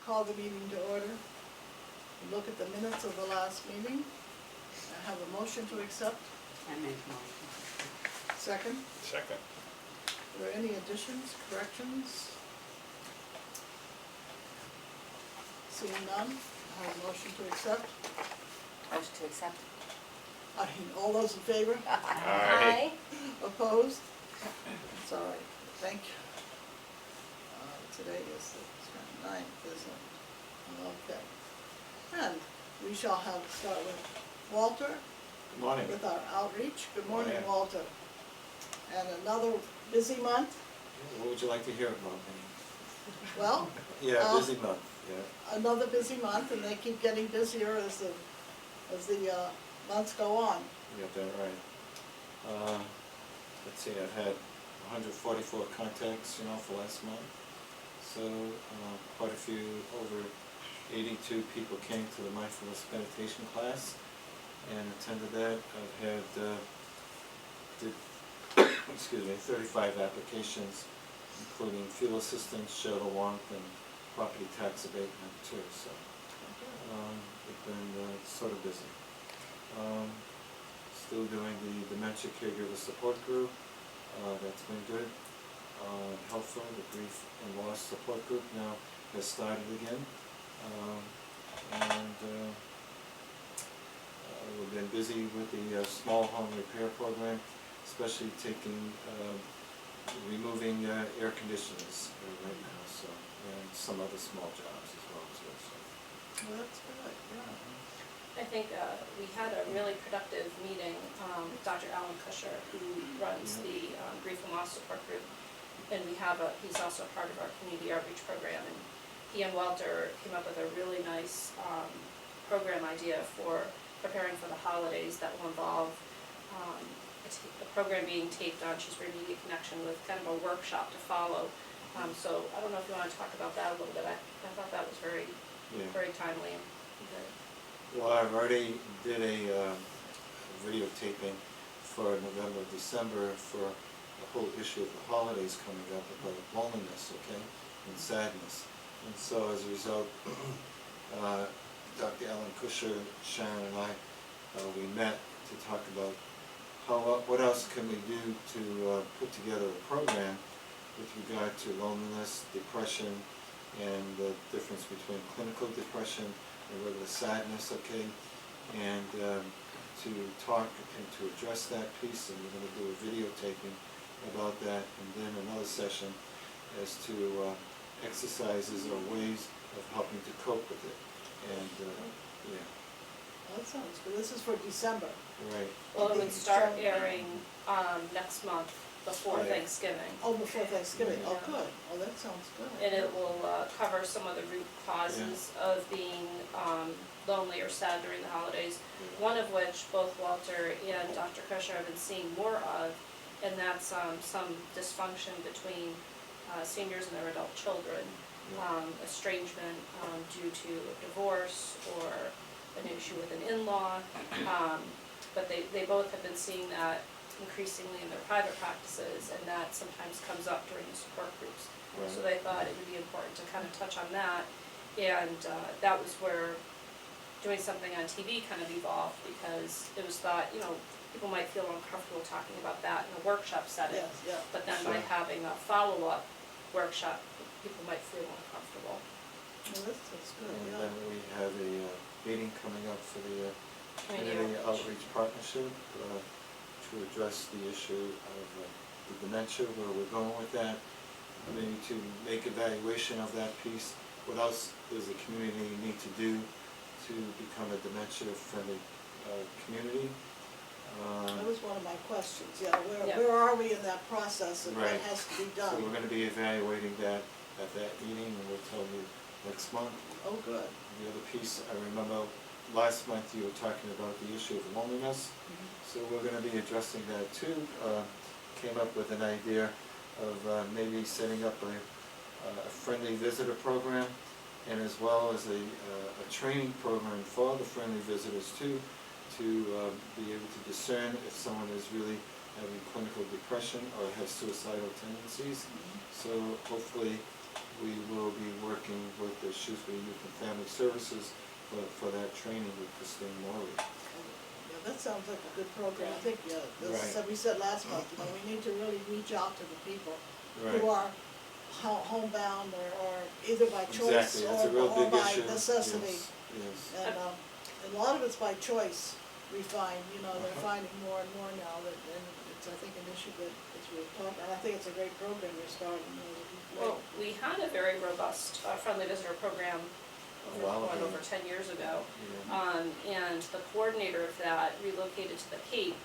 call the meeting to order. Look at the minutes of the last meeting. I have a motion to accept. I make a motion. Second. Second. Are there any additions, corrections? Seeing none, I have a motion to accept. Motion to accept. All those in favor? Aye. Opposed? It's all right, thank you. Today is the 9th, isn't it? Okay. And we shall start with Walter Good morning. with our outreach. Good morning, Morning. Walter. And another busy month. What would you like to hear about me? Well, Yeah, busy month, yeah. another busy month, and they keep getting busier as the months go on. You got that right. Let's see, I've had 144 contacts, for last month. So, quite a few, over 82 people came to the mindfulness meditation class and attended that. I've had, excuse me, 35 applications, including fuel assistance, shelter warmth, and property tax abatement too. So, it's been sort of busy. Still doing the dementia caregiver support group. That's been good. Helpful. The grief and loss support group now has started again. We've been busy with the small home repair program, especially removing air conditioners right now, so, and some other small jobs as well too. So. Well, that's good, yeah. I think we had a really productive meeting with Dr. Alan Kusher, who runs the Grief and Loss Support Group, and he's also a part of our community outreach program, and he and Walter came up with a really nice program idea for preparing for the holidays that will involve a program being taped on Shrewsbury Media Connection with kind of a workshop to follow. So I don't know if you want to talk about that a little bit. I thought that was very timely and good. Well, I've already did a videotaping for November, December for the whole issue of the holidays coming up about loneliness, okay, and sadness. And so as a result, Dr. Alan Kusher, Sharon, and I, we met to talk about what else can we do to put together a program with regard to loneliness, depression, and the difference between clinical depression and regular sadness, okay, and to talk and to address that piece, and we're going to do a videotaping about that, and then another session as to exercises or ways of helping to cope with it, and yeah. Well, that sounds good. This is for December. Right. Well, it would start airing next month before Yeah. Thanksgiving. Oh, before Thanksgiving. Oh, Yeah. good. Oh, that sounds good. And it will cover some of the root causes of being lonely or sad during the holidays. One of which both Walter and Dr. Kusher have been seeing more of, and that's some dysfunction between seniors and their adult children, estrangement due to divorce or an issue with an in-law. But they both have been seeing that increasingly in their private practices, and that sometimes comes up during the support groups. Right. So they thought it would be important to kind of touch on that, and that was where doing something on TV kind of evolved, because it was thought, people might feel uncomfortable talking about that in a workshop setting, Yes, yeah. but then by Sure. having a follow-up workshop, people might feel more comfortable. Well, that's good, And yeah. then we have a meeting coming up for the Community Community outreach. Outreach Partnership to address the issue of the dementia, where we're going with that, maybe to make evaluation of that piece. What else does the community need to do to become a dementia-friendly community? That was one of my questions, yeah. Yeah. Where are we in that process and what Right. has to be So done? we're going to be evaluating that at that meeting, and we'll tell you next month. Oh, good. The other piece, I remember last month you were talking about the issue of loneliness, so we're going to be addressing that too. Came up with an idea of maybe setting up a friendly visitor program, and as well as a training program for the friendly visitors too, to be able to discern if someone is really having clinical depression or has suicidal tendencies. So hopefully we will be working with the with Shrewsbury Youth and Family Services for that training with Christine Morley. Yeah, that sounds like a good program. I think, Right. we said last month, we need to really reach out to the people Right. who are homebound or either by choice Exactly, that's a real or big by issue. necessity. Yes, And a lot of it's by choice, we find, they're finding more and more now that, and it's, I think, an issue that is really talked, and I think it's a great program you're starting. Well, we had a very robust friendly visitor program A while ago. over 10 years ago. yeah, And the coordinator of that relocated to the Cape,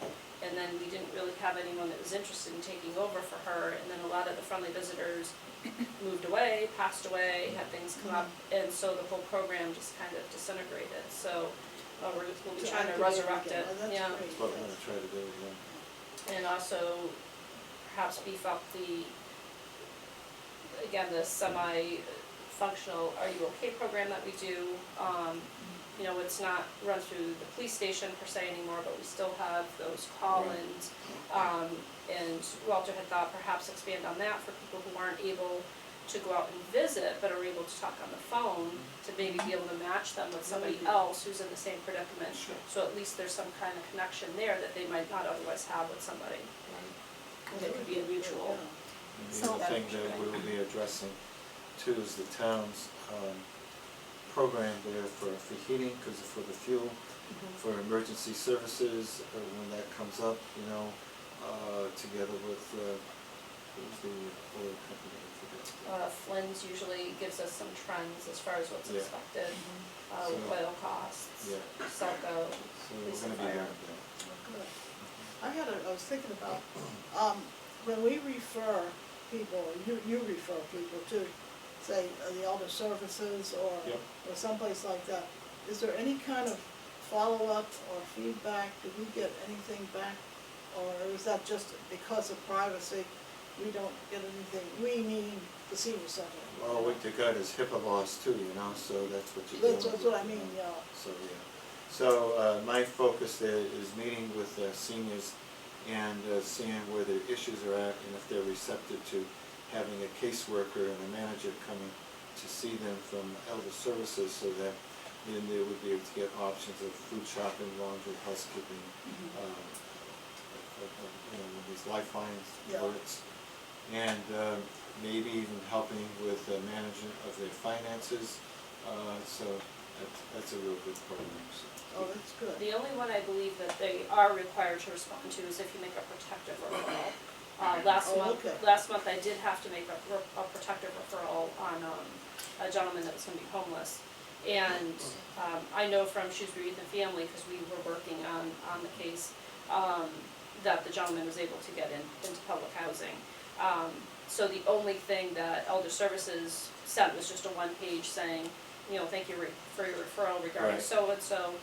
and then we didn't really have anyone that was interested in taking over for her, and then a lot of the friendly visitors moved away, passed away, had things come up, and so the whole program just kind of disintegrated, so we'll be To trying to activate resurrect again. it, Well, that's yeah. great. that's what we're gonna try to do, yeah. And also perhaps beef up the semi-functional Are You OK program that we do. It's not run through the police station per se anymore, but we still have those call-ins. And Walter had thought perhaps expand on that for people who aren't able to go out and visit, but are able to talk on the phone, to maybe be able to match them with somebody else who's in the same predicament. Sure. So at least there's some kind of connection there that they might not otherwise have with somebody. It could be a mutual. And the So other thing that we will be addressing too is the town's program there for heating, because for the fuel, for emergency services, when that comes up, together with, who's the oil company, I forget. Flynn's usually gives us some trends as far as what's Yeah. expected, So- oil costs, Yeah. Selco, So police we're and gonna be fire. there, Good. I was thinking about, when we refer people, or you refer people to, say, the elder services Yep. or someplace like that, is there any kind of follow-up or feedback? Do we get anything back? Or is that just because of privacy, we don't get anything? We mean the senior center. Well, what you got is HIPAA laws too, so that's what you're doing. That's what I mean, yeah. So, yeah. So, my focus there is meeting with seniors and seeing where their issues are at and if they're receptive to having a caseworker and a manager coming to see them from elder services, so that then they would be able to get options of food shopping, laundry, housekeeping, when these lifelines Yeah. works. And maybe even helping with management of their finances, so that's a real good program, so. Oh, that's good. The only one I believe that they are required to respond to is if you make a protective referral. Last month I did have to make a protective referral on a gentleman that was gonna be homeless. And I know from Shrewsbury Youth and Family, because we were working on the case, that the gentleman was able to get into public housing. So the only thing that Elder Services sent was just a one-page saying, thank you for your referral regarding Right. so-and-so.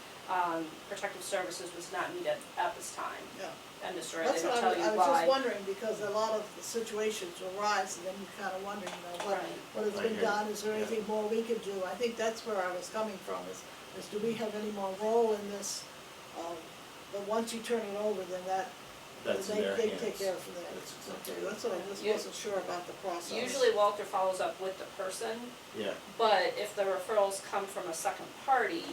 Protective Services was not needed at this time. Yeah. And Mr. Ray, That's they would what tell you I was why. just wondering, because a lot of the situations arise, and then you kind of wonder, Right. what has I been hear done, you. is there Yeah. anything more we could do? I think that's where I was coming from, is do we have any more role in this? But once you turn it over, then That's in their they hands. take care of from there. That's exactly Okay, right. that's what I just You- wasn't sure about the process. Usually Walter follows up with the person, Yeah, but if the referrals come from a second party,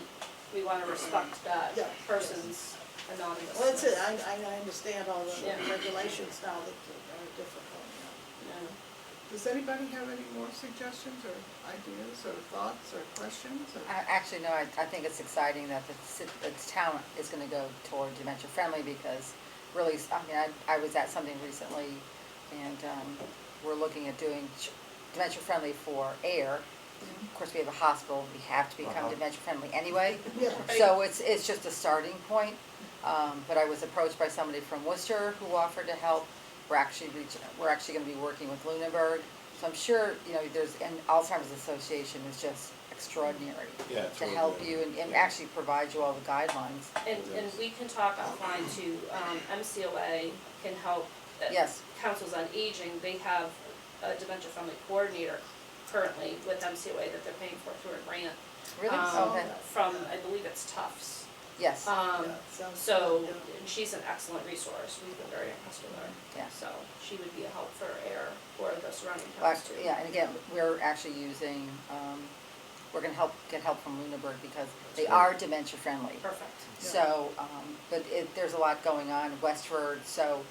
we wanna respect that Yeah. person's anonymous. Well, that's it, I understand all the Sure. regulations now that are difficult, yeah. Yeah. Does anybody have any more suggestions or ideas or thoughts or questions? Or- Actually, no, I think it's exciting that the town is gonna go toward dementia friendly, because really, I was at something recently, and we're looking at doing dementia friendly for air. Of course, we have a hospital, we have to become dementia friendly anyway. Yeah. So it's just a starting point, but I was approached by somebody from Worcester who offered to help. We're actually gonna be working with Lunenburg, so I'm sure, and Alzheimer's Association is just extraordinary yeah, it's to really help good. you and Yeah. actually provide you all the guidelines. And we can talk offline too, MCOA can help. Yes. Councils on Aging, they have a dementia friendly coordinator currently with MCOA that they're paying for through a grant. Really? Okay, From, I believe it's Tufts. yes, Yeah, sounds So, good, yeah. and she's an excellent resource, we've been very impressed with her. Yeah. So, she would be a help for air or the surrounding Well, towns too. yeah, and again, we're actually using, we're gonna get help from Lunenburg because they That's are great. dementia friendly. Perfect. Yeah. So, but there's a lot going on in Westford, so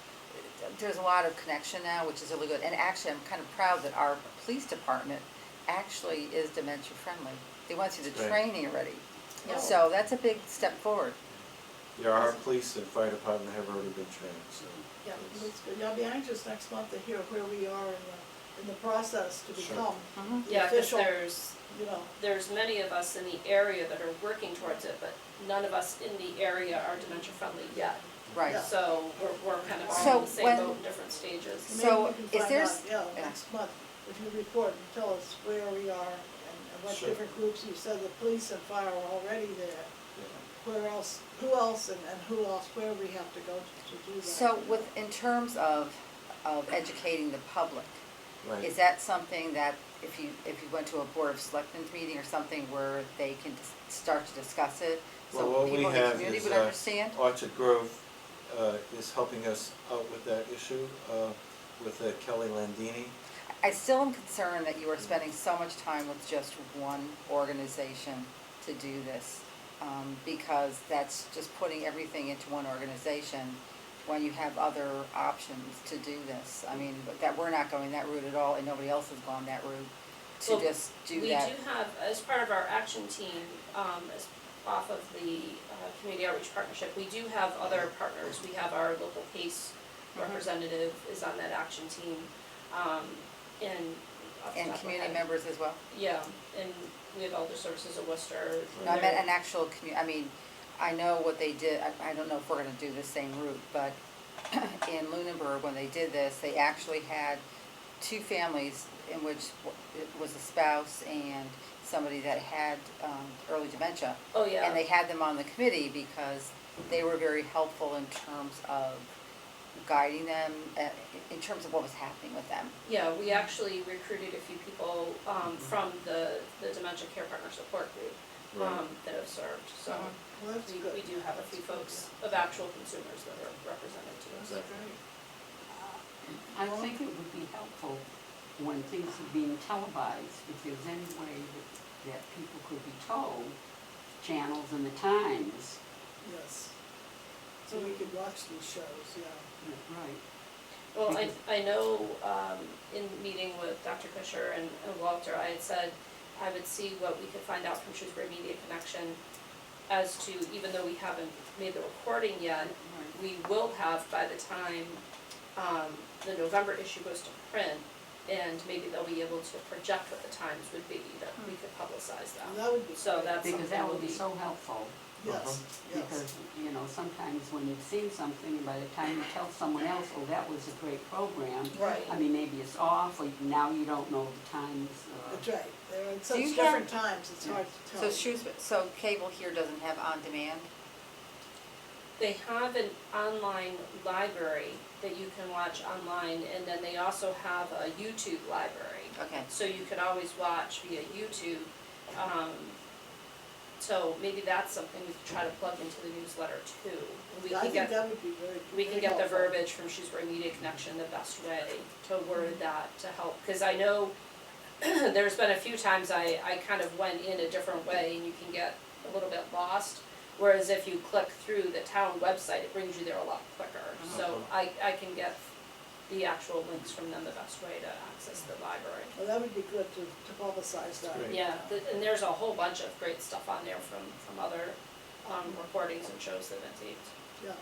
there's a lot of connection now, which is really good. And actually, I'm kind of proud that our police department actually is dementia friendly. They went through the That's great. training already. Yeah. So that's a big step forward. Yeah, our police and fire department have already been trained, so. Yeah. That's good. Yeah, I'll be anxious next month to hear where we are in the process to Sure. become Mhm. the Yeah, because official, you know. there's many of us in the area that are working towards it, but none of us in the area are dementia friendly yet. Right. Yeah. So we're kind of all So in the same when- boat in different stages. So, Maybe we is can find there out, s- yeah, yeah. next month, if you report and tell us where we are and what Sure. different groups, you said the police and fire are already there. Yeah. Who else, who else where we have to go to do that. So in terms of educating the public, Right. is that something that if you went to a Board of Selectmen meeting or something where they can start to discuss it? Well, So what we people in the have community is, would understand? Orchard Grove is helping us out with that issue, with Kelly Landini. I still am concerned that you are spending so much time with just one organization to do this, because that's just putting everything into one organization when you have other options to do this. I mean, that we're not going that route at all, and nobody else has gone that route to Well, just do We that. do have, as part of our action team, as off of the Community Outreach Partnership, we do have other partners. We have our local PACE Mhm. representative is on that action team, and off the And top of my community head- members as well? Yeah, and we have Elder Services of Worcester. No, I and meant they're- an actual I mean, I know what they did, I don't know if we're gonna do the same route, but in Lunenburg, when they did this, they actually had two families in which it was a spouse and somebody that had early dementia. Oh, yeah. And they had them on the committee because they were very helpful in terms of guiding them, in terms of what was happening with them. Yeah, we actually recruited a few people, from the Dementia Care Partner Support Group, Right. that have served, so. Well, that's We good. do have a few folks of actual consumers that are represented to us. That's great. I think it would be helpful when things are being televised, if there's any way that people could be told, channels and the times. Yes. So we could watch these shows, yeah. Right. Well, Because- I know, in meeting with Dr. Kusher and Walter, I had said I would see what we could find out from Shrewsbury Media Connection as to, even though we haven't made the recording yet, Right. we will have by the time, the November issue goes to print, and maybe they'll be able to project what the times would be, that we could publicize And that. that would be So great. that's Because something that we'll would be be, so helpful, Yes, yes. because, you know, sometimes when you've seen something, and by the time you tell someone else, oh, that was a great program, right. I mean, maybe it's off, or now you don't know the times, That's right. They're at such you different times, it's hard to tell. So cable here doesn't have on demand? They have an online library that you can watch online, and then they also have a YouTube library. Okay. So you can always watch via YouTube. So maybe that's something we could try to plug into the newsletter too. We I can think get, that would be very, we can very get the helpful. verbiage from Shrewsbury Media Connection the best way to word that to help. Cause I know there's been a few times I kind of went in a different way and you can get a little bit lost. Whereas if you click through the town website, it brings you there a lot quicker. So I can get the actual links from them the best way to access the library. Well, that would be good to publicize that. Great. Yeah, and there's a whole bunch of great stuff on there from other recordings and shows that have been taped. Yeah,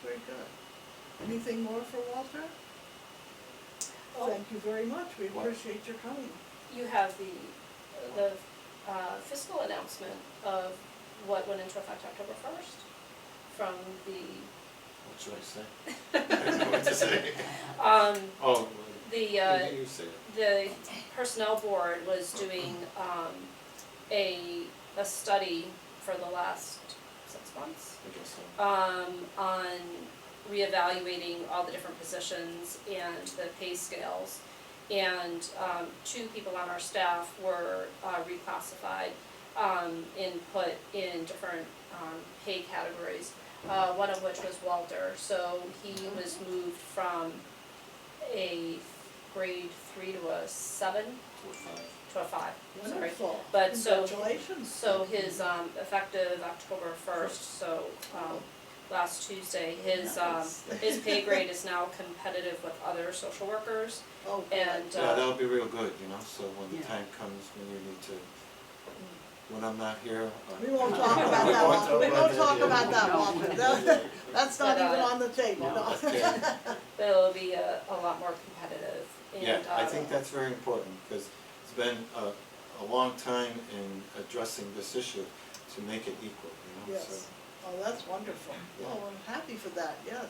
very good. Anything more for Walter? Oh. Thank you very much, we What? appreciate your coming. You have the fiscal announcement of what went into effect October 1st from the, What should I say? I don't know what to say. Oh, the, you say it. the personnel board was doing a study for the last 6 months I guess so. on reevaluating all the different positions and the pay scales. And two people on our staff were reclassified and put in different pay categories, one of which was Walter. So he was moved from a grade 3 to a 7, to a 5, sorry. Wonderful. But so- Congratulations. So his, effective October 1st, so, last Tuesday, his pay grade is now competitive with other social workers, Oh, good. and, Yeah, that'll be real good, so when the Yeah. time comes when you need to, when I'm not here. We won't talk about that one, we won't talk about that No. one, that's not But, even on the table, no. no. Okay. but it'll be a lot more competitive, and, Yeah, I think that's very important, because it's been a long time in addressing this issue to make it equal, so. Yes, oh, that's wonderful, Yeah. oh, I'm happy for that, yes.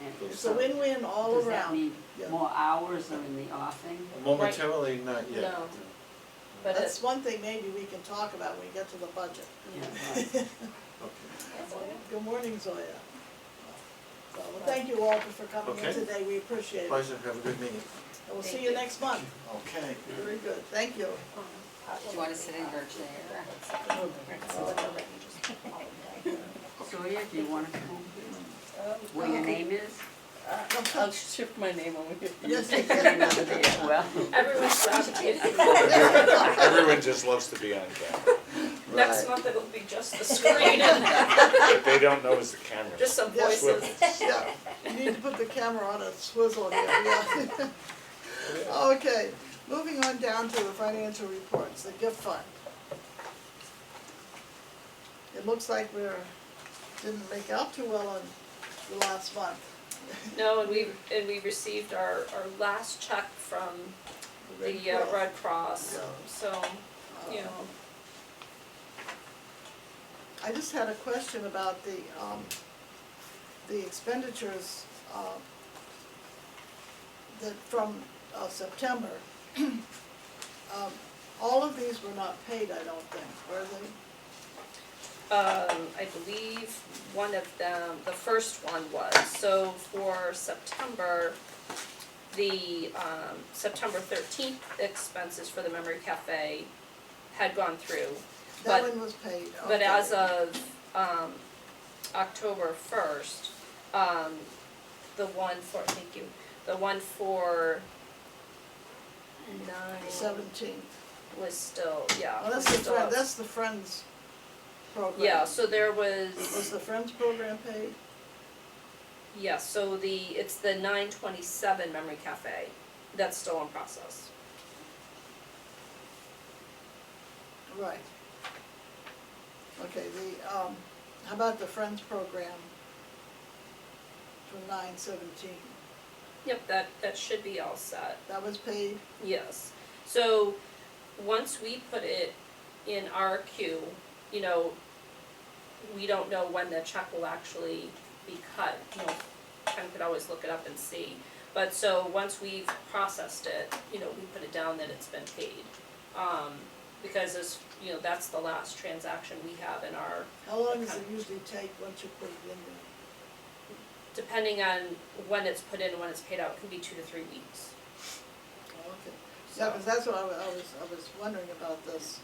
And It's a win-win all does that around. mean Yeah. more hours or in the offing? Momentarily, not yet. No. But That's one thing maybe we can talk about when we get to the budget. Yeah, right. Okay. Good morning, Zoya. So, well, thank you, Walter, for coming in Okay. today, we appreciate it. Pleasure, have a good meeting. And we'll see Thank you you. next month. Okay. Very good, thank you. Do you wanna sit in your chair? Sawyer, do you want to come over here? Where your name is? I'll shift my name over here. Yes, you You're can. not there, well. everyone's gravitating. Everyone just loves to be on camera. Next Right. month it'll be just the screen and What they don't know is the camera. just some Yes. voices. Yeah, you need to put the camera on a swivel here, yeah. Okay, moving on down to the financial reports, the gift fund. It looks like didn't make out too well in the last month. No, and we received our last check from the Cross. Red Cross, Yeah. so, you know, I just had a question about the expenditures, that from, September. All of these were not paid, I don't think, were they? I believe one of them, the first one was, so for September, the, September 13th expenses for the Memory Cafe had gone through. That But- one was paid, okay. But as of, October 1st, the one for, thank you, the one for 17th. was still, yeah. Oh, was still out. that's the Friends program. Yeah, so there was, Was the Friends program paid? yeah, so it's the 927 Memory Cafe, that's still in process. Right. Okay, how about the Friends program from 9/17? Yep, that should be all set, That was paid? yes. So, once we put it in our queue, we don't know when the check will actually be cut, Ken could always look it up and see. But so, once we've processed it, we put it down that it's been paid. Because that's the last transaction we have in our, How long does it usually take once you put it in there? depending on when it's put in and when it's paid out, it can be 2 to 3 weeks. Oh, okay. Yeah, because that's what I was wondering about this,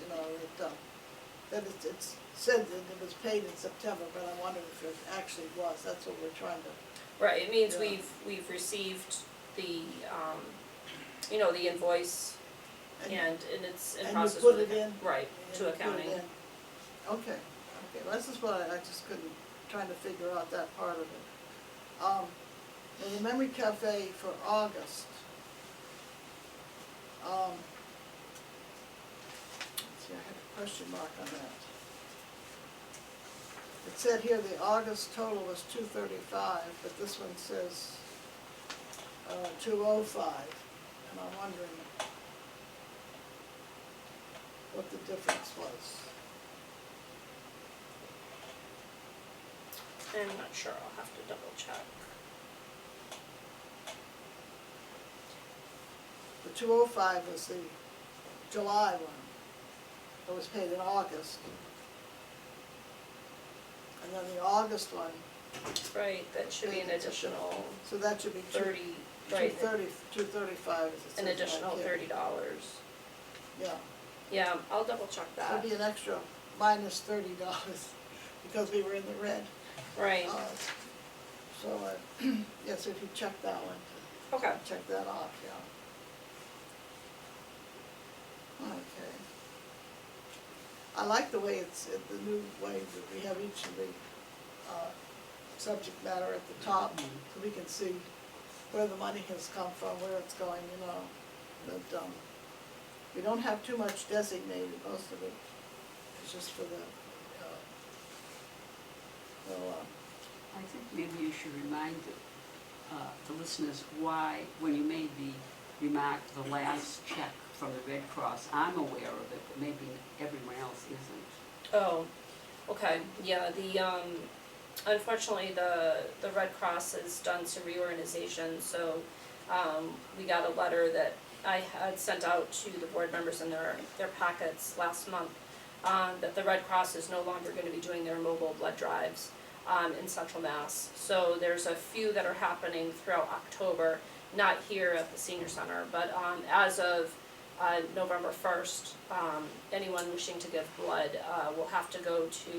that it's said that it was paid in September, but I'm wondering if it actually was, that's what we're trying to, Right, it means Yeah. we've received the, the invoice and it's in and you process put with it in? Right, and to you put it accounting. in. Okay, well, this is what I just couldn't, trying to figure out that part of it. Now the Memory Cafe for August. Let's see, I had a question mark on that. It said here the August total was 235, but this one says 205, and I'm wondering what the difference was. I'm not sure, I'll have to double check. The 205 was the July one, that was paid in August. And then the August one, Right, that should be an additional so that should be 30, right, 235 as it says an right additional here. $30. Yeah, Yeah, I'll double check that. that'd be an extra minus $30 because we were in the red. Right, So, yes, if you check that one, okay, check that off, yeah. Okay. I like the way the new way that we have each of the, subject matter at the top, so we can see where the money has come from, where it's going, you know. That, we don't have too much designated, most of it is just for the, I think maybe you should remind the listeners why, when you made the remark, the last check from the Red Cross, I'm aware of it, but maybe everyone else isn't. Oh, okay, yeah, unfortunately, the Red Cross has done some reorganization, so, we got a letter that I had sent out to the board members in their packets last month, that the Red Cross is no longer gonna be doing their mobile blood drives, in Central Mass. So there's a few that are happening throughout October, not here at the senior center, but, as of, November 1st, anyone wishing to give blood, will have to go to,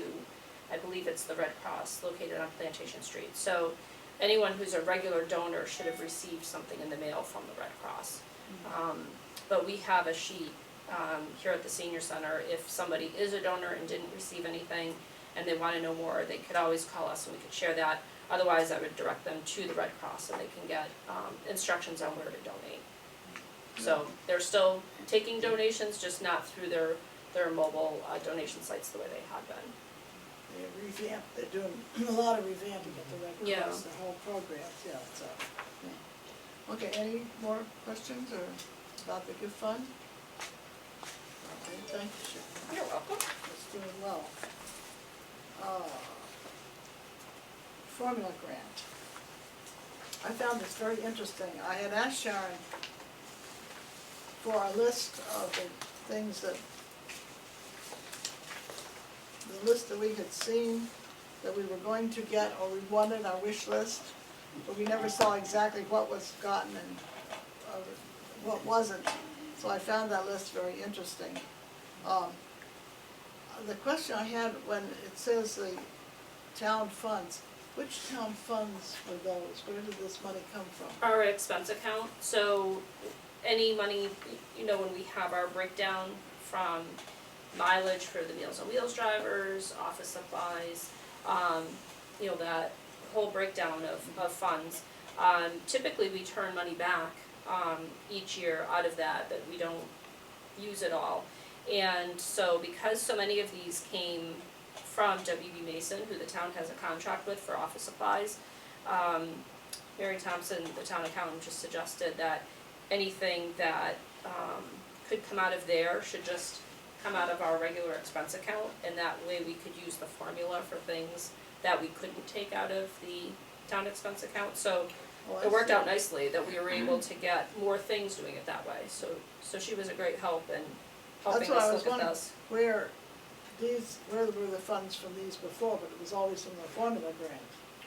I believe it's the Red Cross located on Plantation Street. So anyone who's a regular donor should have received something in the mail from the Red Cross. But we have a sheet, here at the senior center. If somebody is a donor and didn't receive anything and they wanna know more, they could always call us and we could share that. Otherwise, I would direct them to the Red Cross and they can get, instructions on where to donate. So they're still taking donations, just not through their mobile, donation sites the way they had been. they're doing a lot of revamping at the Red Yeah. Cross, the whole program, yeah, so, yeah. Okay, any more questions or about the gift fund? Okay, thank you, Sharon. You're welcome. It's doing well. Formula grant. I found this very interesting. I had asked Sharon for a list of the things that, the list that we had seen that we were going to get or we wanted, our wish list, but we never saw exactly what was gotten and what wasn't. So I found that list very interesting. The question I had when it says the town funds, which town funds were those? Where did this money come from? Our expense account, so any money, you know, when we have our breakdown from mileage for the Meals on Wheels drivers, office supplies, you know, that whole breakdown of funds. Typically, we turn money back, each year out of that we don't use it all. And so because so many of these came from WB Mason, who the town has a contract with for office supplies, Mary Thompson, the town accountant, just suggested that anything that, could come out of there should just come out of our regular expense account, and that way we could use the formula for things that we couldn't take out of the town expense account. So Oh, I it worked see. out nicely that we were able to get more things doing it that way. So she was a great help in helping That's what I us was look at wondering, this. where were the funds from these before, but it was always from the formula grant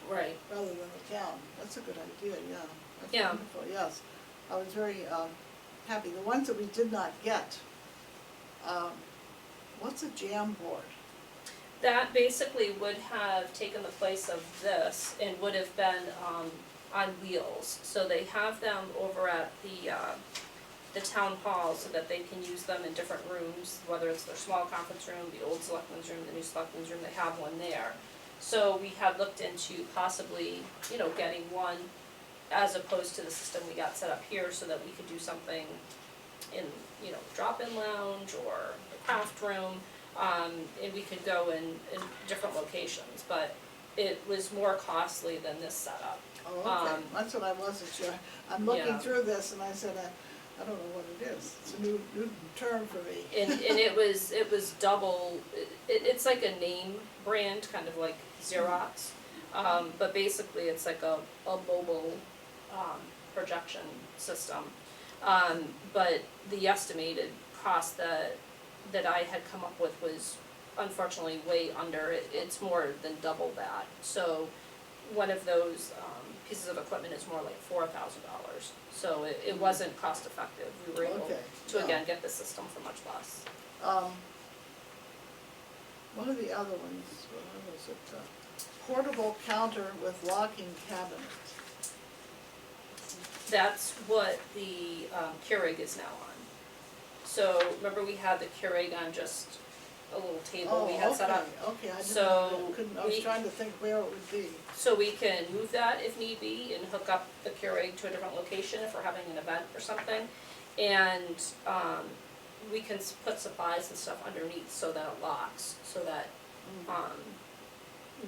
Right. rather than the town. That's a good idea, yeah. That's Yeah. wonderful, yes. I was very happy. The ones that we did not get, what's a jam board? That basically would have taken the place of this and would have been on wheels. So they have them over at the town hall so that they can use them in different rooms, whether it's their small conference room, the old selectmen's room, the new selectmen's room, they have one there. So we had looked into possibly, you know, getting one as opposed to the system we got set up here so that we could do something in, you know, drop-in lounge or the craft room, and we could go in different locations, but it was more costly than this setup. Oh, okay, that's what I wasn't sure. I'm looking yeah. through this and I said, I don't know what it is. It's a new term for me. And it was double, it's like a name brand, kind of like Xerox, but basically it's like a mobile, projection system. But the estimated cost that I had come up with was unfortunately way under, it's more than double that. So one of those, pieces of equipment is more like $4,000. So it wasn't cost effective. We were able Okay, to yeah. again get the system for much less. One of the other ones, what was it? Portable counter with locking cabinet. That's what the Keurig is now on. So remember we had the Keurig on just a little table we had set up? Okay, I didn't, So I couldn't, I was we- trying to think where it would be. So we can move that if need be and hook up the Keurig to a different location if we're having an event or something. And, we can put supplies and stuff underneath so that it locks, so that,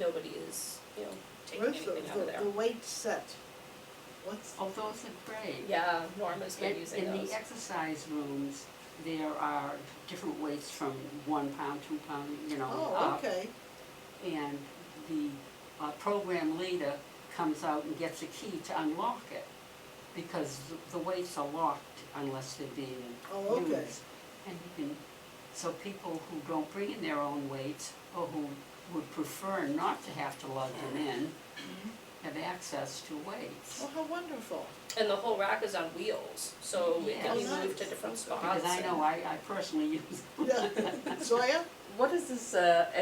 nobody is, taking Where's anything out of there. the weight set? What's, Oh, those are great. Yeah, Norma's been using In those. the exercise rooms, there are different weights from 1 pound, 2 pound, oh, up. okay, And the program leader comes out and gets a key to unlock it, because the weights are locked unless they're being Oh, okay. used. And you can, so people who don't bring in their own weights, or who would prefer not to have to lug them in, have access to weights. oh, how wonderful. And the whole rack is on wheels, so it can be Yes. moved to different spots. Because I know I personally use them. Yeah, Zoya? What is this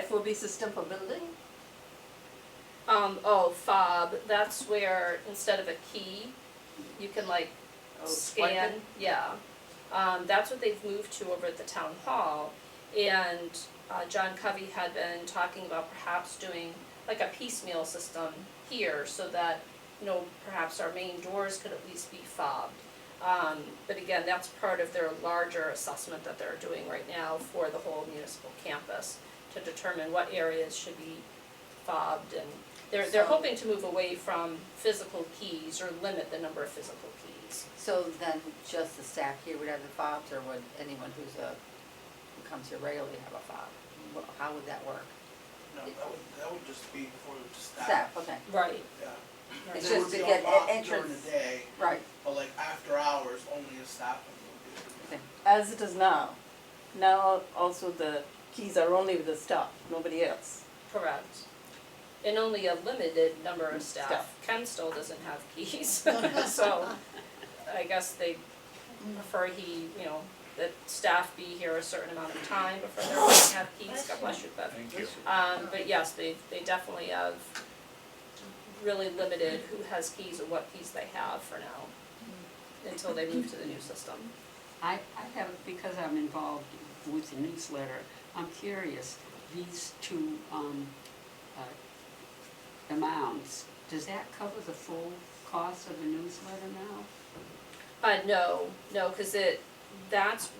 FOB system for building? Fob, that's where instead of a key, you can like Oh, swipe scan, it? yeah. That's what they've moved to over at the town hall. And John Covey had been talking about perhaps doing like a piecemeal system here so that, perhaps our main doors could at least be fobbed. But again, that's part of their larger assessment that they're doing right now for the whole municipal campus to determine what areas should be fobbed, and they're So- hoping to move away from physical keys or limit the number of physical keys. So then just the staff here would have the fobs, or would anyone who comes here regularly have a fob? How would that work? No, that would just be for the staff. Staff, okay, Right. Yeah. It's They just would to be get unlocked entrance. during the day, right, but like after hours, only a staff member would be able to. As it is now. Now also the keys are only with the staff, nobody else. Correct. And only a limited number of Staff. staff. Ken still doesn't have keys, so I guess they prefer that staff be here a certain amount of time before they're allowed to have keys. God bless you, Bev. Thank you. But yes, they definitely have really limited who has keys or what keys they have for now, until they move to the new system. I have, because I'm involved with the newsletter, I'm curious, these two amounts, does that cover the full cost of the newsletter now? No, cause that's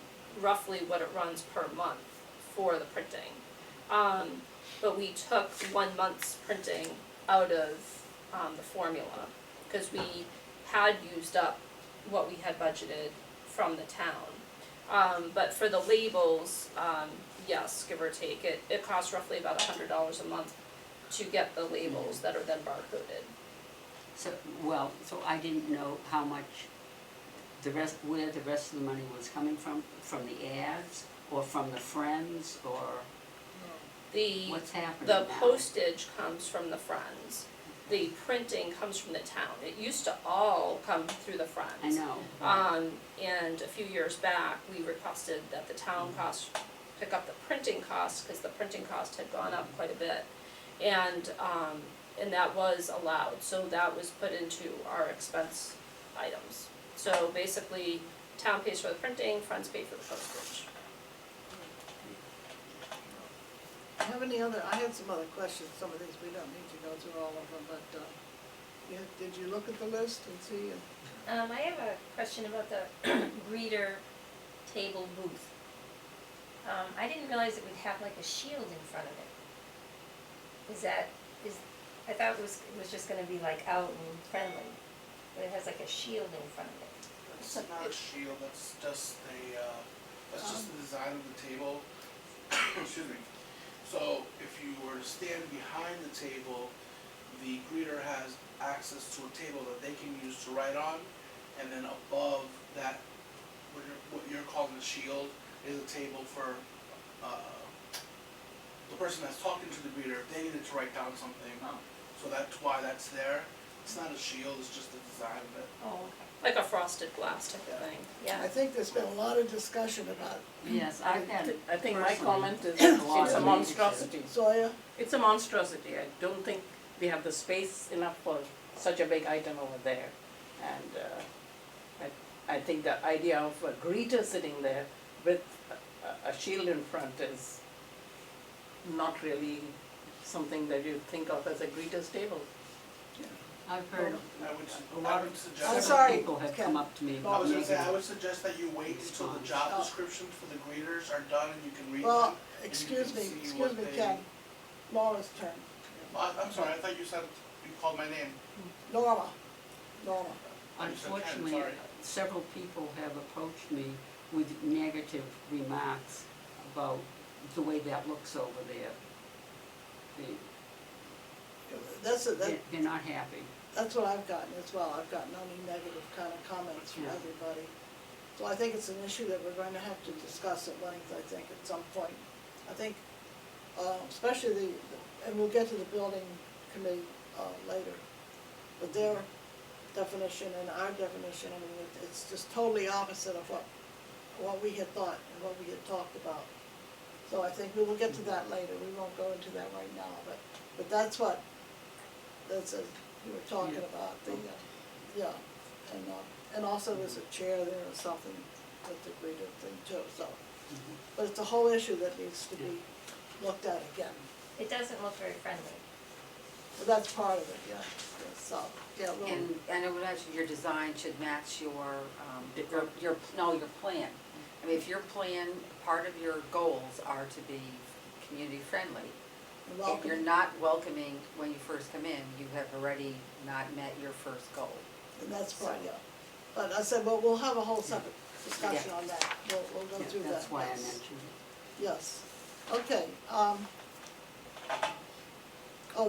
roughly what it runs per month for the printing. But we took 1 month's printing out of, the formula, cause we had used up what we had budgeted from the town. But for the labels, yes, give or take, it costs roughly about $100 a month to get the labels that are then barcoded. So I didn't know how much where the rest of the money was coming from the ads, or from the Friends, or what's happening now? The postage comes from the Friends. The printing comes from the town. It used to all come through the Friends. I know. And a few years back, we requested that the town pick up the printing costs, because the printing cost had gone up quite a bit. And that was allowed, so that was put into our expense items. So basically, town pays for the printing, Friends pay for the postage. I had some other questions, some of these we don't need to go through all of them, but, did you look at the list and see? I have a question about the greeter table booth. I didn't realize it would have like a shield in front of it. I thought it was just gonna be like out and friendly, but it has like a shield in front of it. It's not a shield, that's just the design of the table. Excuse me. So if you were to stand behind the table, the greeter has access to a table that they can use to write on, and then above that, what you're calling a shield, is a table for the person that's talking to the greeter, if they needed to write down something. So that's why that's there. It's not a shield, it's just the design of it. Oh, okay. Like a frosted glass type of thing. I think there's been a lot of discussion about Yes, I've had. I think my personally, comment is a lot it's a of monstrosity. Zoya. It's a monstrosity. I don't think we have the space enough for such a big item over there. And I think the idea of a greeter sitting there with a shield in front is not really something that you think of as a greeter's table. I've heard I would, a I lot would of, suggest. I'm several sorry, people have Ken. come up to me No, I about was gonna say, I negative. would suggest that you wait until the job Oh. descriptions for the greeters are done and you can read Well, them. and you can see what they- Ken, Laura's turn. I'm sorry, I thought you said, you called my name. Norma. You said Ken, Unfortunately, sorry. several people have approached me with negative remarks about the way that looks over there. They're not happy. That's what I've gotten as well. I've gotten only negative kind of comments from Yeah. everybody. So I think it's an issue that we're going to have to discuss at length, I think, at some point. I think, especially and we'll get to the building committee, later. But their definition and our definition, I mean, it's just totally opposite of what we had thought and what we had talked about. So I think we will get to that later. We won't go into that right now, but that's what, you were talking Yeah. about, yeah. And also there's a chair there or something with the greeter thing too, so. But it's a whole issue that needs to be looked at again. It doesn't look very friendly. But that's part of it, yeah, so, yeah, we'll, And it would actually, your design should match your plan. I mean, if your plan, part of your goals are to be community friendly, if you're welcome, not welcoming when you first come in, you have already not met your first goal. and that's part, yeah. But I said, well, we'll have a whole separate discussion on that, we'll go Yeah, through that, that's why I yes. mentioned it. Yes, okay,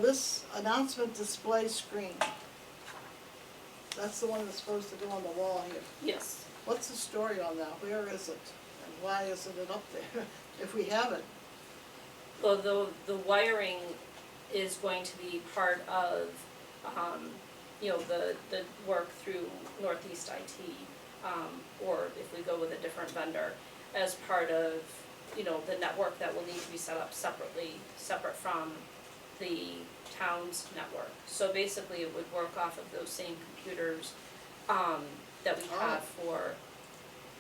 this announcement display screen. That's the one that's supposed to go on the wall here. Yes. What's the story on that? Where is it? And why isn't it up there, if we have it? Well, the wiring is going to be part of, the work through Northeast IT, or if we go with a different vendor, as part of, the network that will need to be set up separate from the town's network. So basically, it would work off of those same computers, that we have for,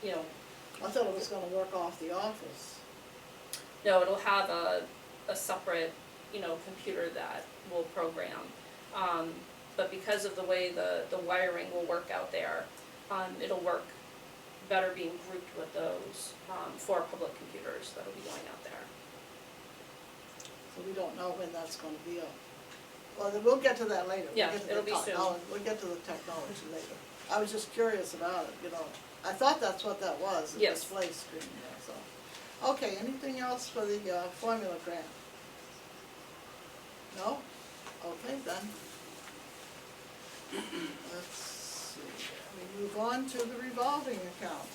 I thought it was gonna work off the office. no, it'll have a separate, computer that will program. But because of the way the wiring will work out there, it'll work better being grouped with those, 4 public computers that'll be going out there. So we don't know when that's gonna be up. Well, then we'll get to that later. We'll Yeah, get to the it'll be soon. technology- We'll get to the technology later. I was just curious about it, I thought that's what that was, a Yes. display screen, yeah, so. Okay, anything else for the, formula grant? No? Okay, then. Let's see, we move on to the revolving account.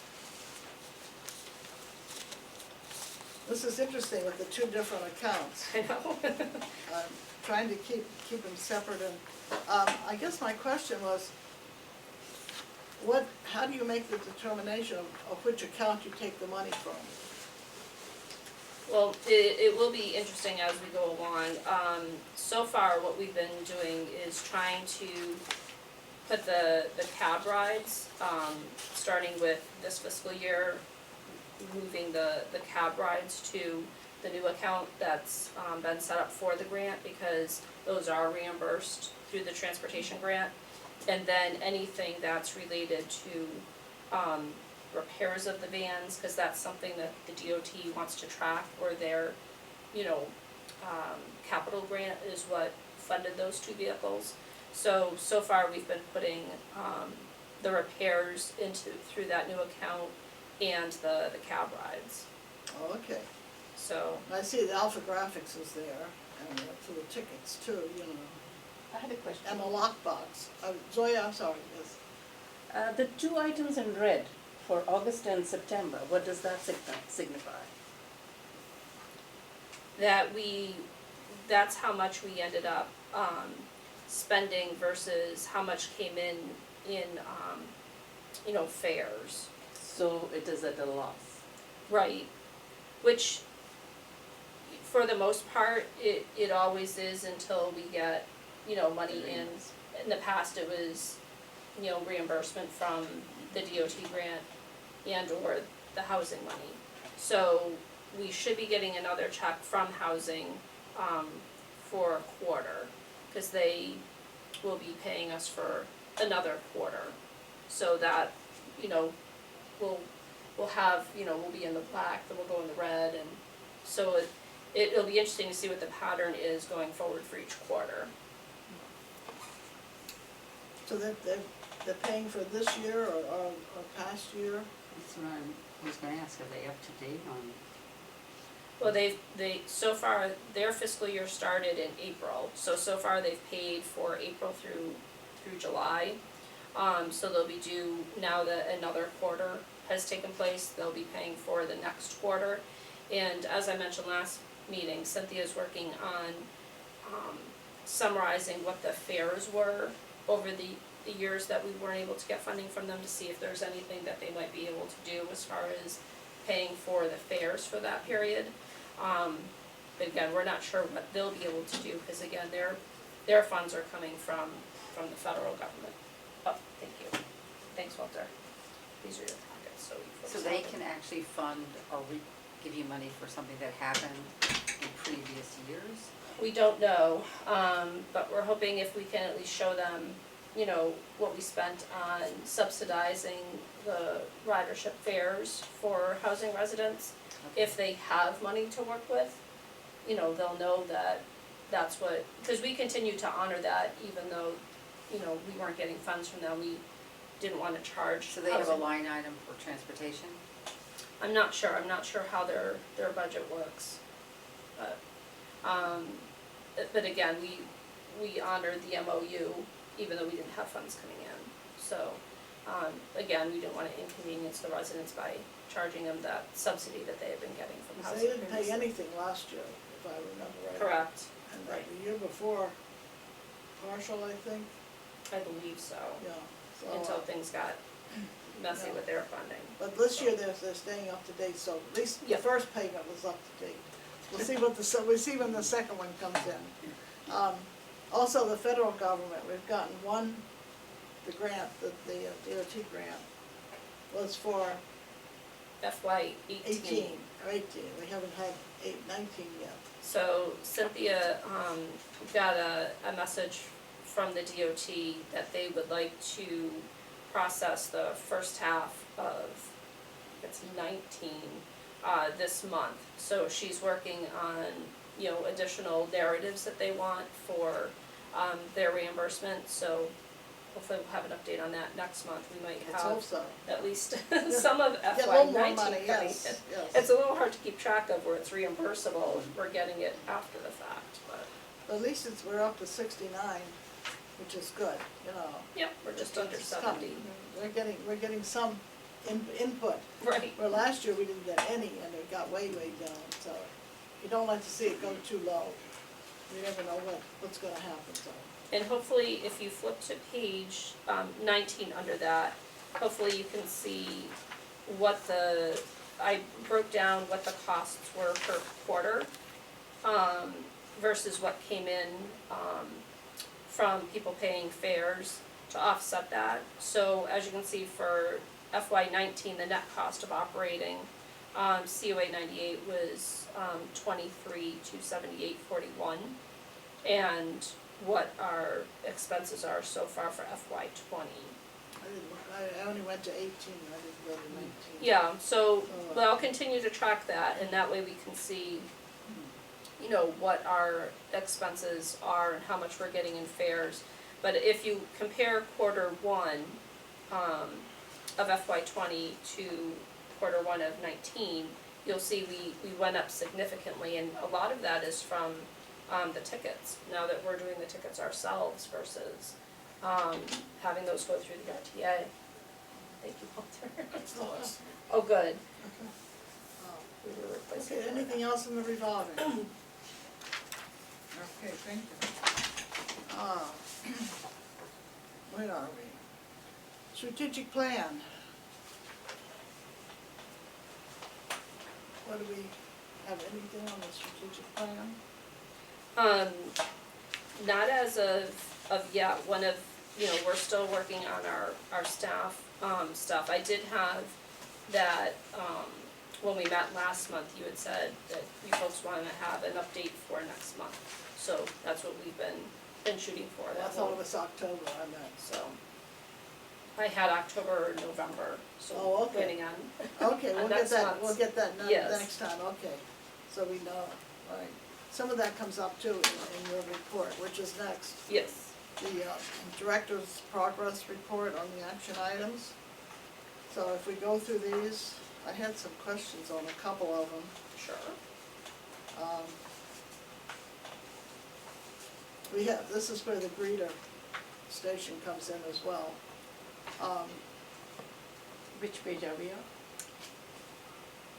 This is interesting with the 2 different accounts. I know. I'm trying to keep them separate, and, I guess my question was, how do you make the determination of which account you take the money from? Well, it will be interesting as we go along. So far, what we've been doing is trying to put the cab rides, starting with this fiscal year, moving the cab rides to the new account that's been set up for the grant, because those are reimbursed through the transportation grant. And then anything that's related to repairs of the vans, because that's something that the DOT wants to track, or their, capital grant is what funded those 2 vehicles. So far, we've been putting the repairs through that new account and the cab rides, Oh, okay. so. And I see the Alpha Graphics is there, and for the tickets too, I had a question. and the lockbox. Zoya, I'm sorry, yes. The 2 items in red for August and September, what does that signify? That's how much we ended up spending versus how much came in fares. So it is at a loss. Right, which, for the most part, it always is until we get, money in. In the past, it was, reimbursement from the DOT grant and or the housing money. So we should be getting another check from housing, for a quarter, cause they will be paying us for another quarter. So that, you know, we'll have, you know, we'll be in the black, then we'll go in the red, and so it'll be interesting to see what the pattern is going forward for each quarter. So they're paying for this year or past year? That's what I was gonna ask, are they up to date on? Well, they, so far, their fiscal year started in April, so far they've paid for April through July. So they'll be due, now that another quarter has taken place, they'll be paying for the next quarter. And as I mentioned last meeting, Cynthia's working on, summarizing what the fares were over the years that we weren't able to get funding from them, to see if there's anything that they might be able to do as far as paying for the fares for that period. But again, we're not sure what they'll be able to do, because again, their funds are coming from the federal government. Oh, thank you. Thanks, Walter. These are your pockets, so you folks So they have them. can actually fund or give you money for something that happened in previous years? We don't know, but we're hoping if we can at least show them, you know, what we spent on subsidizing the ridership fares for housing residents. If they have money to work with, you know, they'll know that that's what, because we continue to honor that even though, you know, we weren't getting funds from them, we didn't wanna charge So they have a housing. line item for transportation? I'm not sure how their budget works, but again, we honored the MOU even though we didn't have funds coming in. So, again, we didn't wanna inconvenience the residents by charging them that subsidy that they had been getting from Because housing they didn't pay previously. anything last year, if I remember right. Correct, And right. the year before, partial, I think, I believe so, yeah. So, until things got messy Yeah. with their funding. But this year they're staying up to date, so at least the Yep. first payment was up to date. We'll see we'll see when the second one comes in. Also, the federal government, we've gotten the grant, the DOT grant was for FY 18, we haven't had 19 yet. So Cynthia, got a message from the DOT that they would like to process the first half of, it's 19, this month. So she's working on, you know, additional narratives that they want for, their reimbursement, so hopefully we'll have an update on that next month. We might Let's hope have so. at least some of Get a FY little more 19 money, coming yes, in. yes. It's a little hard to keep track of where it's reimbursable, we're getting it after the fact, but, At least we're up to 69, which is good, you know. yep, we're just under It's coming. 70. We're getting some input, Right, where last year we didn't get any and it got way down, so you don't like to see it go too low. You never know what's gonna happen, so. and hopefully if you flip to page 19 under that, hopefully you can see what I broke down what the costs were per quarter, versus what came in, from people paying fares to offset that. So as you can see for FY 19, the net cost of operating, COA 98 was 23,278.41, and what our expenses are so far for FY 20. I only went to 18, I didn't go to 19. Yeah, so, but I'll continue to track that, and that way we can see, you know, what our expenses are and how much we're getting in fares. But if you compare quarter one, of FY 20 to quarter one of 19, you'll see we went up significantly, and a lot of that is from, the tickets, now that we're doing the tickets ourselves versus, having those go through the RTA. Thank you, Walter. That's the last. Oh, good. Oh. We were replacing. Okay, anything else in the revolving? Okay, thank you. Where are we? Strategic plan. What do we, have anything on the strategic plan? Not as of yet, one of, you know, we're still working on our staff, stuff. I did have that, when we met last month, you had said that you folks wanted to have an update for next month. So that's what we've been shooting for. I that thought it whole- was October, I meant. So, I had October or November, Oh, so okay. planning on, Okay, we'll And get next that, month's- we'll get that Yes. next time, okay, so we know, all right. Some of that comes up too in your report, which is next. yes. The director's progress report on the action items. So if we go through these, I had some questions on a couple of them. Sure. We have, this is where the greeter station comes in as well. Which page are we on?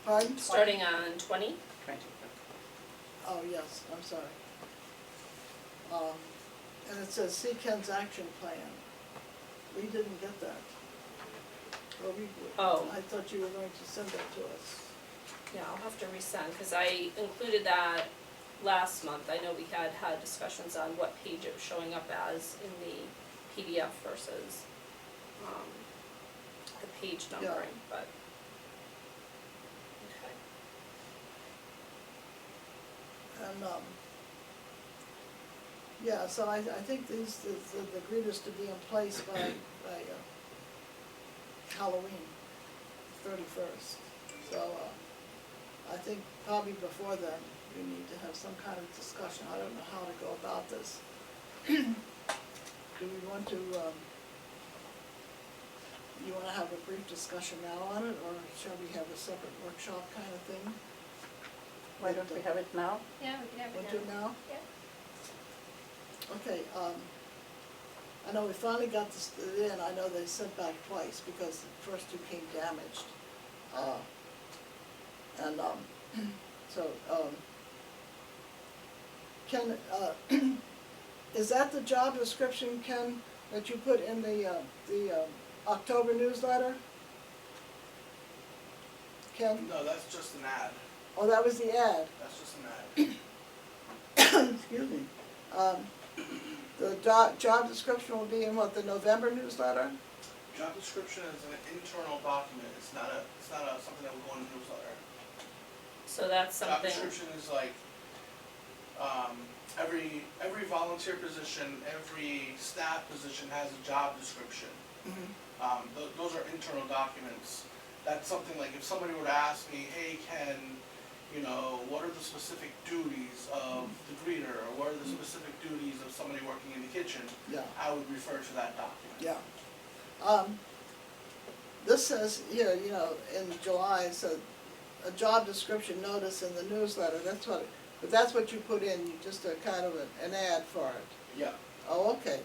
Pardon? Starting on 20? 20. Oh, yes, I'm sorry. And it says see Ken's action plan. We didn't get that. Well, Oh. I thought you were going to send that to us. Yeah, I'll have to resend, because I included that last month. I know we had discussions on what page it was showing up as in the PDF versus the page numbering, but. Okay. And, yeah, so I think these, the greeters to be in place by Halloween, 31st. So, I think probably before then, we need to have some kind of discussion. I don't know how to go about this. Do we want to, you wanna have a brief discussion now on it, or shall we have a separate workshop kind of thing? Why don't we have it now? Yeah, we can have Want it to now. now? Yeah. Okay, I know we finally got this in, I know they sent back twice because the first two came damaged. Ken, is that the job description, Ken, that you put in the October newsletter? Ken? No, that's just an ad, Oh, that was the ad. that's just an ad. Excuse me. The job description will be in what, the November newsletter? Job description is an internal document, it's not something that would go in the newsletter. So that's Job something, description is like, every volunteer position, every staff position has a job description. Those are internal documents. That's something like if somebody were to ask me, hey Ken, you know, what are the specific duties of the greeter, or what are the specific duties of somebody working in the kitchen, Yeah, I would refer to that document. yeah. This says here, you know, in July, it said a job description notice in the newsletter, but that's what you put in, you just a kind of an ad for it. Yeah. Oh, okay,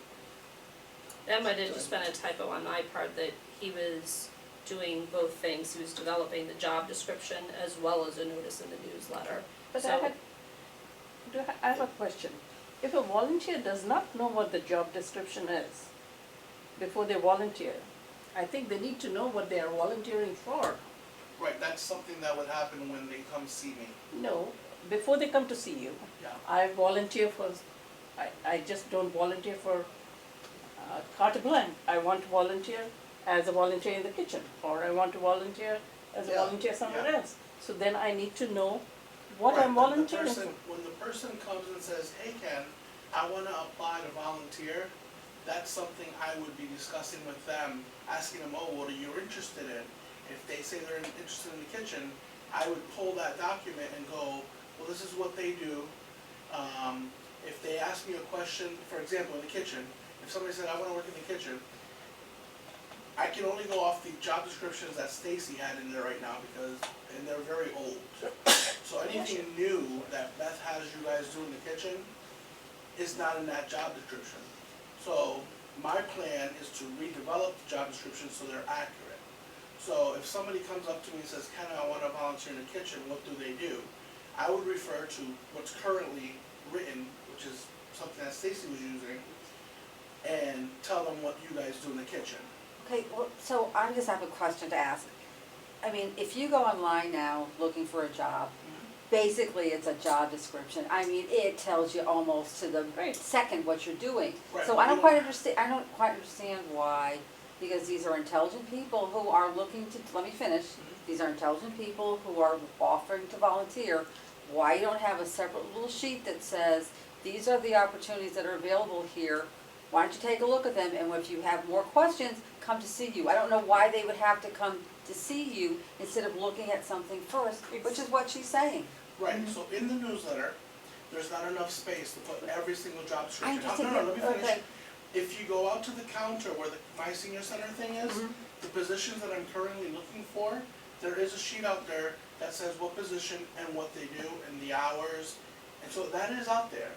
that might have just been a typo on my part, that he was doing both things. He was developing the job description as well as a notice in the newsletter. But So- I have a question. If a volunteer does not know what the job description is before they volunteer, I think they need to know what they are volunteering for. Right, that's something that would happen when they come see me. No, before they come to see you. Yeah. I volunteer for, I just don't volunteer for carte blanche. I want to volunteer as a volunteer in the kitchen, or I want to volunteer as a Yeah. volunteer somewhere Yeah. else. So then I need to know what Right, I'm when the volunteering for. person- When the person comes and says, hey Ken, I wanna apply to volunteer, that's something I would be discussing with them, asking them, oh, what are you interested in? If they say they're interested in the kitchen, I would pull that document and go, well, this is what they do. If they ask me a question, for example, in the kitchen, if somebody said, I wanna work in the kitchen, I can only go off the job descriptions that Stacy had in there right now and they're very old. So anything new that Beth has you guys do in the kitchen is not in that job description. So my plan is to redevelop the job descriptions so they're accurate. So if somebody comes up to me and says, Ken, I want to volunteer in the kitchen, what do they do? I would refer to what's currently written, which is something that Stacy was using, and tell them what you guys do in the kitchen. Okay, well, so I just have a question to ask. I mean, if you go online now looking for a job, basically it's a job description. I mean, it tells you almost to the second what you're doing. Right, So but I don't you quite don't- understand, I don't quite understand why because these are intelligent people who are looking to, let me finish. These are intelligent people who are offering to volunteer. Why you don't have a separate little sheet that says, these are the opportunities that are available here. Why don't you take a look at them, and if you have more questions, come to see you. I don't know why they would have to come to see you instead of looking at something first, which is what she's saying. Right, so in the newsletter, there's not enough space to put every single job description. just No, let me finish. okay. If you go out to the counter where my senior center thing is, the positions that I'm currently looking for, there is a sheet out there that says what position and what they do and the hours. And so that is out there.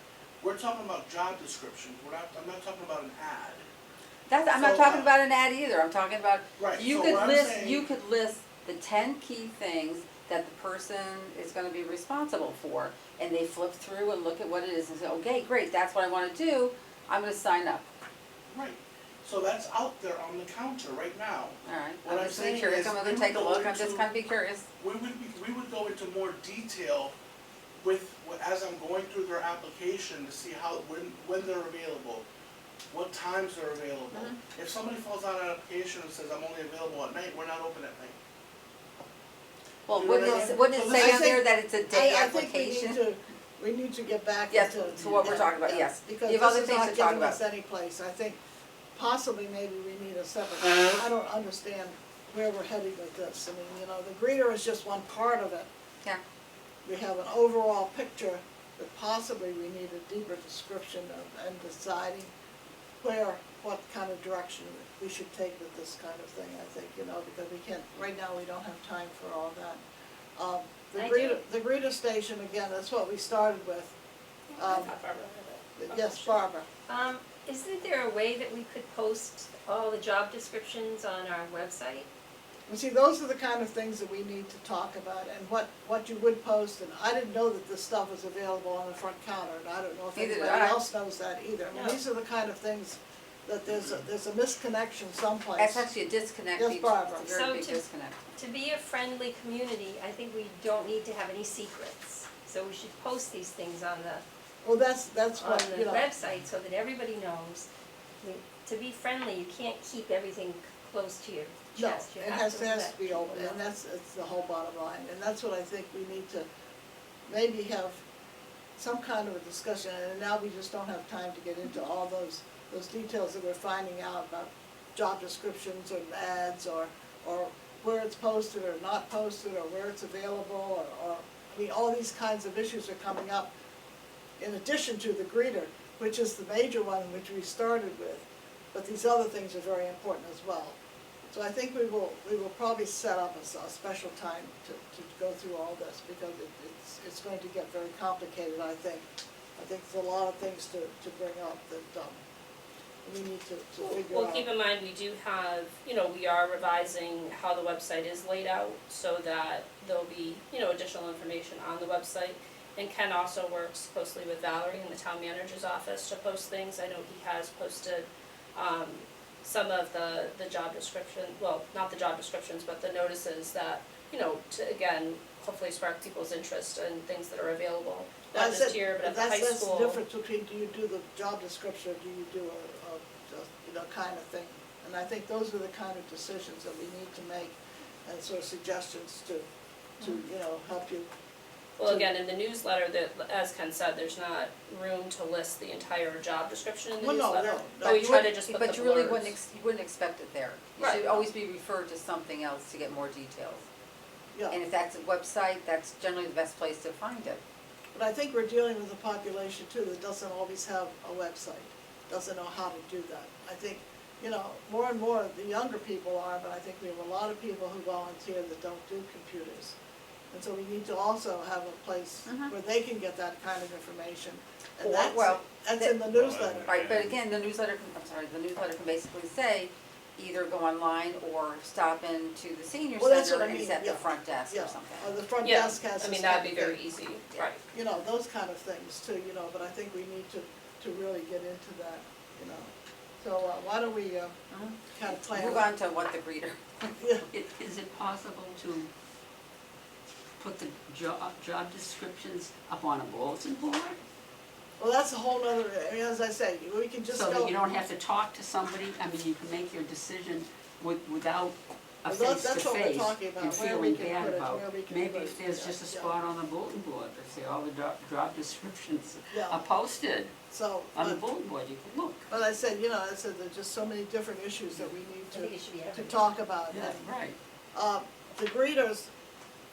We're talking about job descriptions, I'm not talking about an ad. I'm not So, talking about an ad either, I'm talking about, Right, you so could what I'm list, saying- you could list the 10 key things that the person is gonna be responsible for, and they flip through and look at what it is and say, okay, great, that's what I wanna do, I'm gonna sign up. Right, so that's out there on the counter right now. Alright, What I'm I'm just being saying curious, is I'm we gonna would take a go look, I'm just into- kinda be curious. We would go into more detail as I'm going through their application to see when they're available, what times they're available. If somebody fills out an application and says, I'm only available at night, we're not open at night. Well, You know wouldn't what I it, mean? wouldn't So it this say is- on there that it's a day I think application? we need to get back Yes, into. to what we're yeah, talking about, yeah, yes. Because You have other this is things not to talk getting us about. any place. I think possibly maybe we need a separate, I don't understand where we're heading with this. I mean, you know, the greeter is just one part of it. Yeah. We have an overall picture, but possibly we need a deeper description of, and deciding what kind of direction we should take with this kind of thing, I think, you know, because we can't, right now, we don't have time for all that. I do. The greeter station, again, that's what we started with. I thought Barbara had a Yes, question. Barbara. Isn't there a way that we could post all the job descriptions on our website? You see, those are the kind of things that we need to talk about, and what you would post, and I didn't know that this stuff was available on the front counter, and I don't know if Neither did anybody I. else knows that either. I mean, No. these are the kind of things that there's a misconnection someplace. That's actually a disconnect, Yes, it's Barbara. a very So big to- disconnect. To be a friendly community, I think we don't need to have any secrets. So we should post these things on the Well, that's on what, the you know. website so that everybody knows. To be friendly, you can't keep everything close to your No, chest. You it have has to to let be open, people and know. it's the whole bottom line, and that's what I think we need to maybe have some kind of a discussion, and now we just don't have time to get into all those details that we're finding out about job descriptions or ads, or where it's posted or not posted, or where it's available, or, I mean, all these kinds of issues are coming up in addition to the greeter, which is the major one which we started with, but these other things are very important as well. So I think we will probably set up a special time to go through all this, because it's going to get very complicated, I think. I think there's a lot of things to bring up that, we need to figure out. Well, keep in mind, we do have, we are revising how the website is laid out so that there'll be, additional information on the website. And Ken also works closely with Valerie in the town manager's office to post things. I know he has posted, some of the job description, well, not the job descriptions, but the notices that, to again, hopefully spark people's interest in things that are available, not That's just it. here, but at the high That's school. the difference between, do you do the job description, or do you do kind of thing? And I think those are the kind of decisions that we need to make, and sort of suggestions to help you. Well, again, in the newsletter, that, as Ken said, there's not room to list the entire job description in the Well, no, newsletter. no, But we you try to wouldn't- just put the But you really blurbs. you wouldn't expect it there. You Right. should always be referred to something else to get more details. Yeah. And if that's a website, that's generally the best place to find it. But I think we're dealing with a population too that doesn't always have a website, doesn't know how to do that. I think, more and more the younger people are, but I think we have a lot of people who volunteer that don't do computers. And so we need to also have a place where they can get that kind of information. And that's in the newsletter. Right, but again, the newsletter can basically say, either go online or stop into the senior Well, that's center what I and mean, sit at the yeah. front desk Yeah, or something. or the front Yeah, desk has I this mean, that'd kind be of very thing. easy, Yeah. right. Those kind of things too, but I think we need to really get into that, So why don't we kind of plan? Move on to what the greeter. Yeah. Is it possible to put the job descriptions up on a bulletin board? Well, that's a whole nother, I mean, as I say, we can just go. So that you don't have to talk to somebody, I mean, you can make your decision without a Well, that's what we're face-to-face talking about, and where we feeling can bad put it, about. where we can Maybe put if it, there's yeah, just a yeah. spot on the bulletin board that say all the job descriptions Yeah. are posted So, on the but, bulletin board, you can look. but I said, you know, I said there's just so many different issues that we need I think it should be to everything. talk about. Yeah, right. The greeters,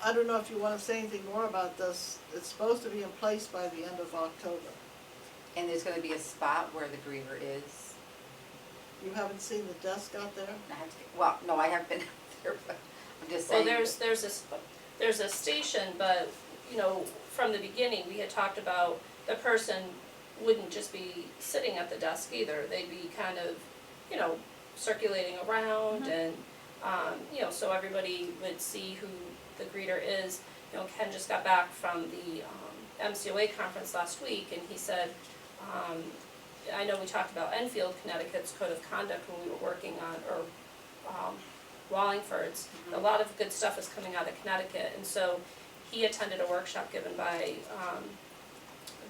I don't know if you wanna say anything more about this, it's supposed to be in place by the end of October. And there's gonna be a spot where the greeter is. You haven't seen the desk out there? I have to, well, no, I haven't been there, but I'm just Well, saying. there's a station, but, you know, from the beginning, we had talked about the person wouldn't just be sitting at the desk either, they'd be kind of, you know, circulating around and, you know, so everybody would see who the greeter is. You know, Ken just got back from the, MCOA conference last week, and he said, I know we talked about Enfield, Connecticut's code of conduct when we were working on, or, Wallingford's. A lot of good stuff is coming out of Connecticut, and so he attended a workshop given by,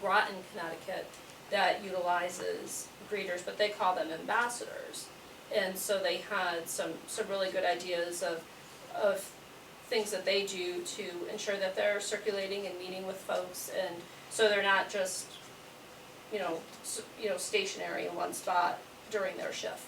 Groton, Connecticut, that utilizes greeters, but they call them ambassadors. And so they had some really good ideas of things that they do to ensure that they're circulating and meeting with folks, and so they're not just, you know, stationary in one spot during their shift.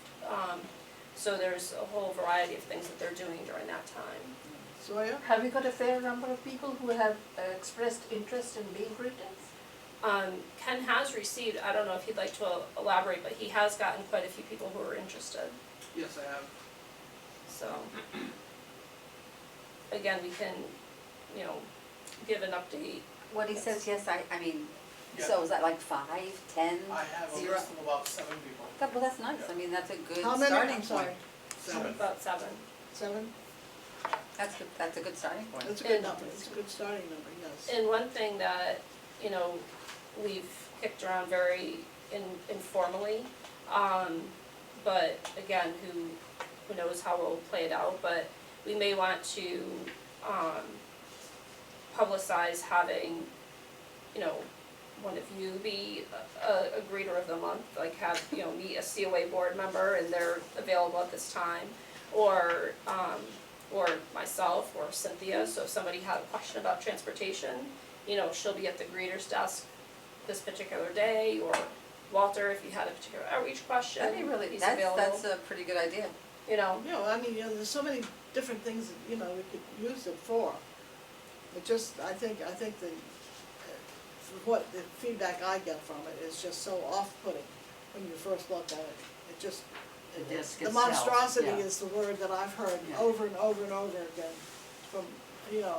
So there's a whole variety of things that they're doing during that time. Sawyer? Have you got a fair number of people who have expressed interest in being greeters? Ken has received, I don't know if he'd like to elaborate, but he has gotten quite a few people who are interested, Yes, I have. so. Again, we can, you know, give an update. What he says, yes, I mean, Yeah. so is that like 5, 10? I have a 0? list of about 7 people. Well, that's nice, I mean, that's a good How many, starting I'm point. sorry, 7. About 7. 7? That's a good starting point. That's a good And- number, it's a good starting number, yes. And one thing that, you know, we've kicked around very informally, but again, who knows how we'll play it out, but we may want to, publicize having, you know, one of you be a greeter of the month, like have, you know, meet a COA board member and they're available at this time, or myself or Cynthia, so if somebody had a question about transportation, you know, she'll be at the greeter's desk this particular day, or Walter, if you had a particular outreach question, That'd be really, he's that's available, a pretty good idea. you know. You know, I mean, you know, there's so many different things that, you know, we could use it for. It just, I think the, what the feedback I get from it is just so off-putting when you first look at it. It just, The desk the itself, monstrosity yeah. is the word that I've heard Yeah. over and over and over again from, you know,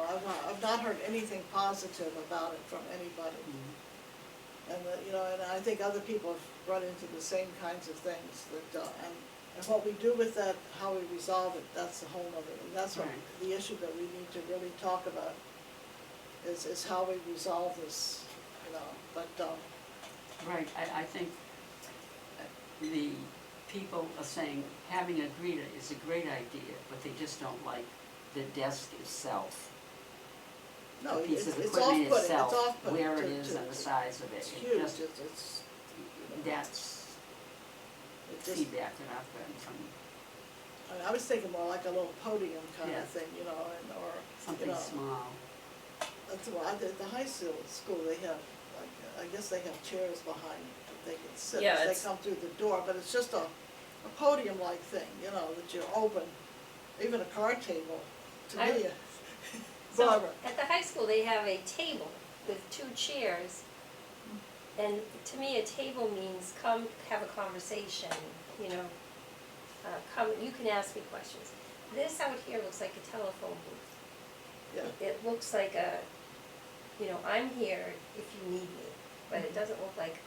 I've not heard anything positive about it from anybody. And, you know, and I think other people have run into the same kinds of things that, and what we do with that, how we resolve it, that's a whole other, and that's what, Right. the issue that we need to really talk about is how we resolve this, you know, but, Right, I think the people are saying having a greeter is a great idea, but they just don't like the desk itself. no, The piece it's of off-putting, equipment it's itself, off-putting. where it to- is to- and the size of it. It's It huge, just- it's, That's it just, feedback that I've gotten from I mean, I was thinking more like a little podium kind Yeah. of thing, you know, and, or, you something know. small. That's why at the high school, they have, like, I guess they have chairs behind that they can sit Yeah, as it's- they come through the door, but it's just a podium-like thing, you know, that you open, even a card table, to me. So, Barbara, at the high school, they have a table with 2 chairs, and to me, a table means come have a conversation, you know, come, you can ask me questions. This out here looks like a telephone booth. yeah, It looks like a, you know, I'm here if you need me, but it doesn't look like,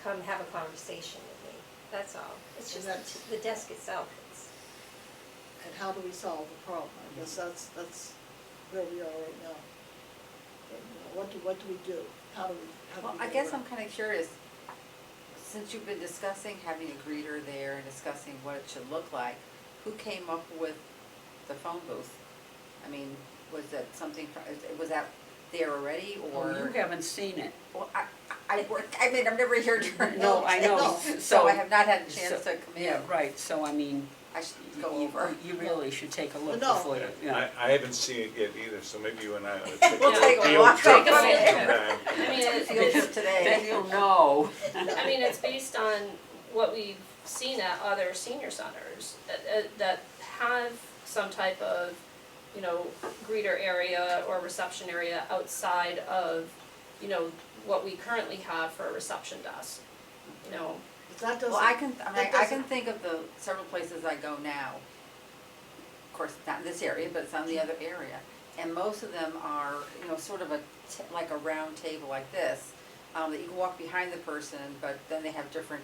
come have a conversation with me, that's all. It's And just that's- the desk itself, it's, and how do we solve the problem? I guess that's where we are right now. And, you know, what do we do? How do we Well, I get guess around? I'm kinda curious, since you've been discussing having a greeter there and discussing what it should look like, who came up with the phone booth? I mean, was that something, was that there already, or? Oh, you haven't seen it. Well, I mean, I'm never here during. No, I know, So I have not had a chance so- to come in. Yeah, right, so I mean, I should go over. you really should take a look No. before you, yeah. I haven't seen it yet either, so maybe you and I ought to take We'll take a field walk. trip Take a when we field come trip. back. I mean, Field trip today. Then you'll know. I mean, it's based on what we've seen at other senior centers that have some type of, you know, greeter area or reception area outside of, you know, what we currently have for a reception desk, you know. That doesn't. Well, I can doesn't- think of the several places I go now. Of course, not in this area, but it's on the other area. And most of them are, you know, sort of like a round table like this, that you can walk behind the person, but then they have different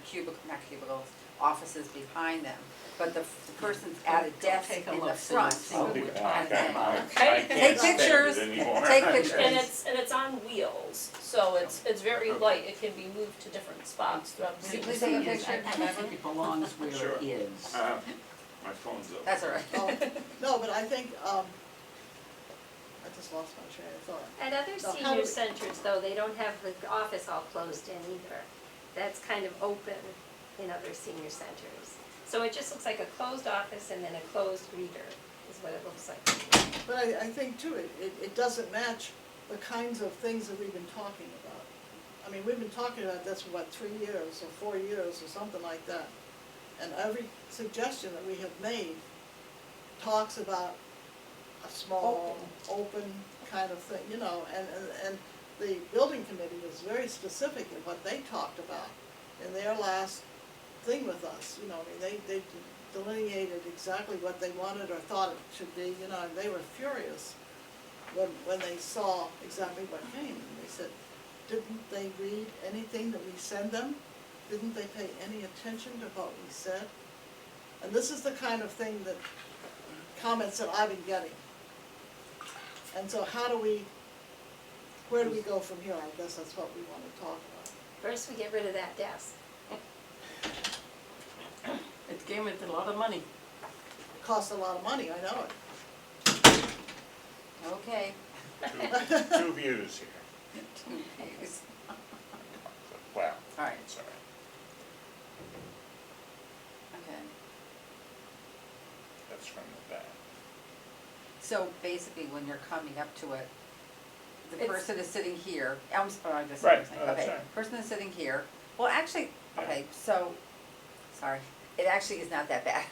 not cubicles, offices behind them. But the person's at a desk Take a in the look, so you'll front. see what we're talking about. Take pictures, take pictures. And it's on wheels, so it's very light, it can be moved to different spots throughout the Can you city. please take a picture? I don't think it belongs where Sure. it is. My phone's up. That's all right. Oh, no, but I think, I just lost my train of thought. At other So how senior do we- centers, though, they don't have the office all closed in either. That's kind of open in other senior centers. So it just looks like a closed office and then a closed greeter is what it looks like. But I think too, it doesn't match the kinds of things that we've been talking about. I mean, we've been talking about this for what, 3 years or 4 years or something like that. And every suggestion that we have made talks about a small, open kind of thing, you know, and the building committee was very specific in what they talked about in their last thing with us, you know, I mean, they delineated exactly what they wanted or thought it should be, you know, and they were furious when they saw exactly what came, and they said, didn't they read anything that we send them? Didn't they pay any attention to what we said? And this is the kind of thing that, comments that I've been getting. And so where do we go from here? I guess that's what we want to talk about. First, we get rid of that desk. It came with a lot of money. It costs a lot of money, I know it. Okay. Two views here. Thanks. Wow. All right. It's all right. Okay. That's from the back. So basically, when you're coming up to it, the It's- person is sitting here, I'm sorry, this is Right, what I'm saying, oh, that's okay. fine. Person is sitting here, well, actually, okay, so, sorry, it actually is not that bad.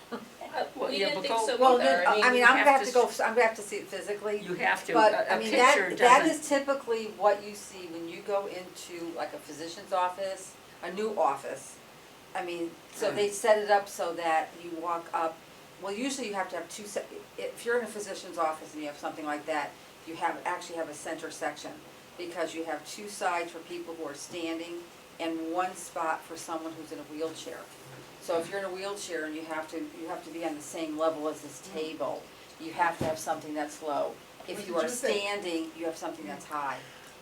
Well, We yeah, didn't but think go- so Well, either, I mean, you I'm gonna have have to to go, I'm gonna have to see it physically. You have to, But, a I mean, picture that doesn't. is typically what you see when you go into like a physician's office, a new office. I mean, so they set it up so that you walk up, well, usually you have to have if you're in a physician's office and you have something like that, you actually have a center section, because you have two sides for people who are standing and one spot for someone who's in a wheelchair. So if you're in a wheelchair and you have to be on the same level as this table, you have to have something that's low. If What you did are you think? standing, you have something that's high.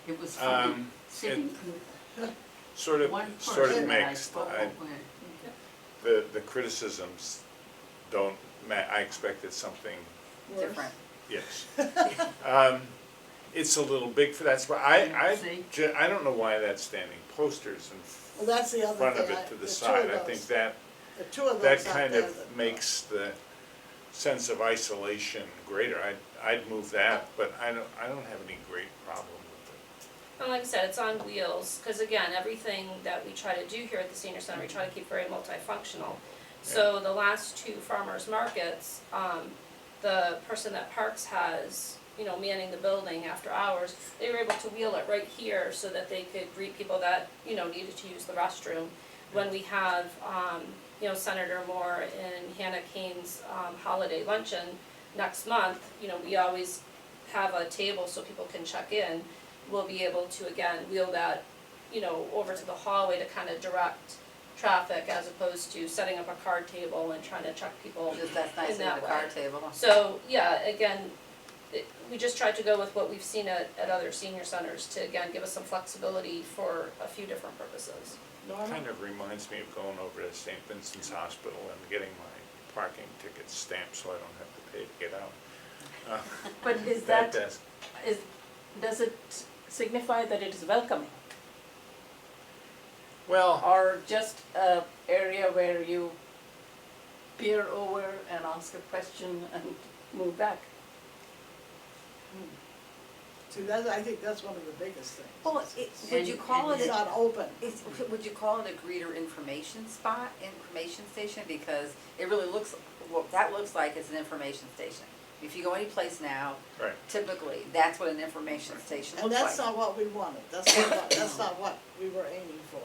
It was funny, Um, sitting, Sort of, one sort person of that I mixed. spoke I- with. The criticisms don't I expected something, Worse. Different. yes. It's a little big for that spot. See? I don't know why that's standing posters Well, that's the in other front of thing, it to the the two side. of I think those, that, the two of that those out kind there of that- makes the sense of isolation greater. I'd move that, but I don't have any great problem with it. And like I said, it's on wheels, cause again, everything that we try to do here at the senior center, we try to keep very multifunctional. So the last two farmers markets, the person that Parks has, you know, manning the building after hours, they were able to wheel it right here so that they could greet people that, you know, needed to use the restroom. When we have, you know, Senator Moore and Hannah Kane's, holiday luncheon next month, you know, we always have a table so people can check in. We'll be able to, again, wheel that, you know, over to the hallway to kind of direct traffic as opposed to setting up a card table and trying to check people. Just that's nice In in the that card way. table. So, yeah, again, we just tried to go with what we've seen at other senior centers to, again, give us some flexibility for a few different purposes. Norma? Kind of reminds me of going over to St. Vincent's Hospital and getting my parking tickets stamped so I don't have to pay to get out. But is that, desk. does it signify that it is welcoming? Well, or just a area where you peer over and ask a question and move back? See, that, I think that's one of the biggest things. Well, would you call It's it, not open. would you call it a greeter information spot, information station? Because it really looks, what that looks like is an information station. If you go any place now, right, typically, that's what an information station And looks like. that's not what we wanted, that's not what we were aiming for.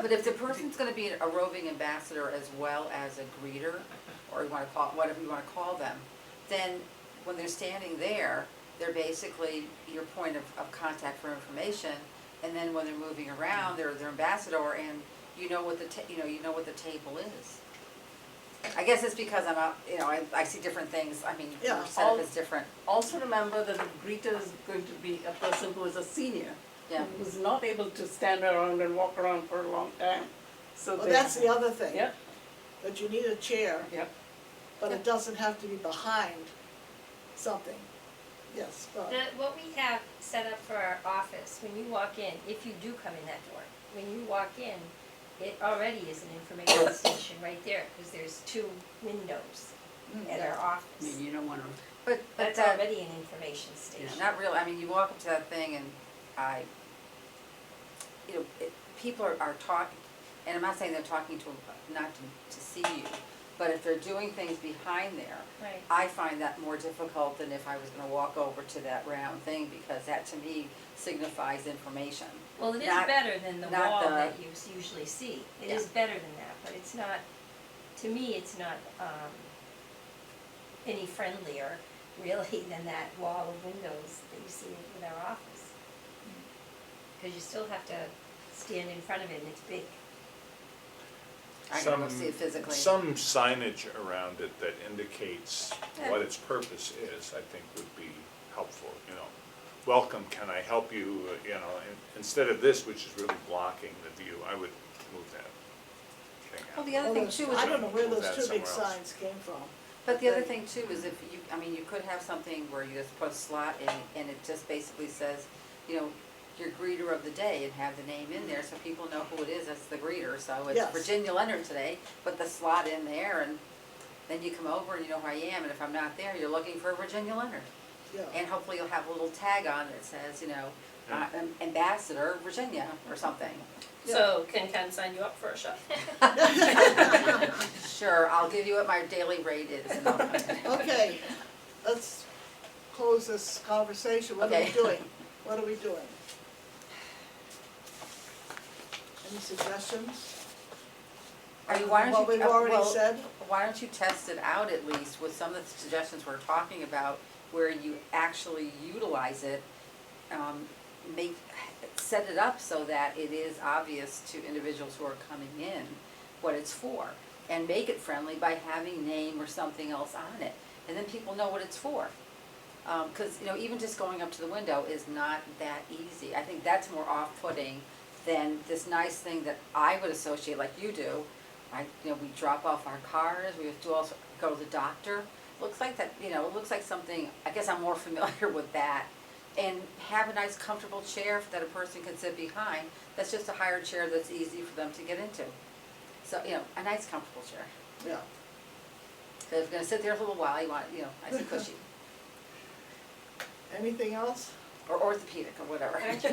But if the person's gonna be a roving ambassador as well as a greeter, or you wanna call, whatever you wanna call them, then when they're standing there, they're basically your point of contact for information, and then when they're moving around, they're their ambassador, and you know what the you know what the table is. I guess it's because I'm out, I see different things, I mean, Yeah, your setup is different. Also remember that the greeter is going to be a person who is a senior, Yeah. who's not able to stand around and walk around for a long time. So Well, they- that's the other thing. Yeah, That you need a chair, yeah. but it doesn't have to be behind something. Yes, but, What we have set up for our office, when you walk in, if you do come in that door, when you walk in, it already is an information station right there, because there's 2 windows at our I office. mean, you don't wanna, But That's that, already an information station. not really, I mean, you walk up to that thing and people are talking, and I'm not saying they're talking not to see you, but if they're doing things behind there, Right. I find that more difficult than if I was gonna walk over to that round thing, because that to me signifies information. Well, it is Not- better than the not wall the- that you usually see. It is Yeah. better than that, but it's not, to me, it's not, any friendlier really than that wall of windows that you see with our office. Cause you still have to stand in front of it and it's big. I can go see it physically. Some signage around it that indicates Yeah. what its purpose is, I think would be helpful, Welcome, can I help you, instead of this, which is really blocking the view, I would move that thing Well, out. the other well, thing those- too is. I don't know where Move those that 2 big somewhere else. signs came from. But the other thing too is if you, you could have something where you just put a slot in and it just basically says, your greeter of the day, and have the name in there so people know who it is, that's the greeter. So it's Yes. Virginia Leonard today, put the slot in there, and then you come over and you know who I am, and if I'm not there, you're looking for Virginia Leonard. Yeah. And hopefully you'll have a little tag on that says, Ambassador Virginia or something. So can Ken sign you up for a show? Sure, I'll give you what my daily rate is. And I'll- Okay, let's close this conversation. What are we Okay. doing? What are we doing? Any suggestions? Why don't you? What we've already well, said? Why don't you test it out at least with some of the suggestions we're talking about, where you actually utilize it, set it up so that it is obvious to individuals who are coming in what it's for, and make it friendly by having name or something else on it, and then people know what it's for. Because, even just going up to the window is not that easy. I think that's more off-putting than this nice thing that I would associate, like you do. We drop off our cars, we have to also go to the doctor. Looks like that, it looks like something, I guess I'm more familiar with that. And have a nice comfortable chair that a person can sit behind. That's just a higher chair that's easy for them to get into. So, a nice comfortable chair. Yeah. So if you're gonna sit there a little while, you want, nice and cushy. Anything else? Or orthopedic or whatever. Aren't you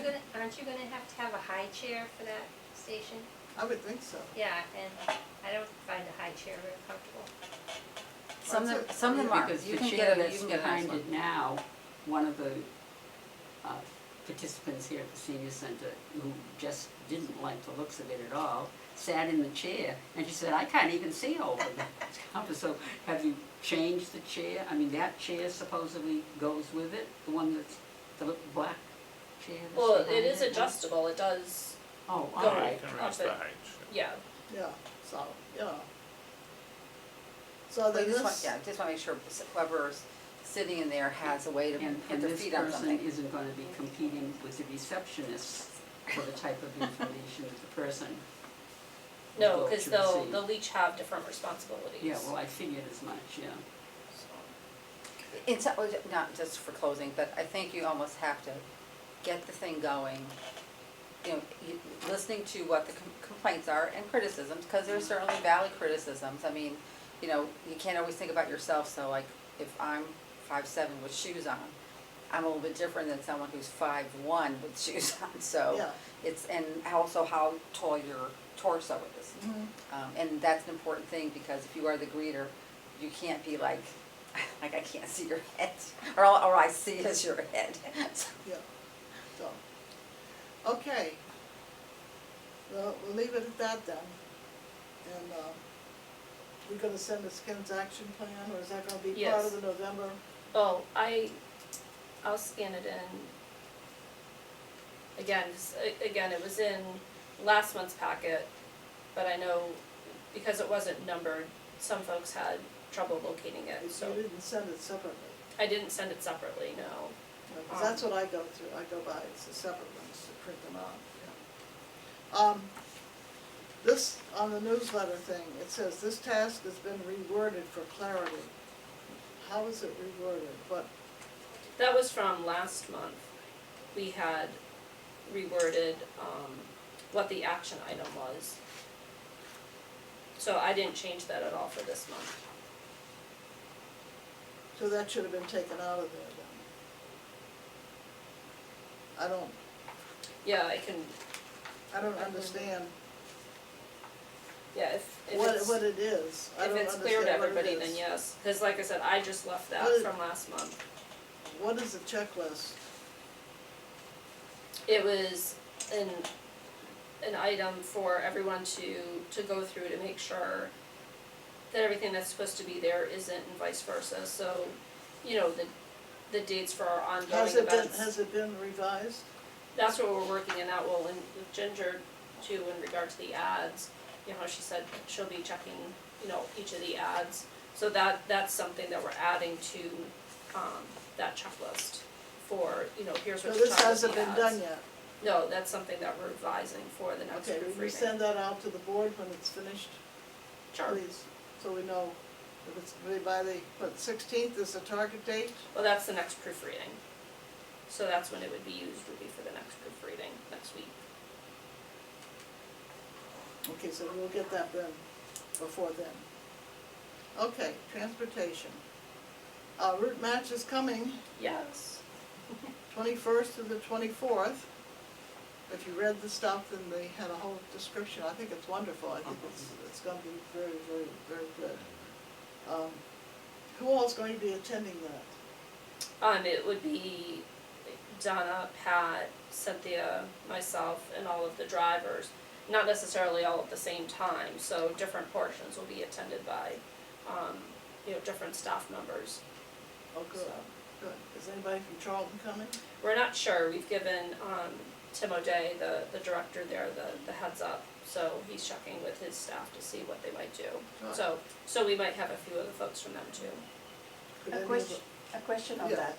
gonna have a high chair for that station? I would think so. Yeah, and I don't find a high chair very comfortable. Some of them are. because You the can chair get a that's nice behind one. it now, one of the participants here at the senior center who just didn't like the looks of it at all, sat in the chair, and she said, I can't even see over the counter. So have you changed the chair? I mean, that chair supposedly goes with it, the one that's the little black chair that's Well, it behind is adjustable, it does, Oh, all go right. You can up raise it. the height. yeah. Yeah, so, So But then you just want, this, just wanna make sure whoever's sitting in there has a way to And put their this feet on person something. isn't gonna be competing with the receptionist for the type of information that the person No, will cause to they'll receive. each have different responsibilities. Yeah, well, I figured as much, yeah. It's not just for closing, but I think you almost have to get the thing going. listening to what the complaints are and criticisms, because there's certainly valid criticisms. I mean, you know, you can't always think about yourself, so like, if I'm 5'7" with shoes on, I'm a little bit different than someone who's 5'1" with shoes on, so Yeah. it's, and also how tall your torso is. Mhm. And that's an important thing, because if you are the greeter, you can't be like I can't see your head, or all I see is your head. So, Yeah, so, okay. Well, we'll leave it at that then. And, we're gonna send us Ken's action plan, or is that gonna be part Yes. of the November? Oh, I'll scan it in. Again, it was in last month's packet, but I know because it wasn't numbered, some folks had trouble locating it, so You didn't send it separately. I didn't send it separately, no. Because that's what I go through, I go by, it's the separate ones to print them out, yeah. This, on the newsletter thing, it says, this task has been reworded for clarity. How is it reworded? What, That was from last month. We had reworded, what the action item was. So I didn't change that at all for this month. so that should have been taken out of there then. Yeah, I don't understand yeah, if what it's, it is. I if don't it's clear to understand what it everybody, then is. yes. Cause like I said, I just left that What is- from last month. What is the checklist? It was an item for everyone to go through to make sure that everything that's supposed to be there isn't, and vice versa, so, you know, the dates for our ongoing events. Has it been revised? That's what we're working in out, well, and with Ginger too, in regard to the ads, you know, she said she'll be checking, you know, each of the ads. So that's something that we're adding to, that checklist for, you know, here's So what to this check with hasn't the been ads. done yet? No, that's something that we're revising for the next Okay, proofreading. will you send that out to the board when it's finished, Sure. please? So we know if it's by the, 16th is the target date? Well, that's the next proofreading. So that's when it would be used, would be for the next proofreading, next week. Okay, so we'll get that then, before then. Okay, transportation. Route match is coming, Yes. 21st to the 24th. If you read the stuff, then they had a whole description. I think it's wonderful. I think it's gonna be very, very, very good. Who all's going to be attending that? It would be Donna, Pat, Cynthia, myself, and all of the drivers. Not necessarily all at the same time, so different portions will be attended by, you know, different staff members. Oh, good, So, good. Is anybody from Charlton coming? we're not sure, we've given, Tim O'Day, the director there, the heads up, so he's checking with his staff to see what they might do. Good. So we might have a few other folks from them too. Could A any of question, the- a question on Yeah.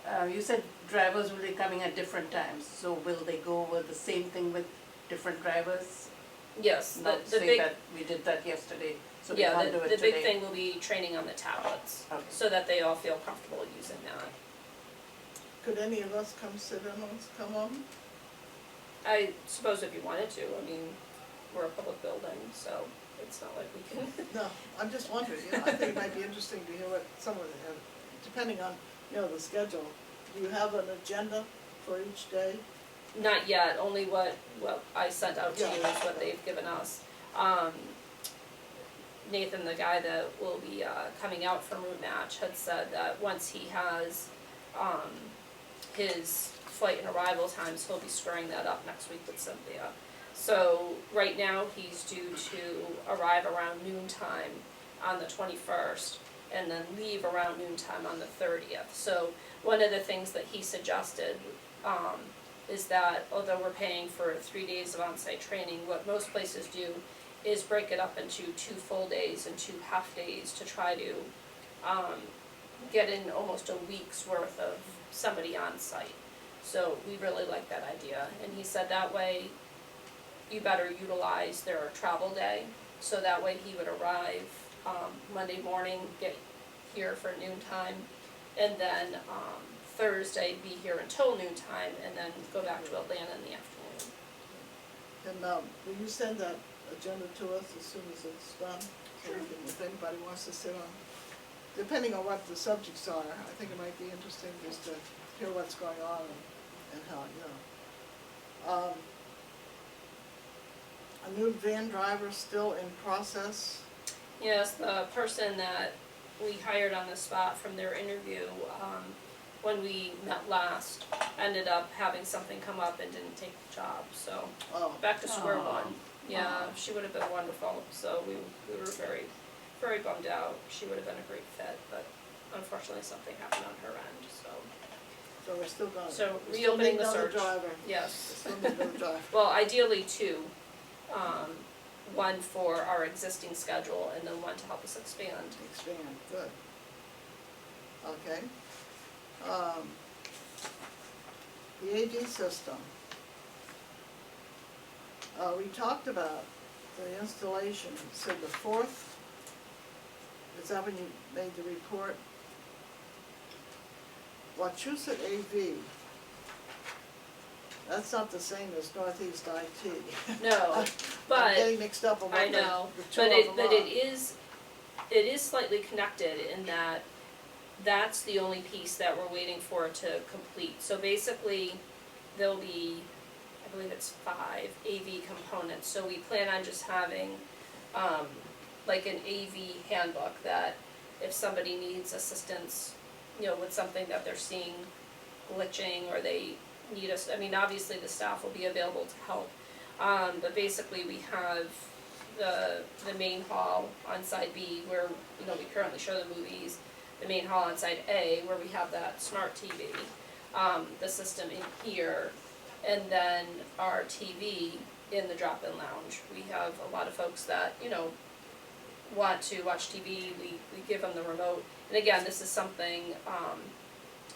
that. You said drivers will be coming at different times, so will they go with the same thing with different drivers? Yes, Not the say big, that we did that yesterday, so we yeah, can't do it the today. big thing will be training on the tablets, Okay. so that they all feel comfortable using that. Could any of us come sit in on, come on? I suppose if you wanted to, I mean, we're a public building, so it's not like we can. No, I'm just wondering, you know, I think it might be interesting to hear what some of the, depending on, you know, the schedule. Do you have an agenda for each day? Not yet, only what I sent out to you is Yeah. what they've given us. Nathan, the guy that will be coming out from Route Match, had said that once he has his flight and arrival times, he'll be squaring that up next week with Cynthia. So right now, he's due to arrive around noontime on the 21st and then leave around noontime on the 30th. So one of the things that he suggested is that although we're paying for 3 days of on-site training, what most places do is break it up into 2 full days and 2 half days to try to get in almost a week's worth of somebody on site. So we really like that idea, and he said that way you better utilize their travel day, so that way he would arrive Monday morning, get here for noontime, and then Thursday be here until noontime, and then go back to Atlanta in the afternoon. And, will you send that agenda to us as soon as it's done? So we can, if anybody wants to sit on, depending on what the subjects are, I think it might be interesting just to hear what's going on and how, you know. A new van driver still in process. Yes, the person that we hired on the spot from their interview, when we met last, ended up having something come up and didn't take the job, so Oh, back to square Oh. one. Yeah, she would have been wonderful, so we were very, very bummed out. She would have been a great fit, but unfortunately something happened on her end, so. so we're still going. So we still reopening need the another search. driver. We Yes, still need another driver. well, ideally two. One for our existing schedule and then one to help us expand. Expand, good. Okay. The AD system. We talked about the installation, so the 4th, is that when you made the report? Wachusett AV, that's not the same as Northeast IT. No, I'm but getting mixed up on what I know, the two but of them it are. is slightly connected in that that's the only piece that we're waiting for to complete. So basically, there'll be, I believe it's 5 AV components, so we plan on just having, like an AV handbook that if somebody needs assistance, you know, with something that they're seeing glitching or they need us, I mean, obviously the staff will be available to help. But basically we have the main hall on side B where, you know, we currently show the movies, the main hall on side A where we have that smart TV, the system in here, and then our TV in the drop-in lounge. We have a lot of folks that, you know, want to watch TV, we give them the remote. And again, this is something,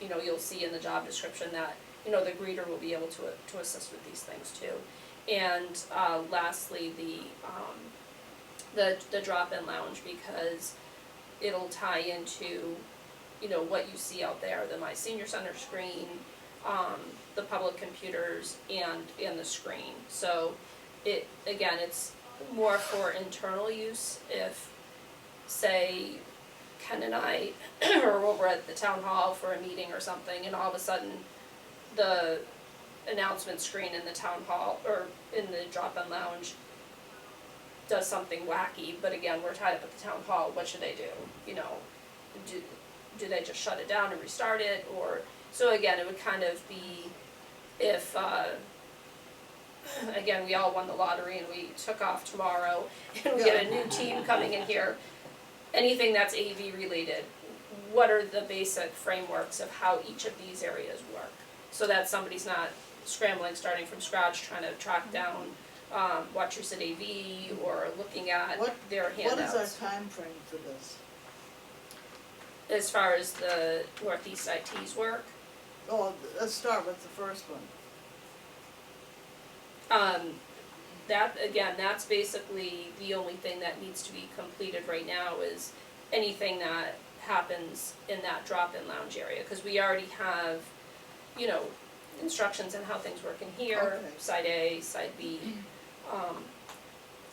you know, you'll see in the job description that, you know, the greeter will be able to assist with these things too. And lastly, the drop-in lounge, because it'll tie into, you know, what you see out there, the My Senior Center screen, the public computers, and the screen. So it, again, it's more for internal use. If, say, Ken and I are over at the town hall for a meeting or something, and all of a sudden the announcement screen in the town hall or in the drop-in lounge does something wacky, but again, we're tied up at the town hall, what should they do? You know, do they just shut it down and restart it, or, so again, it would kind of be if, again, we all won the lottery and we took off tomorrow and we get a new team coming in here, anything that's AV related, what are the basic frameworks of how each of these areas work? So that somebody's not scrambling, starting from scratch, trying to track down Wachusett AV or looking at their handouts. What is our time frame for this? As far as the Northeast IT's work, Oh, let's start with the first one. that, again, that's basically the only thing that needs to be completed right now is anything that happens in that drop-in lounge area, because we already have, you know, instructions on how things work in here, Okay. side A, side B,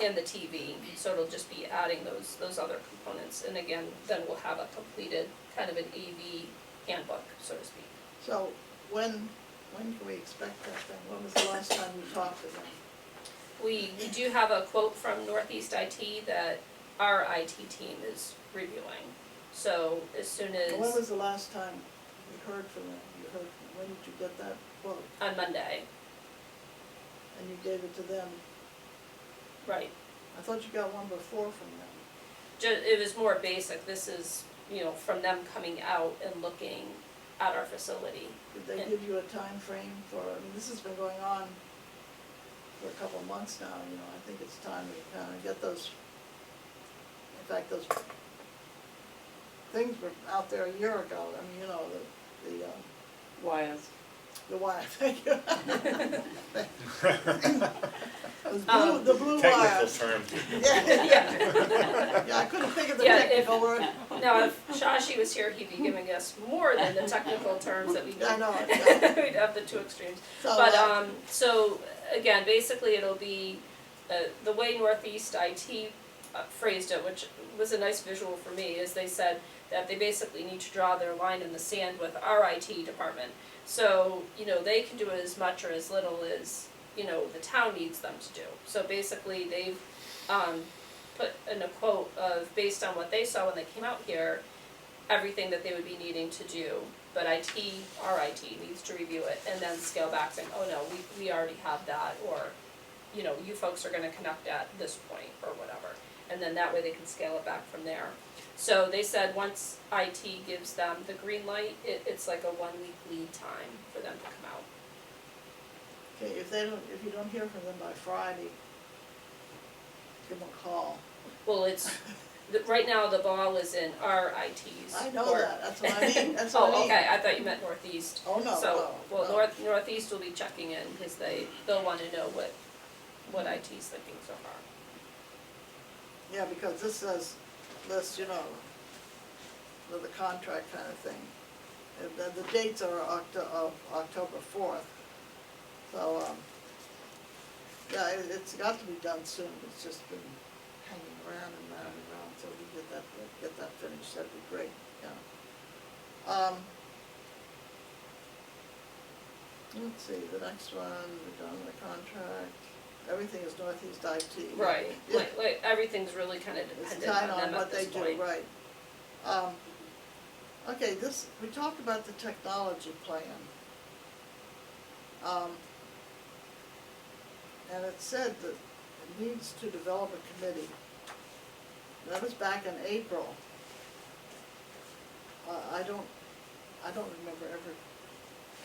and the TV, so it'll just be adding those other components, and again, then we'll have a completed kind of an AV handbook, so to speak. So when can we expect that then? When was the last time you talked to them? We do have a quote from Northeast IT that our IT team is reviewing, so as soon as, When was the last time you heard from them? When did you get that quote? on Monday, And you gave it to them? right. I thought you got one before from them. It was more basic, this is, you know, from them coming out and looking at our facility. Did they give you a time frame for, I mean, this has been going on for a couple of months now, you know, I think it's time to kind of get those, in fact, those things were out there a year ago, I mean, you know, Wires. the wire, thank you. It was blue, the blue Technical wires. terms. Yeah, Yeah, yeah, I couldn't think of the Yeah, if- technical word. now if Shashi was here, he'd be giving us more than the technical terms that we I know, yeah. we'd have the two extremes. So, But, so, again, basically it'll be, the way Northeast IT phrased it, which was a nice visual for me, is they said that they basically need to draw their line in the sand with our IT department. So, you know, they can do as much or as little as, you know, the town needs them to do. So basically, they've, put in a quote of, based on what they saw when they came out here, everything that they would be needing to do, but IT, our IT needs to review it and then scale back saying, oh no, we already have that, or, you know, you folks are gonna connect at this point, or whatever. And then that way they can scale it back from there. So they said once IT gives them the green light, it's like a 1 week lead time for them to come out. Okay, if you don't hear from them by Friday, give them a call. Well, right now the ball is in our IT's I know court. that, that's what I mean, that's what I mean. Oh, okay, I thought you meant Northeast. Oh, no, So, no, well, no. Northeast will be checking in, because they'll wanna know what IT's thinking so far. Yeah, because this says, you know, the contract kind of thing. And the dates are October 4th. So, yeah, it's got to be done soon, it's just been hanging around and around and around, so we get that finished, that'd be great, yeah. Let's see, the next one, we're done with the contract, everything is Northeast IT. Right, Yeah. like everything's really kinda It's dependent kind on on them what at they this do, point. right. Okay, we talked about the technology plan. And it said that it needs to develop a committee. That was back in April. I don't remember ever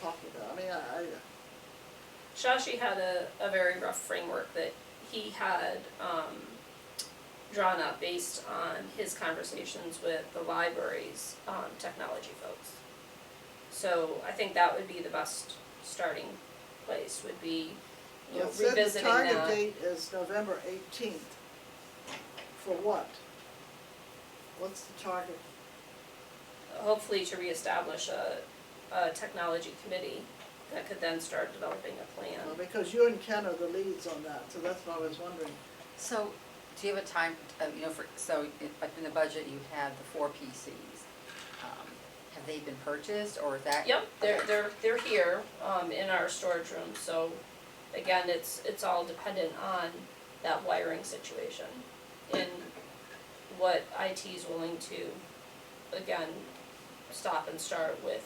talking about, I mean, Shashi had a very rough framework that he had drawn up based on his conversations with the library's technology folks. So I think that would be the best starting place, would be, you know, it said the revisiting that. target date is November 18th. For what? What's the target? Hopefully to reestablish a technology committee that could then start developing a plan. Well, because you and Ken are the leads on that, so that's what I was wondering. So, do you have a time, you know, in the budget, you have the 4 PCs. Have they been purchased, or is that? Yep, Okay. they're here, in our storage room, so again, it's all dependent on that wiring situation and what IT's willing to, again, stop and start with,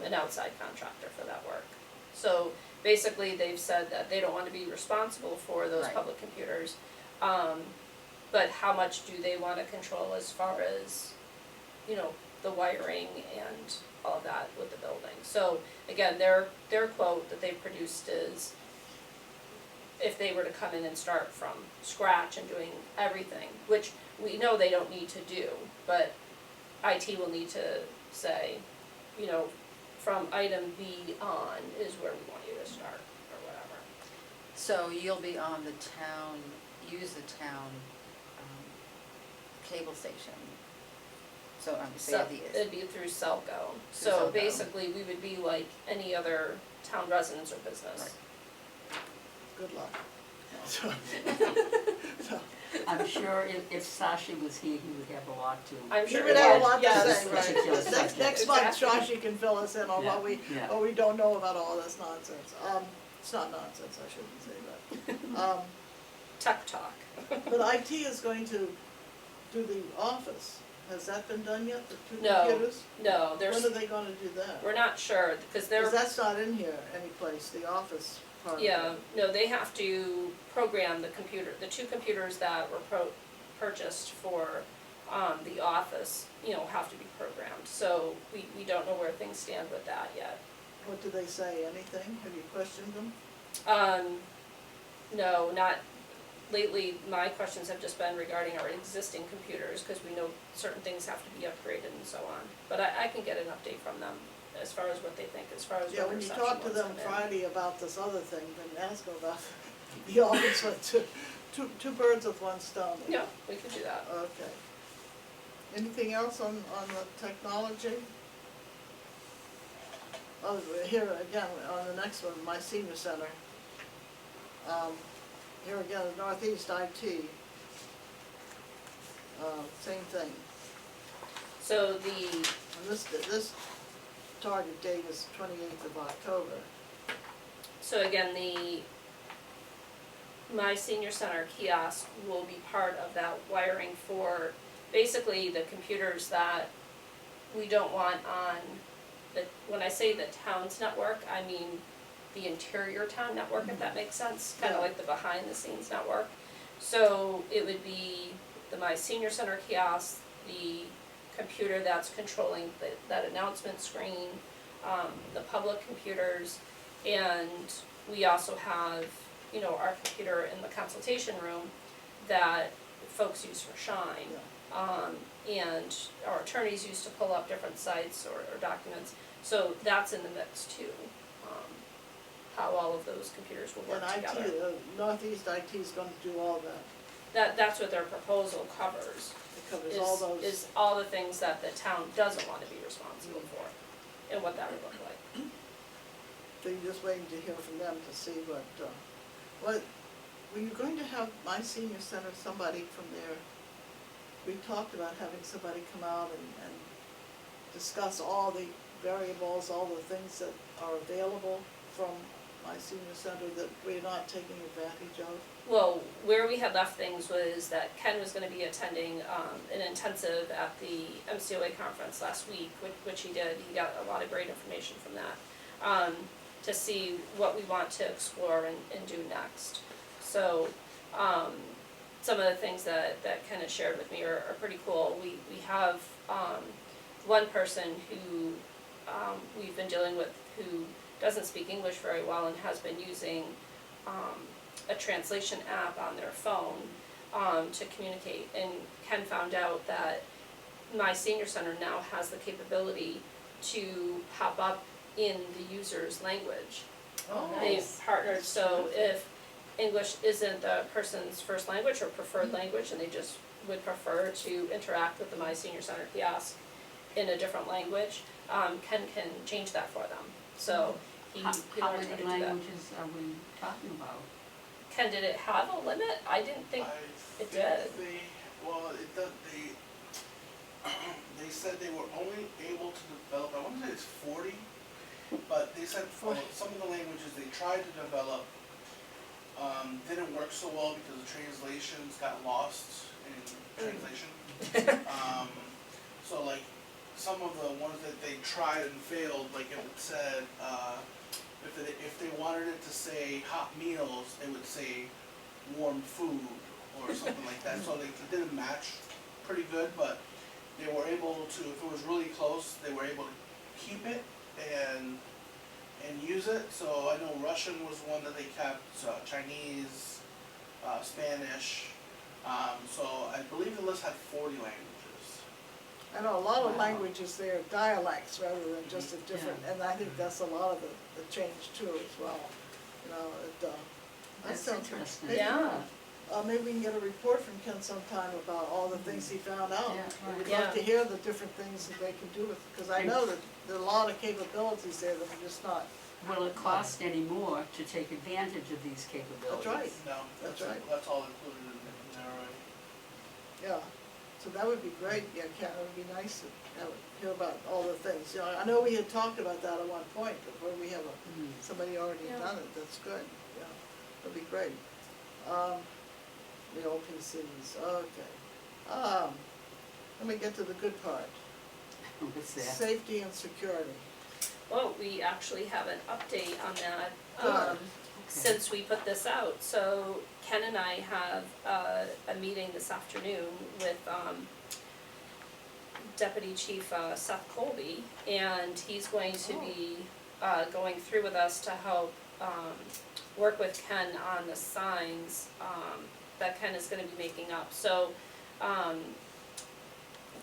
an outside contractor for that work. So basically, they've said that they don't wanna be responsible for those Right. public computers, but how much do they wanna control as far as, you know, the wiring and all of that with the building. So again, their quote that they've produced is, if they were to come in and start from scratch and doing everything, which we know they don't need to do, but IT will need to say, you know, from item B on is where we want you to start, or whatever. So you'll be on the town, use the town cable station. So So say the it'd be through Celco. Through So Celco. basically, we would be like any other town residence or business. Right. Good luck. So, I'm sure if Sashi was here, he would have a lot to. I'm you sure would it have a would, lot to yes. say, This particular right? subject. Next month, Exactly. Shashi can fill us in on what Yeah. what we don't know about all this nonsense. It's not nonsense, I shouldn't say that. Tech talk. But IT is going to do the office. Has that been done yet, the 2 No, computers? No, When there's, are they gonna do that? we're not sure, because they're, Because that's not in here anyplace, the office part of it. yeah, no, they have to program the computer, the 2 computers that were purchased for, the office, you know, have to be programmed. So we don't know where things stand with that yet. What do they say, anything? Have you questioned them? No, not, lately, my questions have just been regarding our existing computers, because we know certain things have to be upgraded and so on. But I can get an update from them as far as what they think, as far as Yeah, what when you reception talk to wants them come in. Friday about this other thing, then ask them about the office, but two birds with one stone. Yeah, we could do that. Okay. Anything else on the technology? Oh, here again, on the next one, my senior center. Here again, Northeast IT, same thing. So the, And this target date is 28th of October. so again, the My Senior Center kiosk will be part of that wiring for basically the computers that we don't want on the, when I say the town's network, I mean the interior town network, if that makes sense, kind Yeah. of like the behind the scenes network. So it would be the My Senior Center kiosk, the computer that's controlling that announcement screen, the public computers, and we also have, you know, our computer in the consultation room that folks use for Shine. And our attorneys use to pull up different sites or documents, so that's in the mix too. How all of those computers will work And together. IT, Northeast IT is gonna do all that. That's what their proposal covers, It covers all those. is all the things that the town doesn't wanna be responsible for, and what that would look like. So you're just waiting to hear from them to see what, were you going to have My Senior Center, somebody from there? We talked about having somebody come out and discuss all the variables, all the things that are available from My Senior Center that we're not taking advantage of. Well, where we had left things was that Ken was gonna be attending, an intensive at the MCOA conference last week, which he did, he got a lot of great information from that, to see what we want to explore and do next. So, some of the things that Ken has shared with me are pretty cool. We have, one person who, we've been dealing with who doesn't speak English very well and has been using, a translation app on their phone, to communicate. And Ken found out that My Senior Center now has the capability to pop up in the user's language. Oh, They've partnered, so if English isn't the person's first language or preferred language, and they just would prefer to interact with the My Senior Center kiosk in a different language, Ken can change that for them. So he How learned how to many do that. languages are we talking about? Ken, did it have a limit? I didn't think, I it think did. it does, they said they were only able to develop, I want to say it's 40, but they said for some of the languages they tried to develop, didn't work so well because the translations got lost in translation. So like, some of the ones that they tried and failed, like it said, if they wanted it to say hot meals, they would say warm food or something like that. So it didn't match pretty good, but they were able to, if it was really close, they were able to keep it and use it. So I know Russian was one that they kept, Chinese, Spanish. So I believe the list had 40 languages. I know a lot of Wow. languages, they're dialects rather than just a different, and I think that's a lot of the change too as well. You know, that That's sounds good. interesting. Maybe- Yeah. Maybe we can get a report from Ken sometime about all the things he found out. Yeah, We'd right. love to hear the different things that they can do with, because I know that there are a lot of capabilities there that are just not. Will it cost any more to take advantage of these capabilities? That's right. No, That's that's, right. that's all included in there already. Yeah, so that would be great, yeah, Ken, it would be nice to hear about all the things. You know, I know we had talked about that at one point, but where we have Mhm. somebody already Yeah. done it, that's good, yeah, that'd be great. The old PCs, okay. Let me get to the good part, What's that? safety and security. Well, we actually have an update on that, Good. since we put this out. So Ken and I have a meeting this afternoon with Deputy Chief Seth Colby, and he's going to be going through with us to help work with Ken on the signs that Ken is gonna be making up. So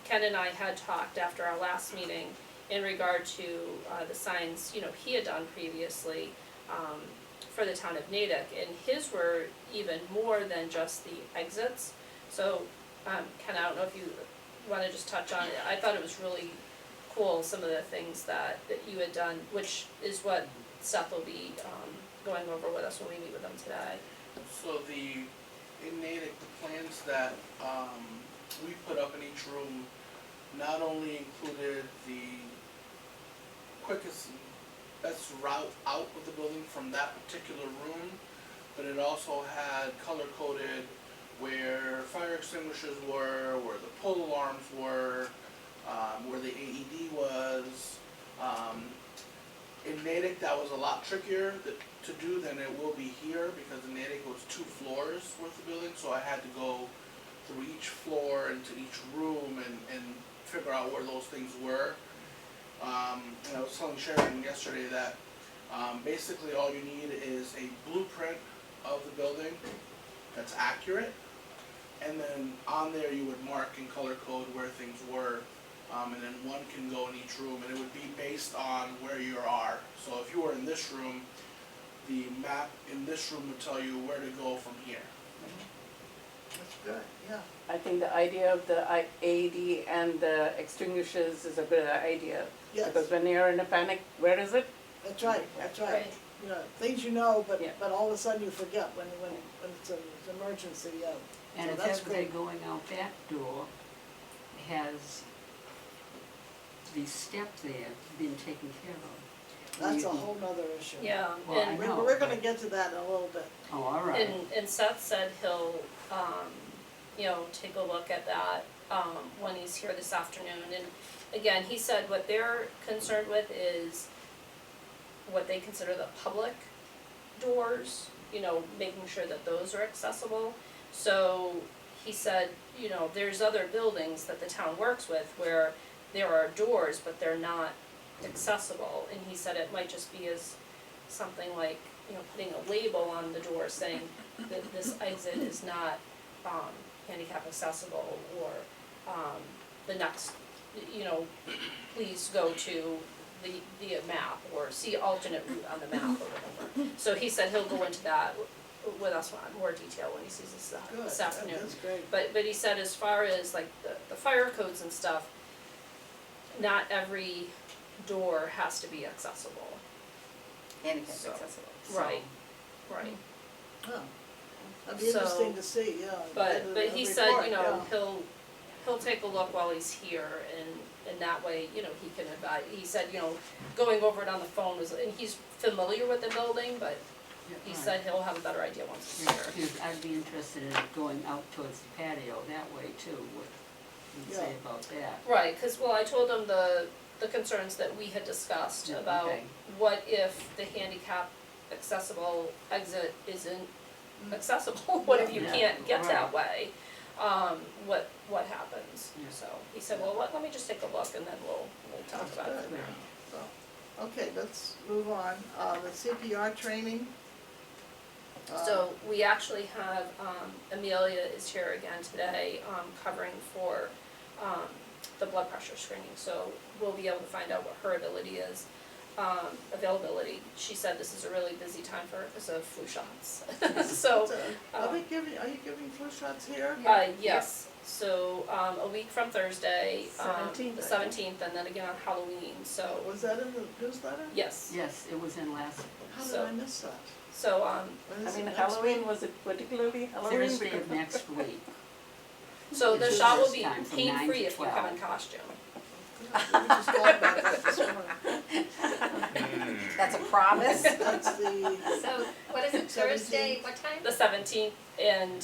Ken and I had talked after our last meeting in regard to the signs, you know, he had done previously for the town of Natick, and his were even more than just the exits. So, Ken, I don't know if you wanna just touch on it, I thought it was really cool, some of the things that you had done, which is what Seth will be going over with us when we meet with them today. So in Natick, the plans that, we put up in each room not only included the quickest, best route out of the building from that particular room, but it also had color-coded where fire extinguishers were, where the pull alarms were, where the AED was. In Natick, that was a lot trickier to do than it will be here, because in Natick it was 2 floors worth of building, so I had to go through each floor into each room and figure out where those things were. And I was telling Sharon yesterday that basically all you need is a blueprint of the building that's accurate, and then on there you would mark in color code where things were, and then one can go in each room, and it would be based on where you are. So if you were in this room, the map in this room would tell you where to go from here. That's good, yeah. I think the idea of the AED and the extinguishers is a good idea. Yes. Because when you're in a panic, where is it? That's right, that's right. Right. You know, things you know, but, Yeah. but all of a sudden you forget when it's an emergency, yeah. And So if that's ever they're great. going out that door, has the step there been taken care of? That's a You- whole nother issue. Yeah, Well, I and, know, We're gonna but- get to that in a little bit. Oh, all right. and Seth said he'll, take a look at that, when he's here this afternoon. And again, he said what they're concerned with is what they consider the public doors, making sure that those are accessible. So he said, there's other buildings that the town works with where there are doors, but they're not accessible. And he said it might just be as something like, putting a label on the door saying that this exit is not, handicap accessible, or, the next, please go to the map, or see alternate route on the map, or whatever. So he said he'll go into that with us in more detail when he sees us Good, this afternoon. that's great. But he said as far as like the fire codes and stuff, not every door has to be accessible. Handicap So, accessible. Right, right. Oh, that'd be So- interesting to see, yeah. But a he said, report, he'll take a look while he's here, and that way, he can advise. He said, going over it on the phone was, and he's familiar with the building, but he said he'll have a better idea once he's here. Because I'd be interested in going out towards the patio that way too, what you'd say Yeah. about that. Right, cause I told him the concerns that we had discussed Yeah, about okay. what if the handicap accessible exit isn't accessible? What if you Yeah, can't get that right. way? What happens? Yeah. So he said, well, let me just take a look and then we'll talk That's about it. good. So, okay, let's move on. The CPR training. So we actually have, Amelia is here again today, covering for, the blood pressure screening, so we'll be able to find out what her ability is. Availability, she said this is a really busy time for her because of flu shots, so, Are you giving flu shots here? yes, so, a week from Thursday, 17th, the I think. 17th, and then again on Halloween, so, Was that in the newsletter? yes, Yes, it was in last How did So- I miss that? so, When is I mean, it, next Halloween, week? was it particularly Halloween? Thursday of Because- next week. so the It's shot will this be time from pain-free 9 to if you come in 12. costume. Yeah, we just talked about that this morning. That's a promise. That's the So, what is it, Thursday, what time? The 17th and,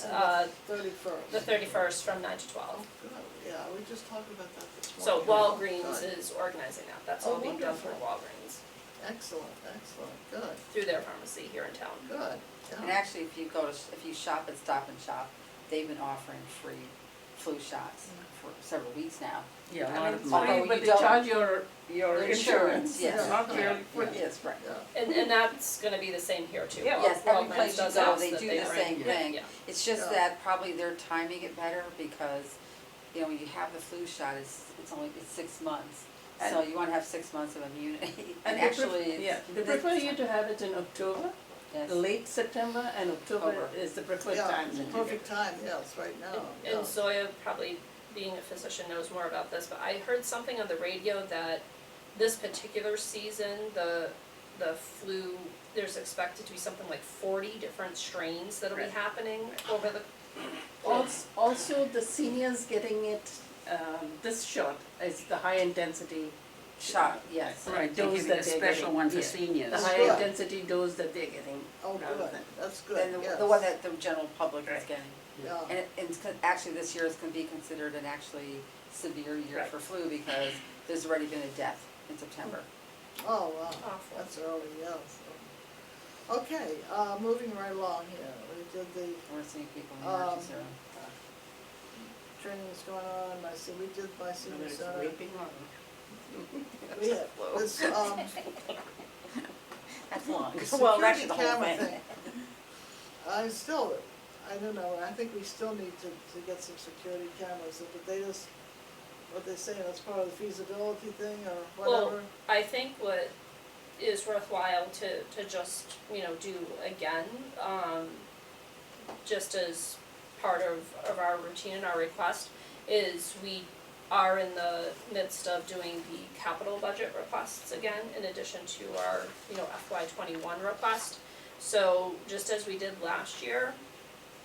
31st. the 31st from 9 to 12. Good, yeah, we just talked about that this So morning. Walgreens Good. is organizing that, that's Oh, all being done through wonderful. Walgreens, Excellent, good, through their pharmacy here in town. good, And yeah. actually, if you shop at Stop and Shop, they've been offering free flu shots for several weeks now. Yeah, a I lot mean, of them. although Free, you but they don't- charge your Your insurance, yes. it's not Yeah. really free. Yes, right. Yeah. And that's gonna be the same here too. Yeah. Yes, every Walgreens place you does go, ask they that do they the bring- same yeah, thing. yeah. It's just Yeah. that probably they're timing it better because, when you have the flu shot, it's 6 months. So you wanna have 6 months of immunity. And they actually, Yeah, they this- prefer you to have it in October, yes. late September, and October October. is the preferred Yeah, time. it's to the do it. perfect time, yes, right now, yeah. And Zoya, probably being a physician, knows more about this, but I heard something on the radio that this particular season, the the flu, there's expected to be something like 40 different strains that'll be Right. happening over the. Also, the seniors getting it, this shot is the high intensity. Shot, yes. Right, they're Dose giving that a they're special getting, one for yeah. seniors. The high Good. intensity dose that they're getting. Oh, rather good, than- that's good, And yes. the one that the general public is Right. getting. Yeah, And actually, this year is gonna be considered an actually severe year Right. for flu because there's already been a death in September. oh, wow, Awful. that's early, yes. Okay, moving right along here, we did the We're seeing people in the emergency room. trainings going on, we did my senior Whether it's center. raping or. We had, this, That's long. the Well, security actually, the whole camera thing. thing, I don't know, I think we still need to get some security cameras, but they just, what they saying, that's part of the feasibility thing or Well, whatever? I think what is worthwhile to just, do again, just as part of our routine and our request, is we are in the midst of doing the capital budget requests again, in addition to our, FY '21 request. So just as we did last year,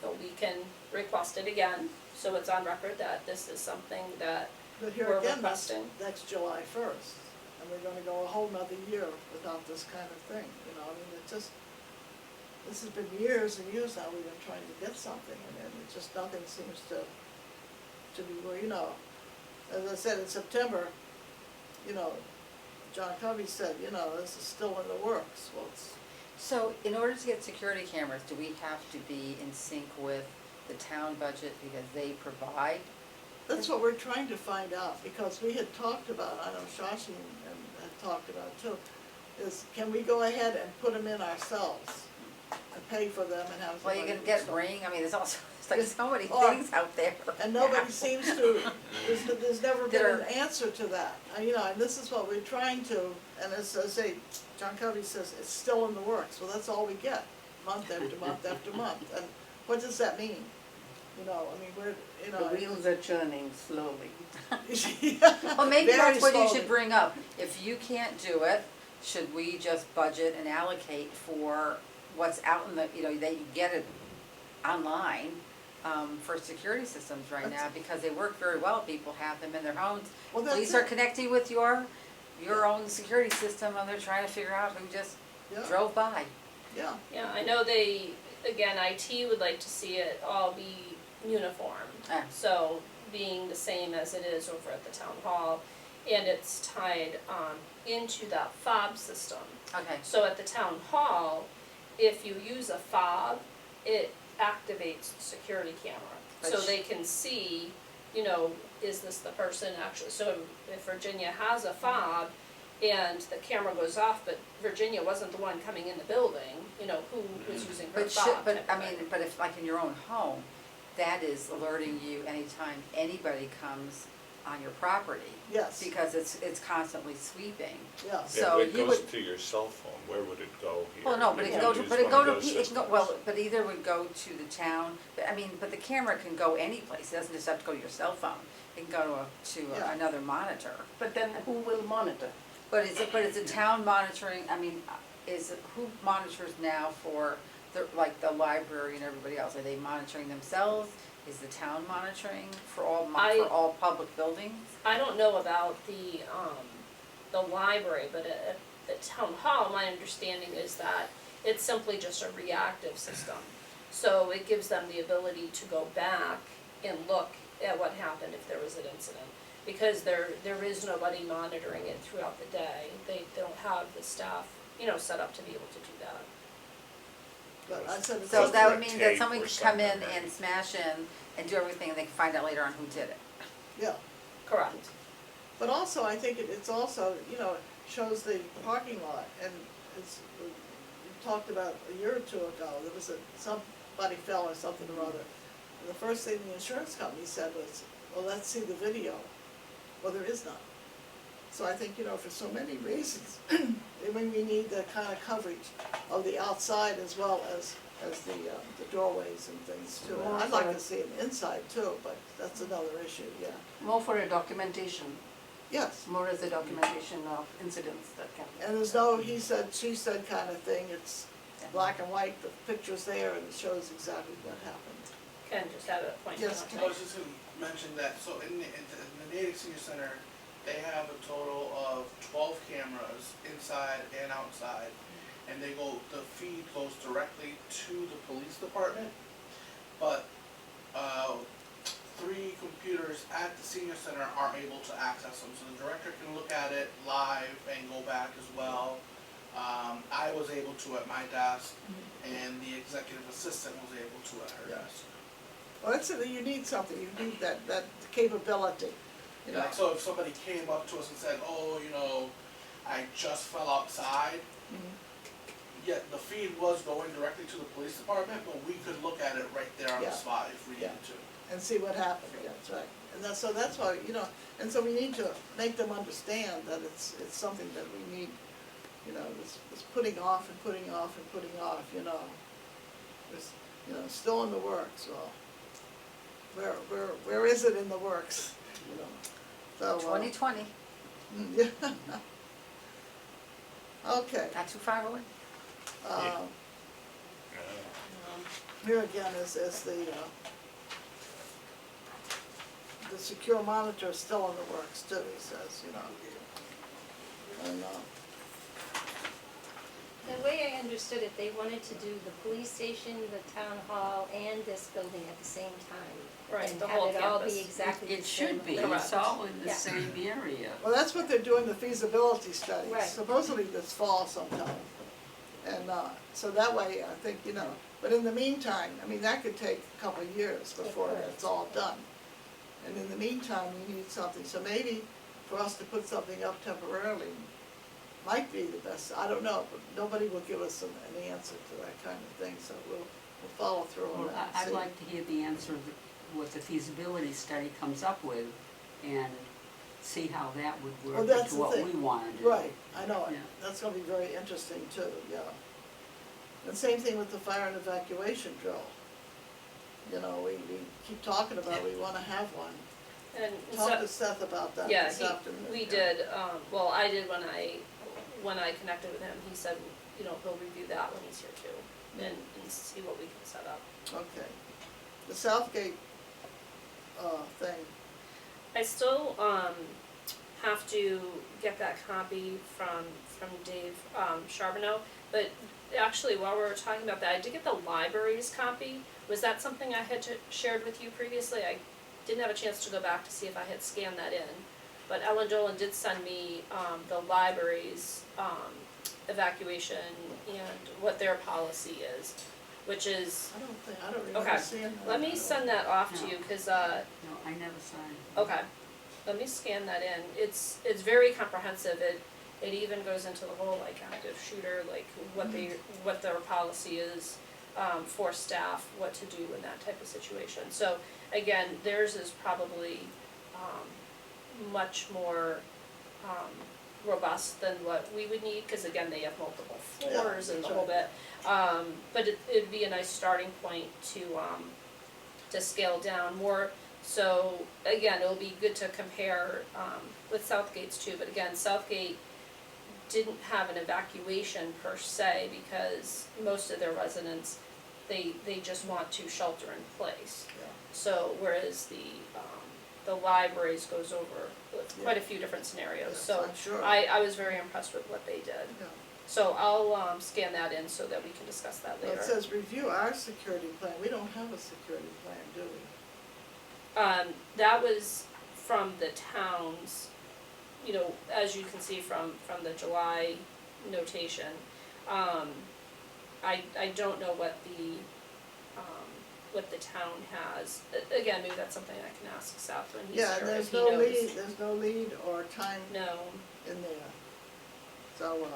we can request it again, so it's on record that this is something that But here we're again, that's requesting. next July 1st, and we're gonna go a whole nother year without this kind of thing, I mean, it just, this has been years and years now we've been trying to get something, and it just, nothing seems to be where, as I said, in September, John Covey said, this is still in the works, well, it's, So in order to get security cameras, do we have to be in sync with the town budget because they provide? that's what we're trying to find out, because we had talked about, I know Shashi and had talked about it too, is can we go ahead and put them in ourselves and pay for them and have Well, somebody you can do get something? Ring, I mean, there's also, it's like so many Or- things out there. And nobody seems to, there's never been That an answer to that, and this is what we're trying to, and as I say, John Covey says, it's still in the works, well, that's all we get, month after month after month, and what does that mean? We're, The wheels are churning slowly. Well, maybe very that's what you slowly. should bring up. If you can't do it, should we just budget and allocate for what's out in the, that you get it online, for security systems right now, because they work very well, people have them in their homes. Well, that's Police are it. connecting with your own security system, and they're trying to figure out who just Yeah, drove by. yeah, Yeah, I know IT would like to see it all be uniform. Ah. So being the same as it is over at the town hall, and it's tied into that fob system. Okay, So at the town hall, if you use a fob, it activates the security camera. So Which- they can see, is this the person actually, so if Virginia has a fob and the camera goes off, but Virginia wasn't the one coming in the building, who was using her but fob but, type I of mean, thing. but if, like in your own home, that is alerting you anytime anybody comes on your property, yes, because it's constantly sweeping. yeah. So If it you goes would- to your cell phone, where would it go here? Well, no, but it You can go could to, use but it one go of to, those it can go, systems. well, but either would go to the town, but the camera can go any place, it doesn't just have to go to your cell phone. It can go Yeah. another monitor. But then who will monitor? But is the town monitoring, who monitors now for the library and everybody else? Are they monitoring themselves? Is the town monitoring for all public buildings? I don't know about the library, but at the town hall, my understanding is that it's simply just a reactive system. So it gives them the ability to go back and look at what happened if there was an incident. Because there is nobody monitoring it throughout the day. They don't have the staff, set up to be able to do that. But I said, it's So just that like- would mean that tape someone or could come in something, right? and smash in and do everything, and they can find out later on who did it. yeah, Correct. but also, I think it's also, it shows the parking lot, and it's, we talked about a year or two ago, there was somebody fell or something or other. And the first thing the insurance company said was, well, let's see the video. Well, there is none. So I think, for so many reasons, we need the kind of coverage of the outside as well as the doorways and things too. And I'd like to see an inside too, but that's another issue, yeah. More for a documentation Yes, more as a documentation of incidents that can. and there's no he said, she said kind of thing, it's black and white, the picture's there and it shows exactly what happened. Ken just had a point. Yes, I was just gonna mention that, so in the Natick Senior Center, they have a total of 12 cameras inside and outside. And the feed goes directly to the police department, but, 3 computers at the senior center aren't able to access them, so the director can look at it live and go back as well. I was able to at my desk, and the executive assistant was able to at her Yeah. desk. Well, that's it, you need something, you need that capability, you know. Like, so if somebody came up to us and said, oh, I just fell outside, Mhm. yet the feed was going directly to the police department, but we could look at it right there on the Yeah. spot if we Yeah. needed to. And see what happened, yeah, that's right. And so that's why, and so we need to make them understand that it's something that we need, this putting off and putting off and putting off, It's, still in the works, well, where is it in the works, So, 2020, yeah. Okay, not too far away. Here again is the secure monitor is still in the works too, he says, And, The way I understood it, they wanted to do the police station, the town hall, and this building at the same time. Right, And the whole have it all campus. be exactly the It same. should be, Correct. it's all in the Yeah. same area. well, that's what they're doing, the feasibility study, Right. supposedly this fall sometime. And, so that way, I think, but in the meantime, that could take a couple of years before could. it's all done. And in the meantime, we need something, so maybe for us to put something up temporarily might be the best, I don't know, but nobody will give us an answer to that kind of thing, so we'll follow through on Well, that. and I'd see. like to hear the answer of what the feasibility study comes up with and see how that would Well, work that's into the what thing. we wanna do. Right, I know it, Yeah. that's gonna be very interesting too, yeah. And same thing with the fire and evacuation drill. We keep talking about, we wanna have one. And Talk so, to Seth about that yeah, this afternoon. we yeah. did, well, I did when I connected with him, he said, he'll review that when he's here too, and see what we can set up. Okay. The Southgate, thing, I still, have to get that copy from Dave, Charbonneau, but actually, while we were talking about that, I did get the library's copy. Was that something I had shared with you previously? I didn't have a chance to go back to see if I had scanned that in. But Ellen Dolan did send me, the library's, evacuation and what their policy is, which is, I don't remember okay, seeing that. let me send that off to you, cause, No, I never signed it. okay, let me scan that in. It's very comprehensive. It even goes into the whole like active shooter, like what their policy is, for staff, what to do in that type of situation. So again, theirs is probably, much more, robust than what we would need, cause again, they have multiple floors and the that's whole bit. But it'd be a nice starting point to scale down more. So again, it'll be good to compare, with Southgate's too, but again, Southgate didn't have an evacuation per se because most of their residents, they just want to shelter in place. Yeah. So whereas the libraries goes over quite a few different scenarios, Yes, so I'm sure. I was very impressed with what they did. Yeah. So I'll scan that in so that we can discuss that Well, later. it says review our security plan, we don't have a security plan, do we? That was from the towns, as you can see from the July notation. I don't know what the town has. Again, maybe that's something I can ask Seth when he's Yeah, here, and if he knows. there's no lead or time No, in there. So,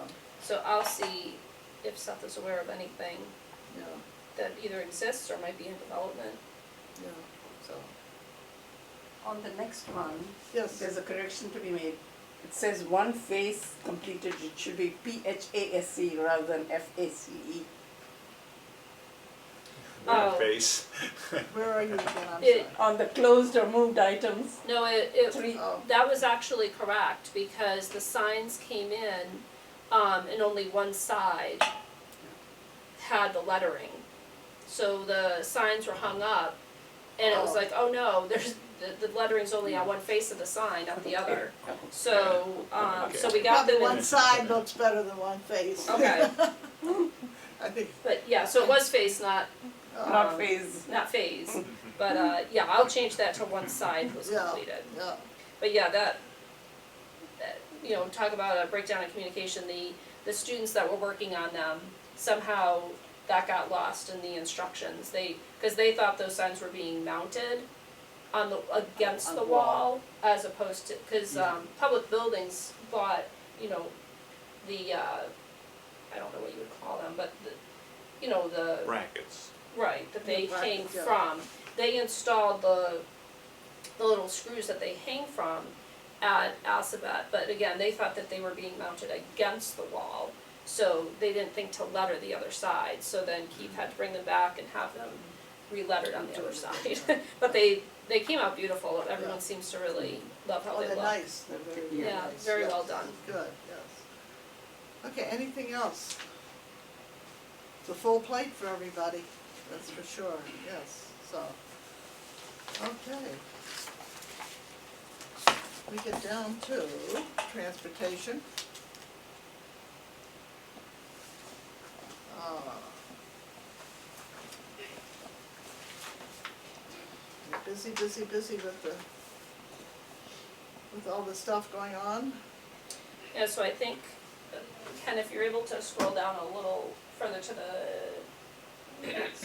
so I'll see if Seth is aware of anything yeah, that either exists or might be in development. yeah, so, On the next one, yes. there's a correction to be made. It says one phase completed, it should be PHASE rather than FACE. Oh. face. Where are you again, I'm It- sorry? On the closed or moved items? No, Three. Oh, that was actually correct, because the signs came in, and only one side had the lettering. So the signs were hung up, and it was Oh. like, oh no, the lettering's only on one face of the sign, not the other. So, so we got probably them one in, side looks better than one face. okay, I think, but yeah, so it was face, not, Not phase. not phase. But, yeah, I'll change that to one side was Yeah. completed. yeah, But yeah, that, you know, talk about a breakdown in communication, the students that were working on them, somehow that got lost in the instructions. Cause they thought those signs were being mounted on against On the the wall. wall, as opposed to, cause, public buildings bought, you know, the, I don't know what you would call them, but you know, the. Brackets. Right, that they The hang brackets, yeah. from. They installed the little screws that they hang from at Alphabet, but again, they thought that they were being mounted against the wall. So they didn't think to letter the other side, so then Keith had to bring them back and have them re-lettered on the other side. But they came out beautiful, everyone Yeah. seems to really love how oh, they they're look. nice, they're very, very Yeah, nice, very yes. well done. Good, yes. Okay, anything else? It's a full plate for everybody, that's for sure, yes, so, okay. We get down to transportation. We're busy, busy, busy with all the stuff going on. Yeah, so I think, Ken, if you're able to scroll down a little further to the next.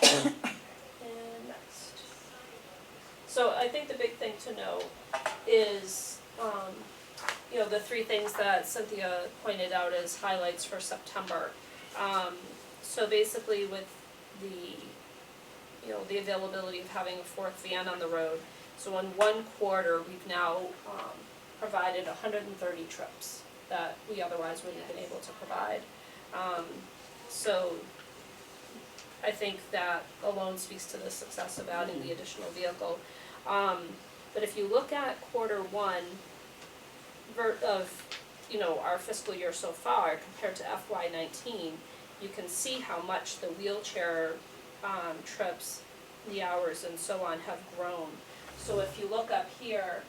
And next. So I think the big thing to know is, you know, the three things that Cynthia pointed out as highlights for September. So basically with the, you know, the availability of having a fourth van on the road. So in one quarter, we've now, provided 130 trips that we otherwise wouldn't have been able to provide. So I think that alone speaks to the success of adding the additional vehicle. But if you look at quarter one of, you know, our fiscal year so far compared to FY19, you can see how much the wheelchair trips, the hours and so on have grown. So if you look up here,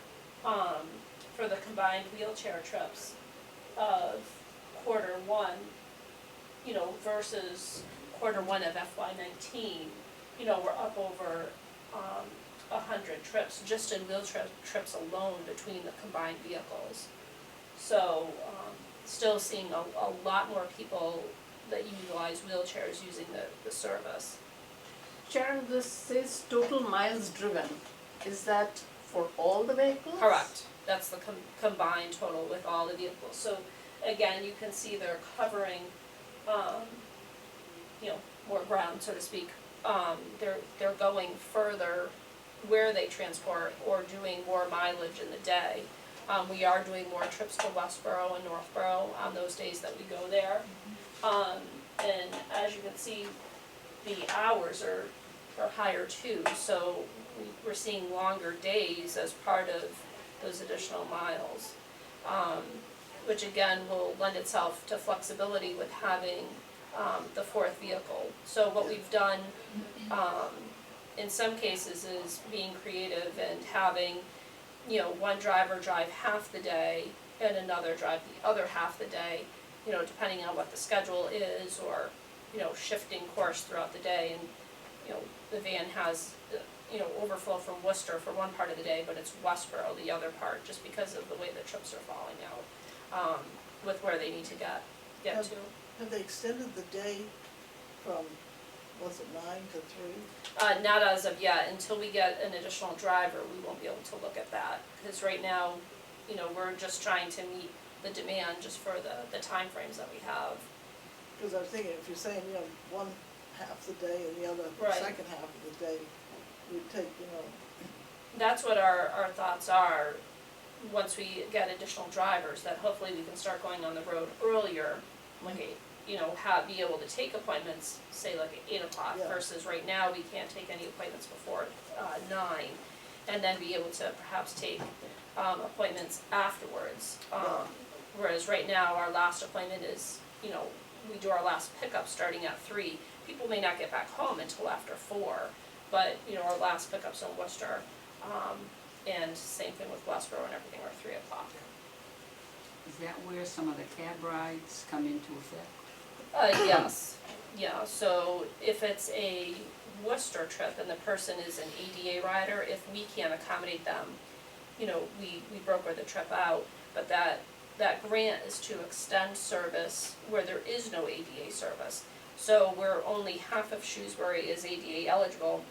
for the combined wheelchair trips of quarter one, you know, versus quarter one of FY19, you know, we're up over 100 trips, just in wheelchair trips alone between the combined vehicles. So, still seeing a lot more people that utilize wheelchairs using the service. Sharon, this says total miles driven. Is that for all the vehicles? Correct, that's the combined total with all the vehicles. So again, you can see they're covering, you know, more ground, so to speak. They're going further where they transport or doing more mileage in the day. We are doing more trips to Westboro and Northboro on those days that we go there. And as you can see, the hours are higher too, so we're seeing longer days as part of those additional miles. Which again will lend itself to flexibility with having the fourth vehicle. So what we've done in some cases is being creative and having, you know, one driver drive half the day and another drive the other half the day, you know, depending on what the schedule is, or, you know, shifting course throughout the day. And, you know, the van has, you know, overflow from Worcester for one part of the day, but it's Westboro the other part, just because of the way the trips are falling out, with where they need to get to. Have they extended the day from, was it 9 to 3? Not as of yet, until we get an additional driver, we won't be able to look at that, because right now, you know, we're just trying to meet the demand just for the timeframes that we have. Because I was thinking, if you're saying, you know, one half the day and the other Right. second half of the day, you'd take, you know, That's what our thoughts are, once we get additional drivers, that hopefully we can start going on the road earlier, like be able to take appointments, say like at 8 o'clock, Yeah. versus right now, we can't take any appointments before, 9, and then be able to perhaps take, appointments afterwards. Yeah. Whereas right now, our last appointment is, we do our last pickup starting at 3. People may not get back home until after 4, but, our last pickup's in Worcester, and same thing with Westboro and everything, are 3 o'clock. Is that where some of the cab rides come into effect? Yes, yeah, so if it's a Worcester trip and the person is an ADA rider, if we can't accommodate them, we broker the trip out, but that grant is to extend service where there is no ADA service. So where only half of Shrewsbury is ADA eligible,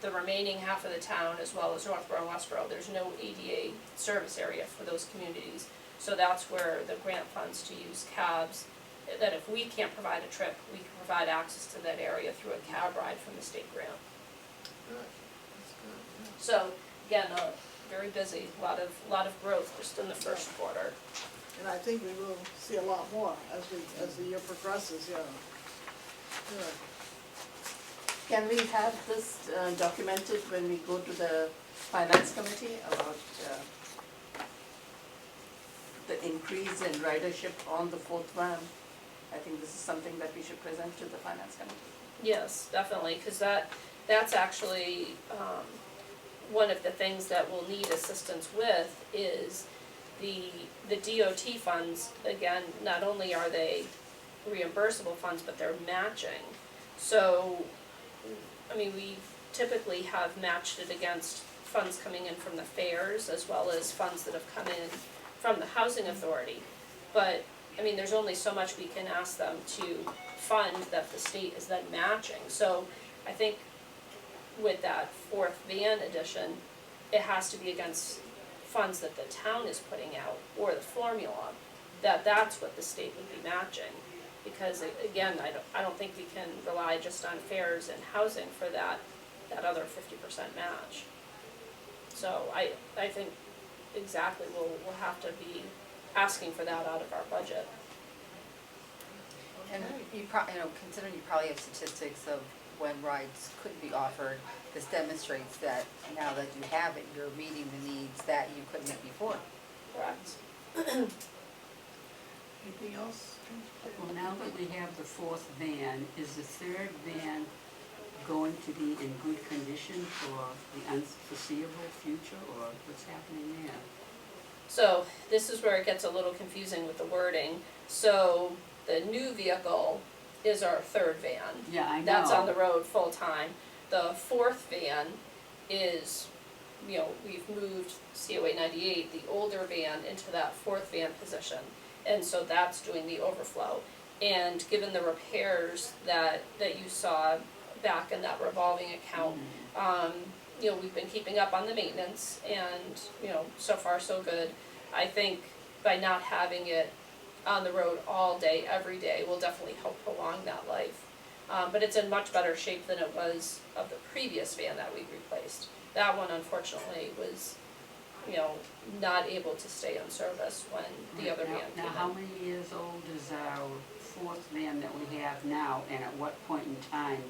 the remaining half of the town, as well as Northborough and Westboro, there's no ADA service area for those communities. So that's where the grant funds to use cabs, that if we can't provide a trip, we can provide access to that area through a cab ride from the state grant. Good, that's good, So, again, very busy, a lot of growth just in the first quarter. yeah. And I think we will see a lot more as the year progresses, yeah. Good. Can we have this documented when we go to the finance committee about the increase in ridership on the fourth van? I think this is something that we should present to the finance committee. Yes, definitely, because that's actually, one of the things that we'll need assistance with is the DOT funds. Again, not only are they reimbursable funds, but they're matching. So, we typically have matched it against funds coming in from the fairs, as well as funds that have come in from the housing authority. But, there's only so much we can ask them to fund that the state is then matching. So, I think with that fourth van addition, it has to be against funds that the town is putting out, or the formula, that's what the state would be matching. Because again, I don't think we can rely just on fares and housing for that other 50% match. So I think exactly we'll have to be asking for that out of our budget. And considering you probably have statistics of when rides could be offered, this demonstrates that now that you have it, you're meeting the needs that you couldn't meet before. Correct. Anything else? Well, now that we have the fourth van, is the third van going to be in good condition for the unforeseeable future, or what's happening there? So this is where it gets a little confusing with the wording. So the new vehicle is our third van. Yeah, I know. That's on the road full-time. The fourth van is, we've moved COA 98, the older van, into that fourth van position. And so that's doing the overflow. And given the repairs that you saw back in that revolving account, we've been keeping up on the maintenance, and, so far so good. I think by not having it on the road all day, every day, will definitely help prolong that life. But it's in much better shape than it was of the previous van that we replaced. That one, unfortunately, was, not able to stay in service when the other van came in. Now, how many years old is our fourth van that we have now, and at what point in time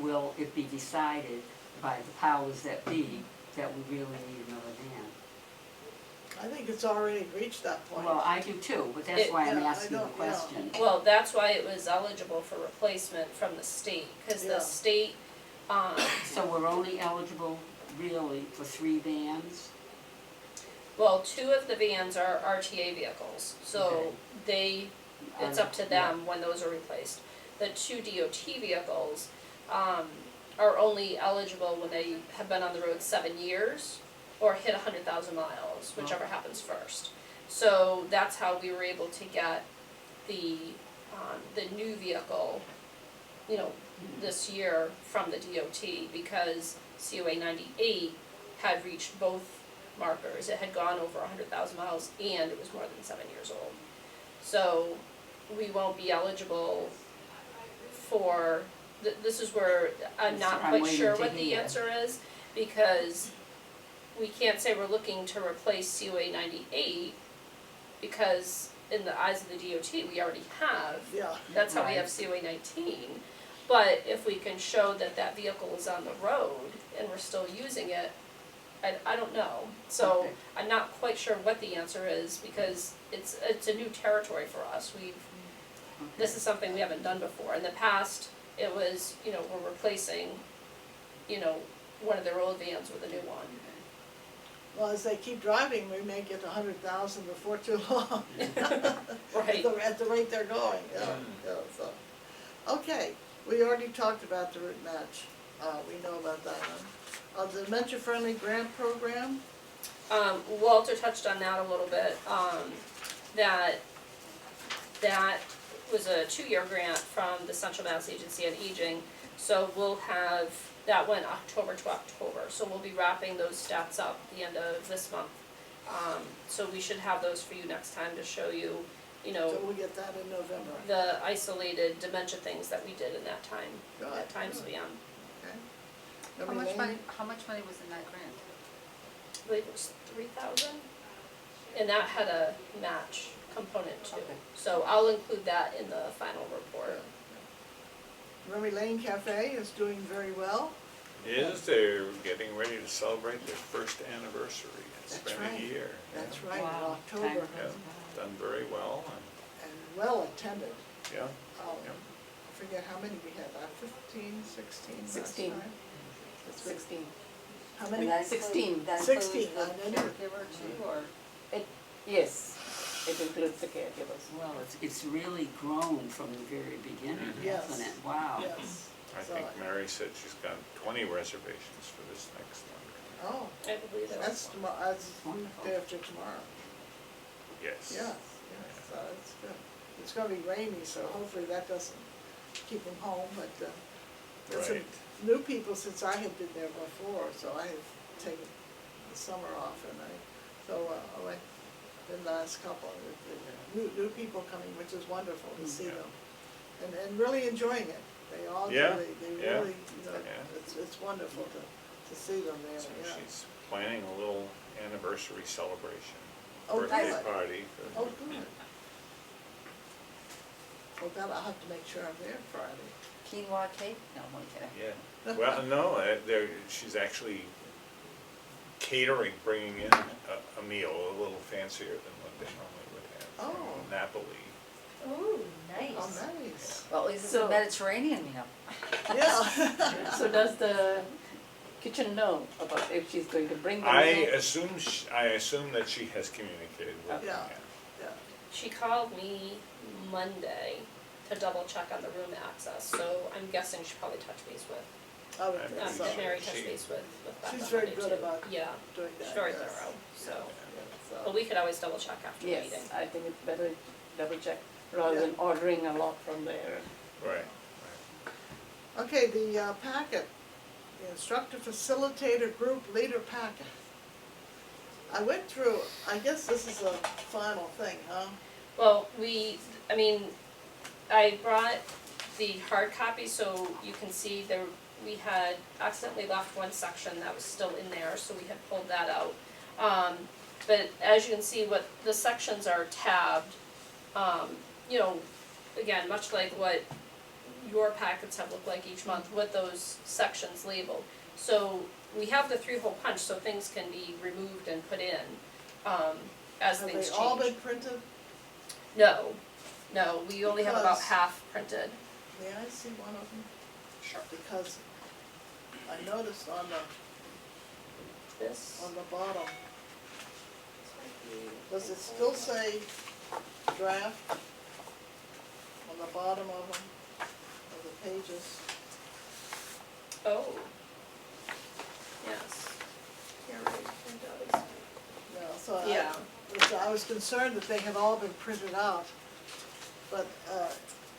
will it be decided by the powers that be that we really need another van? I think it's already reached that point. Well, I do too, but that's why I'm Yeah, I asking the don't- yeah. question. Well, that's why it was eligible for replacement from the state, because Yeah. the state, So we're only eligible really for 3 vans? well, 2 of the vans are RTA vehicles, so it's up to them when those are replaced. The 2 DOT vehicles, are only eligible when they have been on the road 7 years or hit 100,000 miles, whichever happens first. So that's how we were able to get the new vehicle, this year from the DOT, because COA 98 had reached both markers. It had gone over 100,000 miles and it was more than 7 years old. So we won't be eligible for, this is where I'm not I'm quite waiting sure to what the hear. answer is, because we can't say we're looking to replace COA 98 because in the eyes of the DOT, we already have. Yeah, That's how we Right. have COA 19. But if we can show that that vehicle is on the road and we're still using it, I don't know. So Okay. I'm not quite sure what the answer is because it's a new territory for us. This is something we haven't done before. In the past, it was, we're replacing, one of their old vans with a new one. well, as they keep driving, we may get 100,000 before too long. Right. At the rate they're going, yeah, so. Okay, we already talked about the route match, we know about that one. The dementia-friendly grant program, Walter touched on that a little bit, that was a 2-year grant from the Central Mass Agency on Aging. So we'll have, that went October to October, so we'll be wrapping those stats up at the end of this month. So we should have those for you next time to show you, so we'll get that in November, the isolated dementia things that we did in that time, Good, that time good. span. okay? How Memory much lane? money was in that grant? I believe it was 3,000, and that had a match component too. Okay. So I'll include that in the final report. Memory Lane Cafe is doing very well. They're getting ready to celebrate their first anniversary. It's That's been right. a year. That's right, in Wow, October, time Yeah, goes done very well, and well attended. yeah. I forget how many we had, 15, 16 last 16. time? 16. How And many? that 16. includes- That 16, includes the I know. caregiver too, or? Yes, it includes the caregivers. Well, it's really grown from the very beginning, Yes. hasn't it? Wow. Yes. I So, think Mary said she's got 20 reservations for this next one. Oh, I believe that that's was. tomorrow, that's Wonderful. day after tomorrow. Yes. Yes, so it's good. It's gonna be rainy, so hopefully that doesn't keep them home, but, there's some Right. new people since I had been there before, so I have taken the summer off and I went the last couple, new people coming, which is wonderful to see Yeah. them. And really enjoying it. They all Yeah, really, they yeah. really, Yeah. it's wonderful to see them there, So yeah. she's planning a little anniversary celebration, Oh, birthday good. party. Oh, good. Well, God, I'll have to make sure I'm there Friday. Quinoa cake? No, I'm only kidding. Yeah, well, no, she's actually catering, bringing in a meal a little fancier than what they normally would have. Oh. From Napoli. Ooh, nice. Oh, nice. Well, at least it's So- a Mediterranean meal. Yeah. So does the kitchen know about if she's going to bring them I in? assume that she has communicated with them, Yeah. yeah. Yeah. She called me Monday to double check on the room access, so I'm guessing she probably touched base with, I would I'm think pretty so. that Mary She- touched base with Beth She's on very Monday good too. about Yeah, doing that. she's very yes. thorough, so, Yeah, so. but we could always double check after the Yes, meeting. I think it's better double check rather than ordering a lot from there. Right. Okay, the packet, the instructor facilitator group leader packet. I went through, I guess this is a final thing, huh? Well, I brought the hard copy so you can see there, we had accidentally left one section that was still in there, so we had pulled that out. But as you can see, what the sections are tabbed, again, much like what your packets have looked like each month, with those sections labeled. So we have the 3-hole punch, so things can be removed and put in, as Have things they change. all been printed? No, we only have about Because- half printed. May I see one of them? Sure. Because I noticed on This. the bottom, does it still say draft on the bottom of them, of the pages? Oh. Yes. Here, it does. Yeah, so Yeah. I was concerned that they had all been printed out, but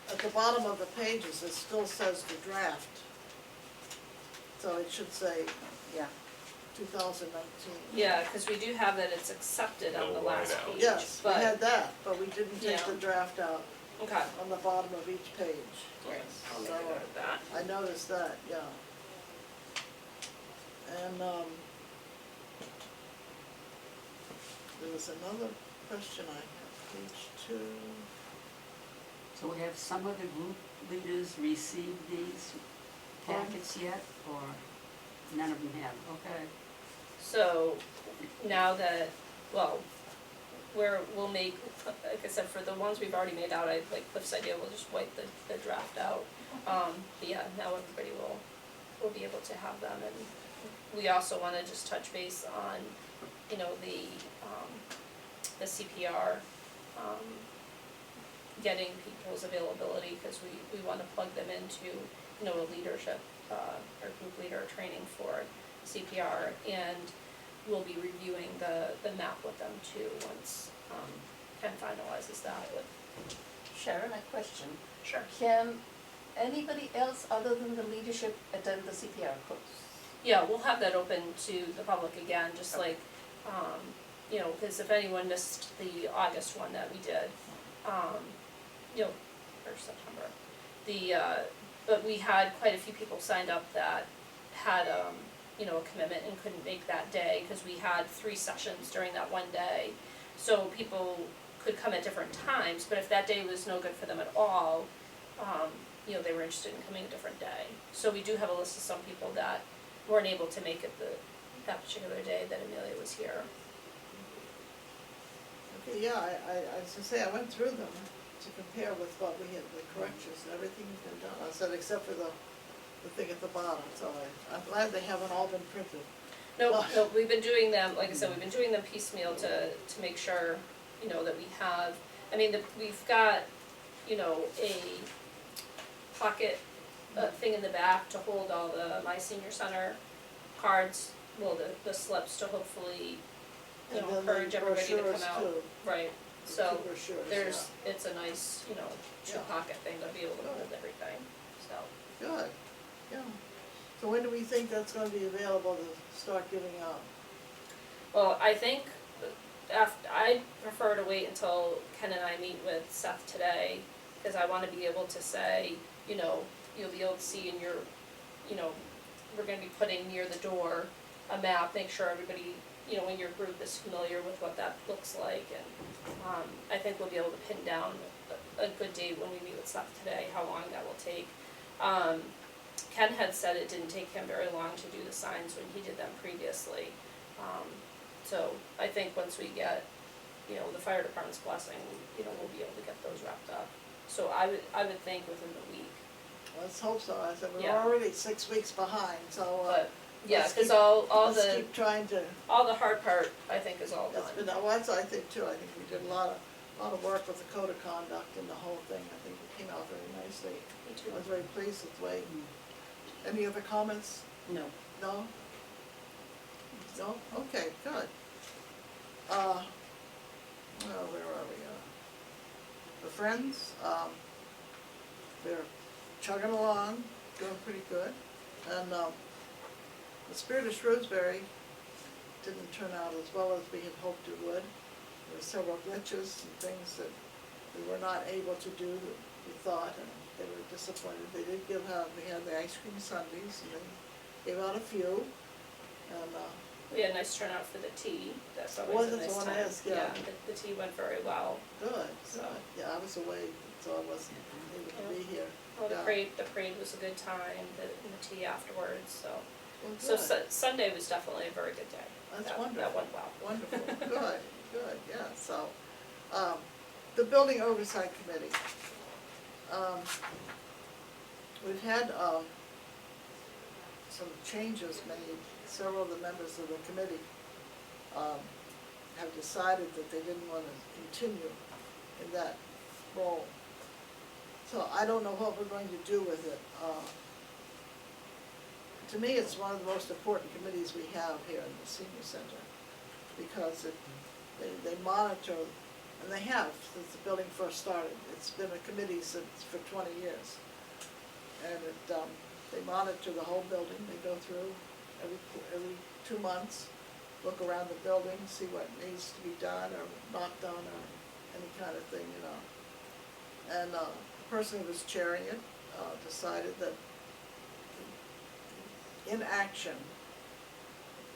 at the bottom of the pages, it still says the draft. So it should say Yeah. 2019. Yeah, cause we do have that it's accepted on the Little last whiteout. page, Yes, we but, had that, but we didn't take Yeah. the draft out okay. on the bottom of each page. Right, I'll make So, a note of that. I noticed that, yeah. And, there was another question I had. page 2. So have some of the group leaders received these packets yet, or none of them have? Okay. So now that, well, we'll make, like I said, for the ones we've already made out, like Cliff's idea, we'll just wipe the draft out. But yeah, now everybody will be able to have them, and we also wanna just touch base on, you know, the CPR, getting people's availability, cause we wanna plug them into, you know, a leadership, or group leader training for CPR, and we'll be reviewing the map with them too, once, Ken finalizes that with. Sharon, a question. Sure. Can anybody else other than the leadership attend the CPR course? Yeah, we'll have that open to the public again, just Okay. like, you know, cause if anyone missed the August one that we did, you know, or September, but we had quite a few people signed up that had, you know, a commitment and couldn't make that day, cause we had 3 sessions during that one day. So people could come at different times, but if that day was no good for them at all, you know, they were interested in coming a different day. So we do have a list of some people that weren't able to make it that particular day that Amelia was here. Okay, yeah, I was gonna say, I went through them to compare with what we had, the corrections, and everything's been done. I said, except for the thing at the bottom, so I'm glad they haven't all been printed. No, we've been doing them, like I said, we've been doing them piecemeal to make sure, you know, that we have, I mean, we've got, you know, a pocket thing in the back to hold all the My Senior Center cards, well, the slips to hopefully, you know, And then encourage the everybody to come brochures out. too. Right, The so two brochures, there's, it's a nice, you know, Yeah. 2-pocket thing to be able to hold everything, so. yeah. Good, yeah. So when do we think that's gonna be available to start giving out? Well, I think I prefer to wait until Ken and I meet with Seth today, cause I wanna be able to say, you know, you'll be able to see in your, you know, we're gonna be putting near the door a map, make sure everybody, you know, in your group is familiar with what that looks like, and, I think we'll be able to pin down a good date when we meet with Seth today, how long that will take. Ken had said it didn't take him very long to do the signs when he did them previously. So I think once we get, you know, the fire department's blessing, you know, we'll be able to get those wrapped up. So I would think within the week, Let's hope so. I said, we're Yeah. already 6 weeks behind, so, but, yeah, let's cause keep- all let's the, keep trying to, all the hard part, I think, is all that's been, done. well, that's, I think too, I think we did a lot of work with the code of conduct and the whole thing. I think it came out very nicely. Me too. I was very pleased with the way. Any other comments? No. No? No? Okay, good. Well, where are we? The Friends, they're chugging along, doing pretty good. And, the Spirit of Shrewsbury didn't turn out as well as we had hoped it would. There were several glitches and things that we were not able to do that we thought, and they were disappointed. They did they had the ice cream sundaes, and they gave out a few, and, We had a nice turnout for the tea, that's always Was a it the nice one I time. asked? Yeah. The tea went very well. good, So- good. Yeah, I was away, so I wasn't able to be here. Well, Yeah. the parade was a good time, and the tea afterwards, so. Well, So good. Sunday was definitely a very good day. That's That wonderful. went well. Wonderful, good, yeah, so, the Building Oversight Committee. We've had, some changes made. Several of the members of the committee, have decided that they didn't wanna continue in that role. So I don't know what we're going to do with it. To me, it's one of the most important committees we have here in the senior center, because they monitor, and they have since the building first started. It's been a committee for 20 years. And they monitor the whole building. They go through every 2 months, look around the building, see what needs to be done or not done or any kind of thing, you know. And the person who was chairing it decided that inaction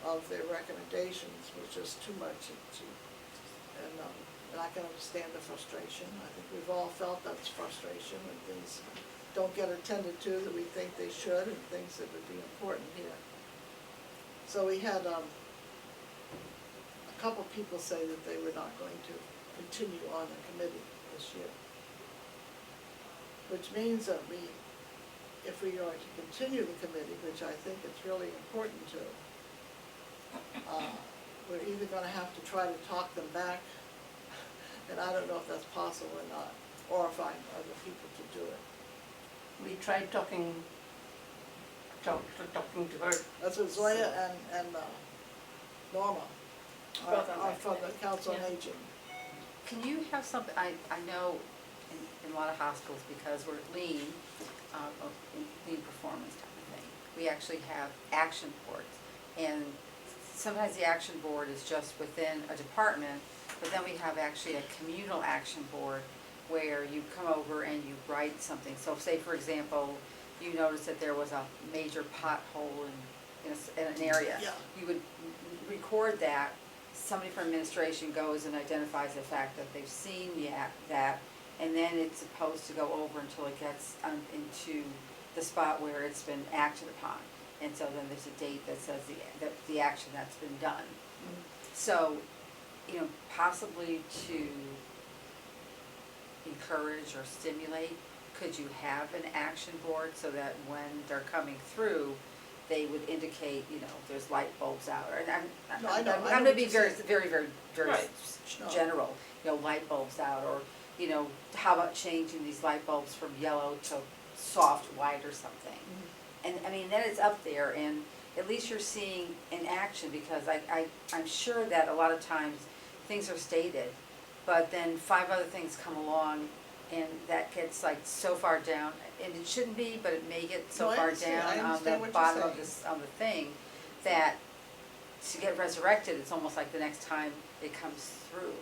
of their recommendations was just too much, and and I can understand the frustration. I think we've all felt that frustration when things don't get attended to that we think they should, and things that would be important here. So we had, a couple people say that they were not going to continue on the committee this year. Which means that if we are to continue the committee, which I think it's really important to, we're either gonna have to try to talk them back, and I don't know if that's possible or not, or find other people to do it. We tried talking to her. That's what Zoya and Norma Both on are that from the committee, Council on yeah. Aging. Can you have something, I know in a lot of hospitals, because we're lean, lean performance type of thing, we actually have action boards. And sometimes the action board is just within a department, but then we have actually a communal action board where you come over and you write something. So say, for example, you notice that there was a major pothole in an area. Yeah. You would record that. Somebody from administration goes and identifies the fact that they've seen that, and then it's supposed to go over until it gets into the spot where it's been acted upon. And so then there's a date that says the action that's been done. So, possibly to encourage or stimulate, could you have an action board so that when they're coming through, they would indicate, there's light bulbs out, or, No, I know I'm what gonna be you're very, saying. very, very, very Right. No. general, light bulbs out, or, how about changing these light bulbs from yellow to soft white or something? And, then it's up there, and at least you're seeing an action, because I'm sure that a lot of times things are stated, but then 5 other things come along, and that gets like so far down, and it shouldn't be, but it may get so No, I far understand. I down on understand the what you're bottom of saying. this, on the thing, that to get resurrected, it's almost like the next time it comes through.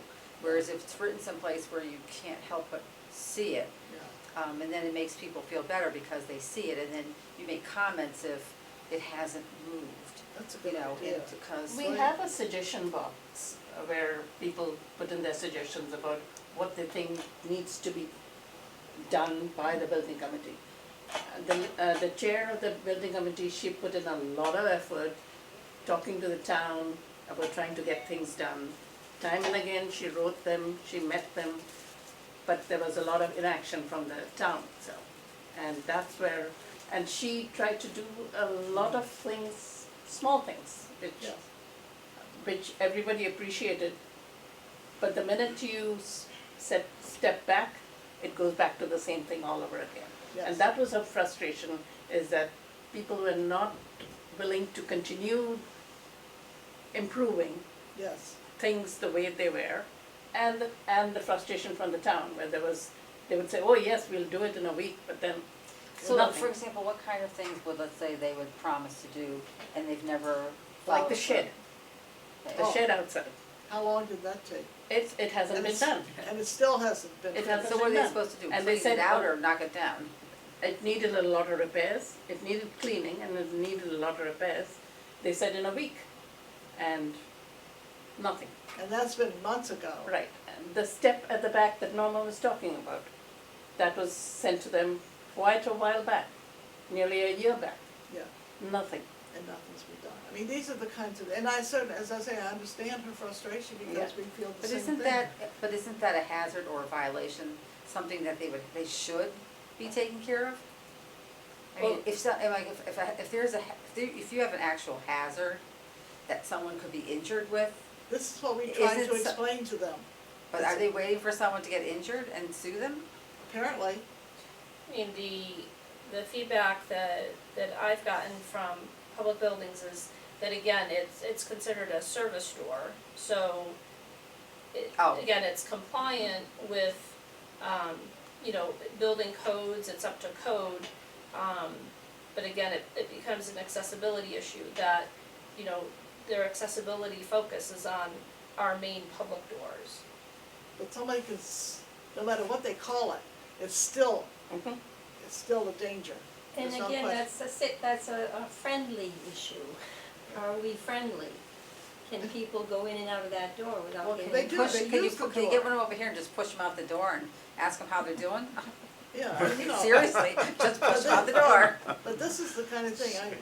Whereas if it's written someplace where you can't help but see it, Yeah. and then it makes people feel better because they see it, and then you make comments if it hasn't moved, That's a good idea. because. We have a suggestion box where people put in their suggestions about what they think needs to be done by the building committee. The chair of the building committee, she put in a lot of effort talking to the town about trying to get things done. Time and again, she wrote them, she met them, but there was a lot of inaction from the town, so. And that's where, and she tried to do a lot of things, small things, Yeah. which everybody appreciated. But the minute you step back, it goes back to the same thing all over again. Yes. And that was her frustration, is that people were not willing to continue improving Yes. things the way they were, and the frustration from the town, where they would say, oh yes, we'll do it in a week, but then So, nothing. for example, what kind of things would, let's say, they would promise to do, and they've never Like followed the shed, through? the Oh. shed outside, How long did that take? it hasn't been done. And it still hasn't been. It hasn't So what are they done. supposed to do, And they clean it said, out oh, or knock it down? It needed a lot of repairs, it needed cleaning, and it needed a lot of repairs. They said in a week, and nothing. And that's been months ago. Right, and the step at the back that Norma was talking about, that was sent to them quite a while back, nearly a year back, Yeah, nothing. and nothing's been done. I mean, these are the kinds of, and I certainly, as I say, I understand her frustration because Yeah. we feel the But same thing. isn't that a hazard or a violation, something that they should be taking care of? I mean, Well- if you have an actual hazard that someone could be injured with, This is what we tried Isn't to so- explain to them, but are they waiting for someone to get injured and sue them? apparently. I mean, the feedback that I've gotten from public buildings is that again, it's considered a service door, so Oh. again, it's compliant with, building codes, it's up to code. But again, it becomes an accessibility issue that, their accessibility focus is on our main public doors. But somebody can, no matter what they call it, it's still Mhm. a danger. And There's no again, question. that's a friendly issue. Are we friendly? can people go in and out of that door without Well, getting? They do, they can you, use the can you get door. one over here and just push them out the door and ask them how they're doing? Yeah, I mean, you know. Seriously, just push them out the door. But this is the kind of thing,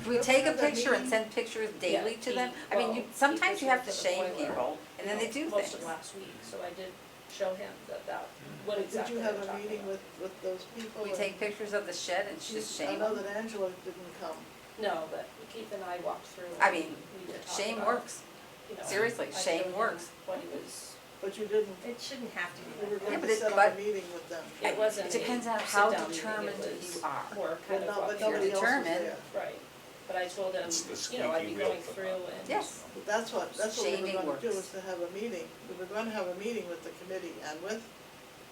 We take a picture and send pictures daily Yeah, to them. he- I mean, you, well, sometimes he you have to was here shame for the boiler, people, and then they do most things. of last week, so I did show him that what Did exactly you they're have a talking meeting about. with those people? We and take pictures of the shed and just I shame know them. that Angela didn't come. No, but Keith and I walked through. I and mean, we did talk shame about, works. you know, Seriously, I shame showed him works. What he was, But you didn't, It shouldn't have to be you were like that. going but to it- set up but- a meeting with them. it wasn't It depends a on how sit-down meeting, determined it was you are. more But kind no, of but walk nobody through. else was Determined. there. Right, but I told him, It's the you know, I'd be squeaky wheel going for through them. and. Yes. But that's what we were Shaming gonna do, works. was to have a meeting. We were gonna have a meeting with the committee and with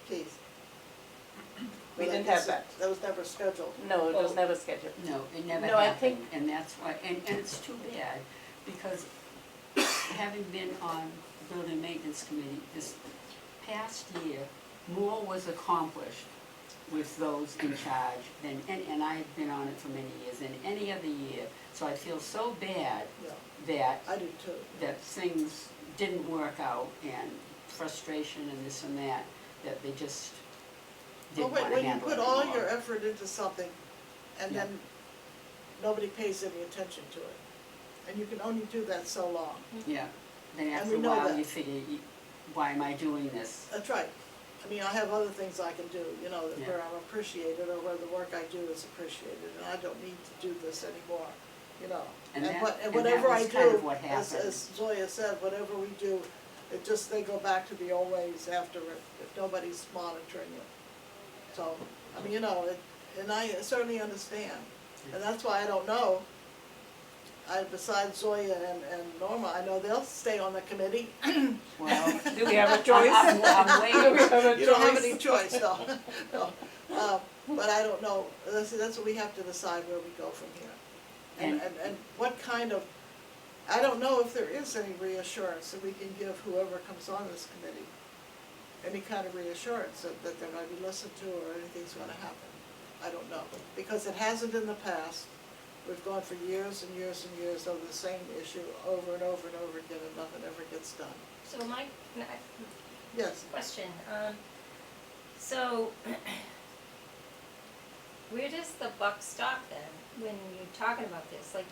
Keith. We But I didn't guess have that. That was never scheduled. No, it was Oh. never scheduled. No, it never No, I happened, think- and that's why, and it's too bad, because having been on the building maintenance committee this past year, more was accomplished with those in charge than, and I had been on it for many years, than any other year. So I feel so bad Yeah, that, I do too. that things didn't work out, and frustration and this and that, that they just Well, didn't want to when you handle it put all anymore. your effort into something and Yeah. then nobody pays any attention to it. And you can only do that so long. Yeah, then And after we a know while, that. you figure, why am I doing this? That's right. I mean, I have other things I can do, you know, Yeah. where I'm appreciated or where the work I do is appreciated, and I don't need to do this anymore, you know. And that- and that whatever I was kind of do, what as happened. Zoya said, whatever we do, it just, they go back to the old ways after it, if nobody's monitoring it. So, I mean, you know, and I certainly understand, and that's why I don't know. Besides Zoya and Norma, I know they'll stay on the committee. Well, Do we have a choice? I'm waiting. Do we have a You don't have choice? any choice, no, no. But I don't know, that's what we have to decide where we go from here. And what kind of, I don't know if there is any reassurance that we can give whoever comes on this committee. Any kind of reassurance that they're gonna be listened to or anything's gonna happen. I don't know, because it hasn't in the past. We've gone for years and years and years over the same issue over and over and over again, and nothing ever gets done. So my Yes, question, so where does the buck stop then, when you're talking about this? Like,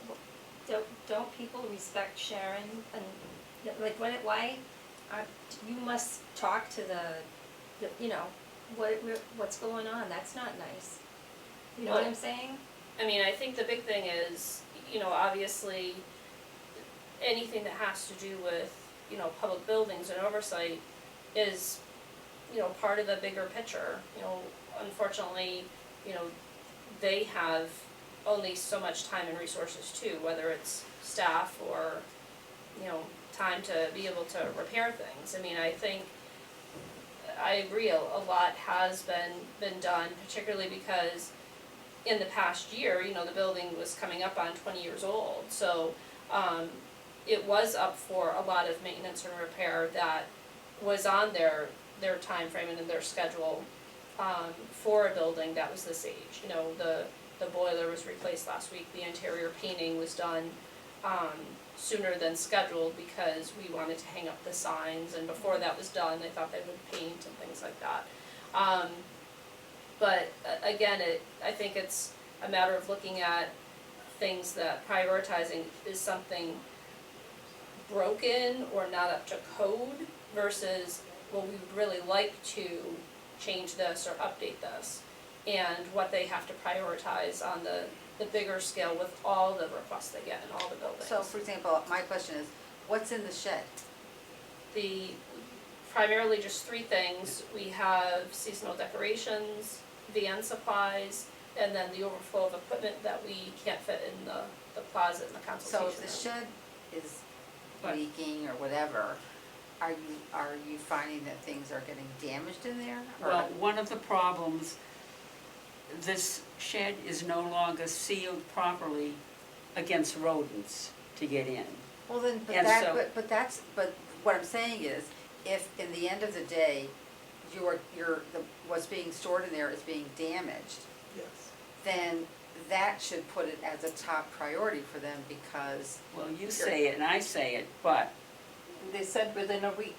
don't people respect Sharon and, like, why, you must talk to the, you know, what's going on, that's not nice. You know what I'm saying? I mean, I think the big thing is, you know, obviously, anything that has to do with, you know, public buildings and oversight is, you know, part of the bigger picture. You know, unfortunately, you know, they have only so much time and resources too, whether it's staff or, you know, time to be able to repair things. I mean, I think, I agree, a lot has been done, particularly because in the past year, you know, the building was coming up on 20 years old, so it was up for a lot of maintenance and repair that was on their time frame and in their schedule for a building that was this age. You know, the boiler was replaced last week, the interior painting was done sooner than scheduled because we wanted to hang up the signs, and before that was done, they thought they would paint and things like that. But again, I think it's a matter of looking at things that prioritizing is something broken or not up to code versus, well, we would really like to change this or update this, and what they have to prioritize on the bigger scale with all the requests they get in all the buildings. So, for example, my question is, what's in the shed? Primarily just three things. We have seasonal decorations, van supplies, and then the overflow of equipment that we can't fit in the closet and the consultation So room. if the shed is Right. leaking or whatever, are you finding that things are getting damaged in there? Or- Well, one of the problems, this shed is no longer sealed properly against rodents to get in. Well, then, but And that, so- but what I'm saying is, if in the end of the day, what's being stored in there is being damaged, yes. then that should put it as a top priority for them because, Well, you say it and I say it, but They said within a week.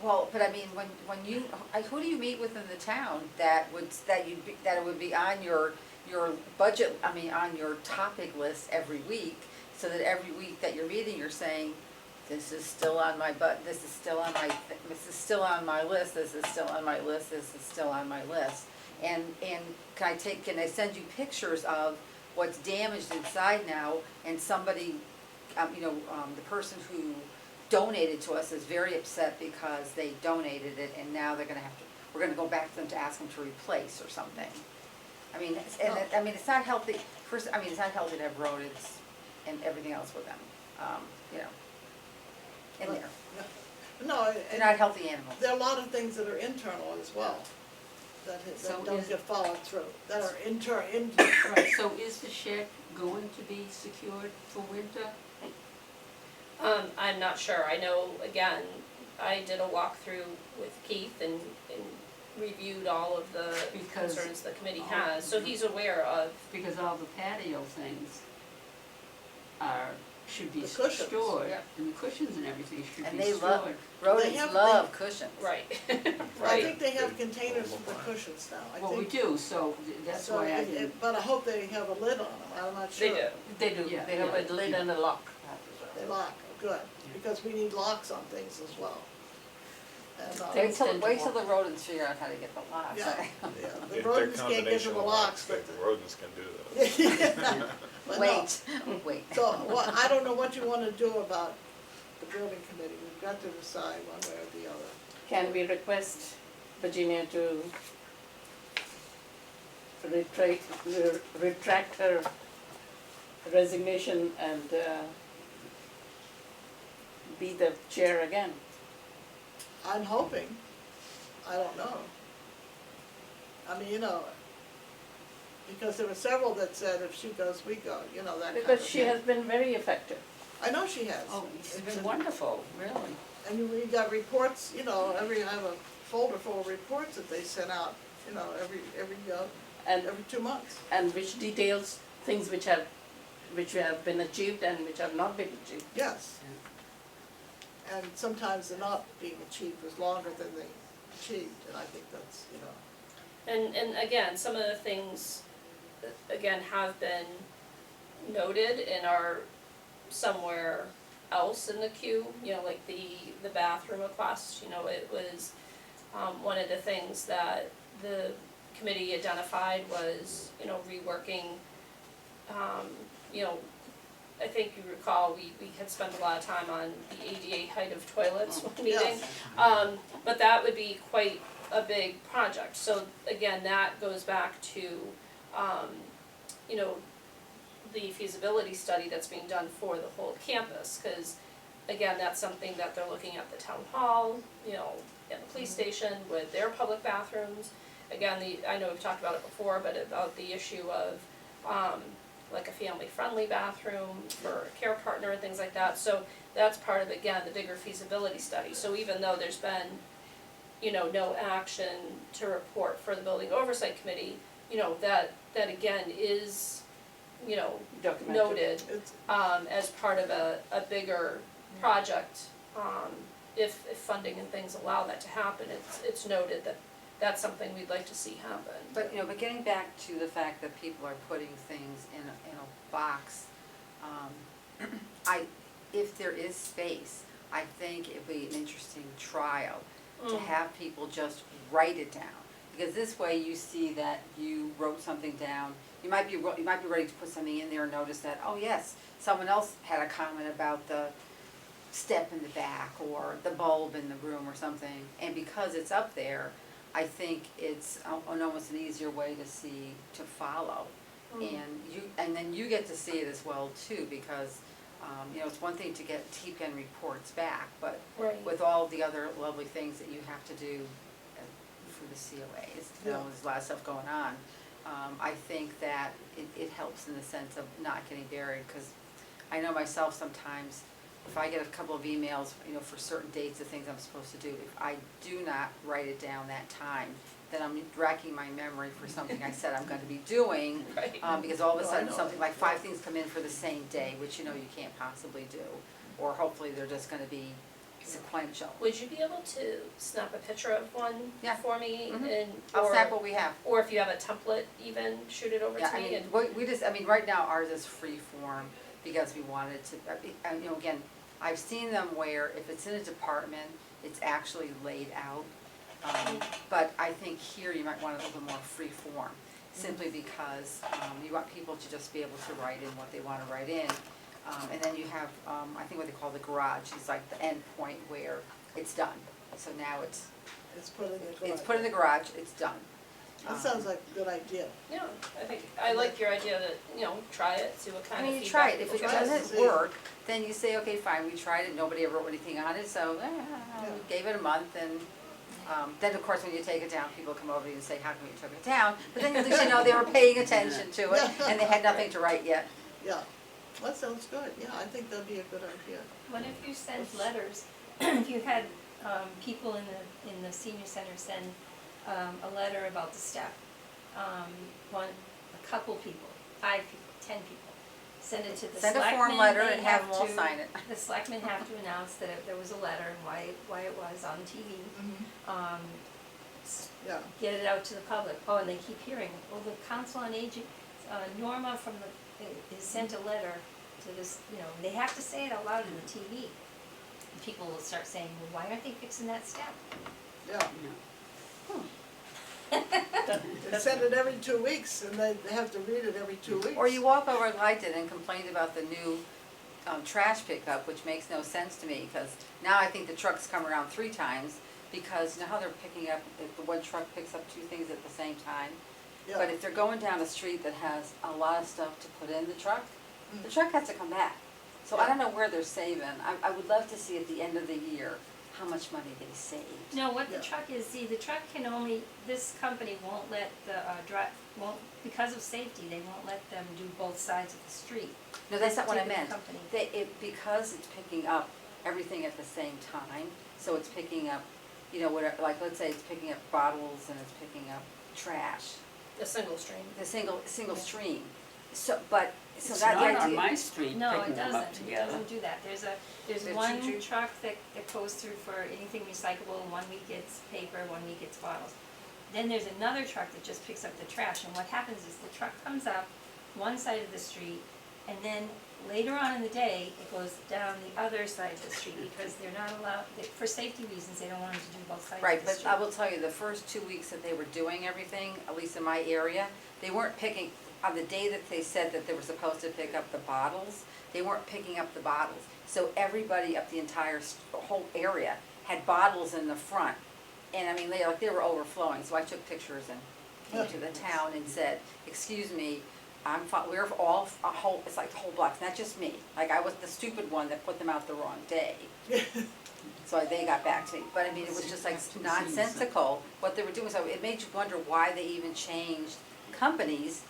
well, but I mean, when you, who do you meet with in the town that it would be on your budget, I mean, on your topic list every week, so that every week that you're meeting, you're saying, this is still on my this is still on my, this is still on my list, this is still on my list, this is still on my list. And can I send you pictures of what's damaged inside now, and somebody, the person who donated to us is very upset because they donated it, and now they're gonna have to, we're gonna go back to them to ask them to replace or something. I mean, it's not healthy, first, it's not healthy to have rodents and everything else with them, in there. No, They're not healthy animals. there are a lot of things that are internal as well, that So don't is- get followed through, that are right, so is the shed going to be secured for winter? I'm not sure, I know, again, I did a walkthrough with Keith and reviewed all of the Because concerns the committee all- has, so he's aware of, Because all the patio things should be The cushions, stored, yeah. and the cushions and everything should And be they stored. love, rodents have- love cushions. right, I right. think they have containers for the cushions now, I think. Well, we do, so that's So why I it- didn't, But I hope they have a lid on them, I'm not sure. They do. They do, Yeah, they have yeah, a lid yeah. and a lock. They lock, good, because we need locks on things as well. And, They- Wait till the rodents figure out how to get the locks. yeah, yeah, the If they're rodents can't get to combination the of locks, the but. rodents can do those. But no. Wait. So, I don't know what you wanna do about the building committee, we've got to decide one way or the other. Can we request Virginia to retract her resignation and be the chair again? I'm hoping, I don't know. I mean, because there were several that said if she goes, we go, that kind of. Because she has been very effective. I know she has. oh, it's been wonderful, really. And we got reports, I have a folder full of reports that they sent out, every And, 2 months. and which details things which have been achieved and which have not been achieved. Yes. And sometimes the not being achieved was longer than they achieved, and I think that's, And again, some of the things, again, have been noted and are somewhere else in the queue, like the bathroom request, it was, one of the things that the committee identified was, reworking, I think you recall, we had spent a lot of time on the ADA height of toilets one meeting. Yes. But that would be quite a big project, so again, that goes back to, the feasibility study that's being done for the whole campus, cause again, that's something that they're looking at the town hall, and the police station with their public bathrooms. Again, I know we've talked about it before, but about the issue of, like a family-friendly bathroom for a care partner and things like that, so that's part of, again, the bigger feasibility study, so even though there's been, no action to report for the building oversight committee, that again is, Documented. noted, it's, as part of a bigger project, if funding and things allow that to happen, it's noted that that's something we'd like to see happen. But, but getting back to the fact that people are putting things in a box, if there is space, I think it'd be an interesting trial to have people just write it down. Because this way you see that you wrote something down, you might be ready to put something in there and notice that, oh yes, someone else had a comment about the step in the back or the bulb in the room or something, and because it's up there, I think it's almost an easier way to follow. And then you get to see it as well too, because, it's one thing to get TPN reports back, but Right. with all the other lovely things that you have to do for the COAs, Yeah. there's a lot of stuff going on. I think that it helps in the sense of not getting buried, because I know myself sometimes, if I get a couple of emails, for certain dates of things I'm supposed to do, if I do not write it down that time, that I'm racking my memory for something I said I'm gonna be doing. Right. Because all of a No, I sudden, know. something like 5 things come in for the same day, which you know you can't possibly do. Or hopefully they're just gonna be sequential. Would you be able to snap a picture of one Yeah. for me Mhm. and, I'll or, snap what we have. or if you have a template even, shoot it over Yeah, to I me mean, and. we just, I mean, right now ours is free form because we wanted to, and you know, again, I've seen them where if it's in a department, it's actually laid out. But I think here you might want it a little bit more free form, simply because, you want people to just be able to write in what they wanna write in. And then you have, I think what they call the garage, is like the end point where it's done. So now it's put in the garage. put in the garage, it's done. That sounds like a good idea. Yeah, I think, I like your idea that, you know, try it, see what I kind of mean, you feedback try it, if people it try. doesn't work, then you say, okay, fine, we tried it, nobody ever wrote anything on it, so, we gave it a month, and, then of course, when you take it down, people come over to you and say, how come you took it down? But then at least you know they were paying attention to it, and they had nothing to write yet. Yeah, that sounds good, yeah, I think that'd be a good idea. What if you send letters, if you had, people in the senior center send, a letter about the step, a couple people, 5 people, 10 people, send it to the Send a selectmen, form letter they and have them all to- sign it. The selectmen have to announce that if there was a letter and why it was on TV. Yeah, Get it out to the public. Oh, and they keep hearing, well, the Council on Aging, Norma from is sent a letter to this, you know, they have to say it out loud in the TV. And people will start saying, well, why aren't they fixing that step? yeah, You know. they send it every 2 weeks, and they have to read it every 2 weeks. Or you walk over like I did and complained about the new trash pickup, which makes no sense to me, because now I think the trucks come around 3 times, because you know how they're picking up, if the one truck picks up 2 things at the same time? Yeah. But if they're going down a street that has a lot of stuff to put in the truck has to come back. So I don't know where they're saving. I would love to see at the end of the year how much money they saved. No, what the Yeah. truck is, see, the truck can only, this company won't let the, because of safety, they won't let them do both sides of the street. No, that's This not what I particular meant. company. Because it's picking up everything at the same time, so it's picking up, you know, whatever, like, let's say it's picking up bottles and it's picking up trash, A single stream. the single Yeah. stream. So, but, so It's that the not on idea. my street No, picking it them up doesn't, it together. doesn't do that, there's There's one two- truck that goes through for anything recyclable, 1 week it's paper, 1 week it's bottles. Then there's another truck that just picks up the trash, and what happens is the truck comes up one side of the street, and then later on in the day, it goes down the other side of the street, because they're not allowed, for safety reasons, they don't want them to do both sides Right, of the but street. I will tell you, the first 2 weeks that they were doing everything, at least in my area, they weren't picking, on the day that they said that they were supposed to pick up the bottles, they weren't picking up the bottles. So everybody up the entire whole area had bottles in the front. And I mean, they were overflowing, so I took pictures and came to the town and said, excuse me, we're all, it's like the whole block, not just me. Like, I was the stupid one that put them out the wrong day. So they got back to me, but I mean, it was just like nonsensical what they were doing, so it made you wonder why they even changed companies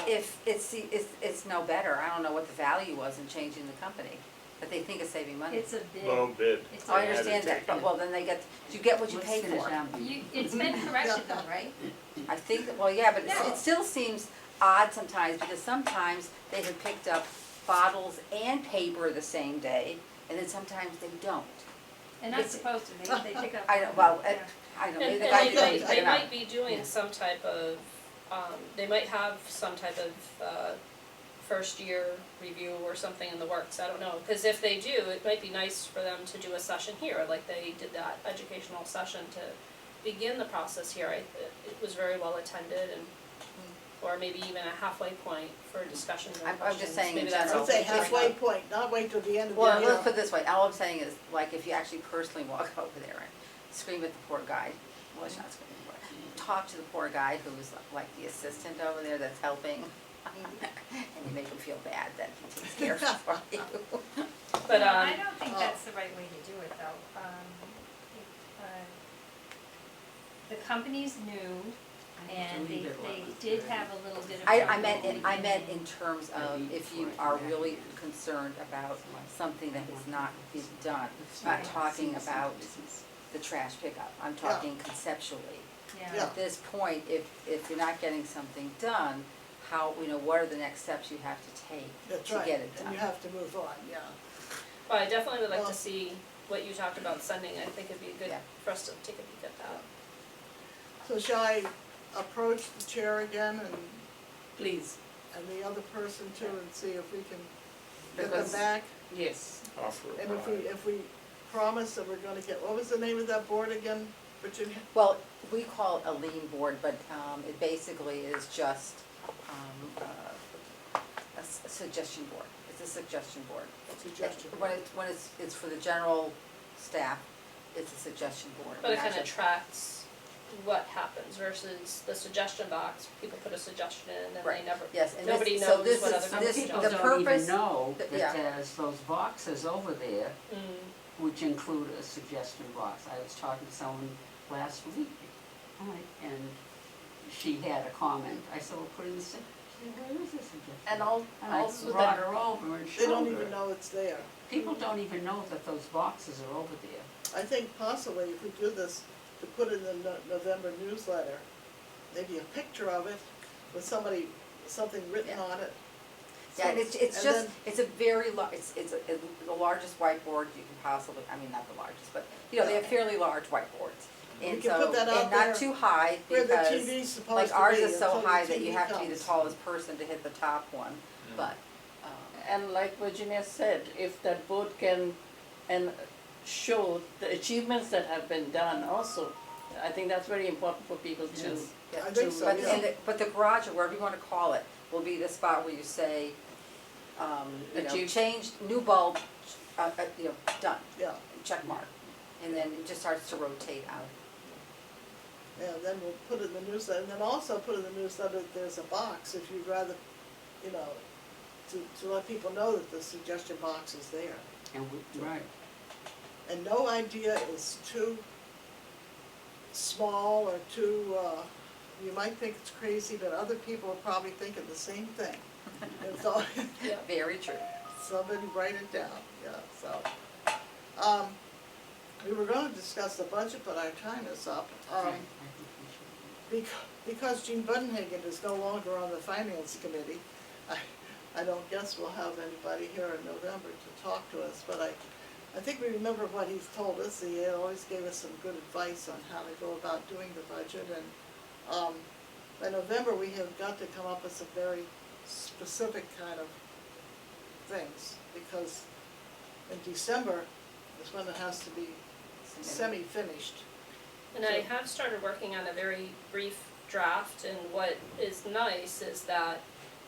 if it's no better. I don't know what the value was in changing the company, but they think it's saving money. It's a bid. Low bid. It's Oh, I a- understand that, but well, then you get what you Let's pay finish for. our meeting. It's been corrected though, right? I think, well, yeah, but Yeah. it still seems odd sometimes, because sometimes they have picked up bottles and paper the same day, and then sometimes they don't. They're not It's- supposed to, they pick up. I don't, well, Yeah. I don't know, And, maybe the and guy they didn't might, pick they it up. might be doing some type of, they might have some type of, first year review or something in the works, I don't know. Cause if they do, it might be nice for them to do a session here, like they did that educational session to begin the process here. It was very well attended and, or maybe even a halfway point for discussions and I'm just questions. saying in Maybe that's general. I'd say what we bring halfway up. point, not wait till the end of the Well, year. let's put it this way, all I'm saying is, like, if you actually personally walk over there and scream at the poor guy, well, it's not screaming, but talk to the poor guy who's like the assistant over there that's helping, and you make him feel bad that he takes care of for you. But, No, I don't think oh. that's the right way to do it though. The company's new, and Leave they it did have a little bit of. I meant in terms of if you are really concerned about something that has not been done. I'm not talking about the trash pickup, I'm talking conceptually. Yeah. At this point, if you're not getting something done, how, what are the next steps you have to take That's to right, get it and done? you have to move on, yeah. But I definitely would like Well- to see what you talked about sending, I think it'd be good Yeah. for us to take a peek at that. So shall I approach the chair again Please, and the other person too and see if we can get them Because- back? yes. Offer a And ride. if we promise that we're gonna get, what was the name of that board again, Virginia? Well, we call it a lean board, but it basically is just a suggestion board. It's a suggestion board. Suggestion. When it's for the general staff, it's a suggestion board. But it not kinda just- tracks what happens versus the suggestion box, people put a suggestion in and they Right. never, Yes, and nobody this, so knows this what is, other Some this, companies people the do. don't purpose. even know that- that yeah. there's those boxes over there, Mm. which include a suggestion box. I was talking to someone last week, and she had a comment. I said, well, put in the, she said, where is this suggestion? And And I also brought that, her over and They don't showed her. even know it's there. People don't even know that those boxes are over there. I think possibly if we do this, to put in the November newsletter, maybe a picture of it with something written Yeah. on it. Yeah, and So- it's and just, then- it's a very it's the largest whiteboard you can possibly, I mean, not the largest, but, they have fairly large whiteboards. We And can so, put that out and there not too high, Where the because, TV's supposed like to be. ours is so until the high that you TV have to be the comes. tallest person to hit the top one, but, and like Virginia said, if that board can, and show the achievements that have been done also, I think that's very important for people to. Yes. yeah. I think so, But, yeah. but the garage, or wherever you wanna call it, will be the spot where you say, Achieve- change, new bulb, done, Yeah, check mark. And then it just starts to rotate out. yeah, then we'll put it in the newsletter, and then also put in the newsletter that there's a box if you'd rather, to let people know that the suggestion box is there. And right. And no idea is too small or too, you might think it's crazy, but other people are probably thinking the same thing. And so, Yeah. Very true. somebody write it down, yeah, so. We were gonna discuss the budget, but our time is up. I think we should. Because Gene Budenhagen is no longer on the finance committee, I don't guess we'll have anybody here in November to talk to us, but I think we remember what he's told us. He always gave us some good advice on how to go about doing the budget, and, by November, we have got to come up with some very specific kind of things, because in December is when it has to be semi-finished. And I have started working on a very brief draft, and what is nice is that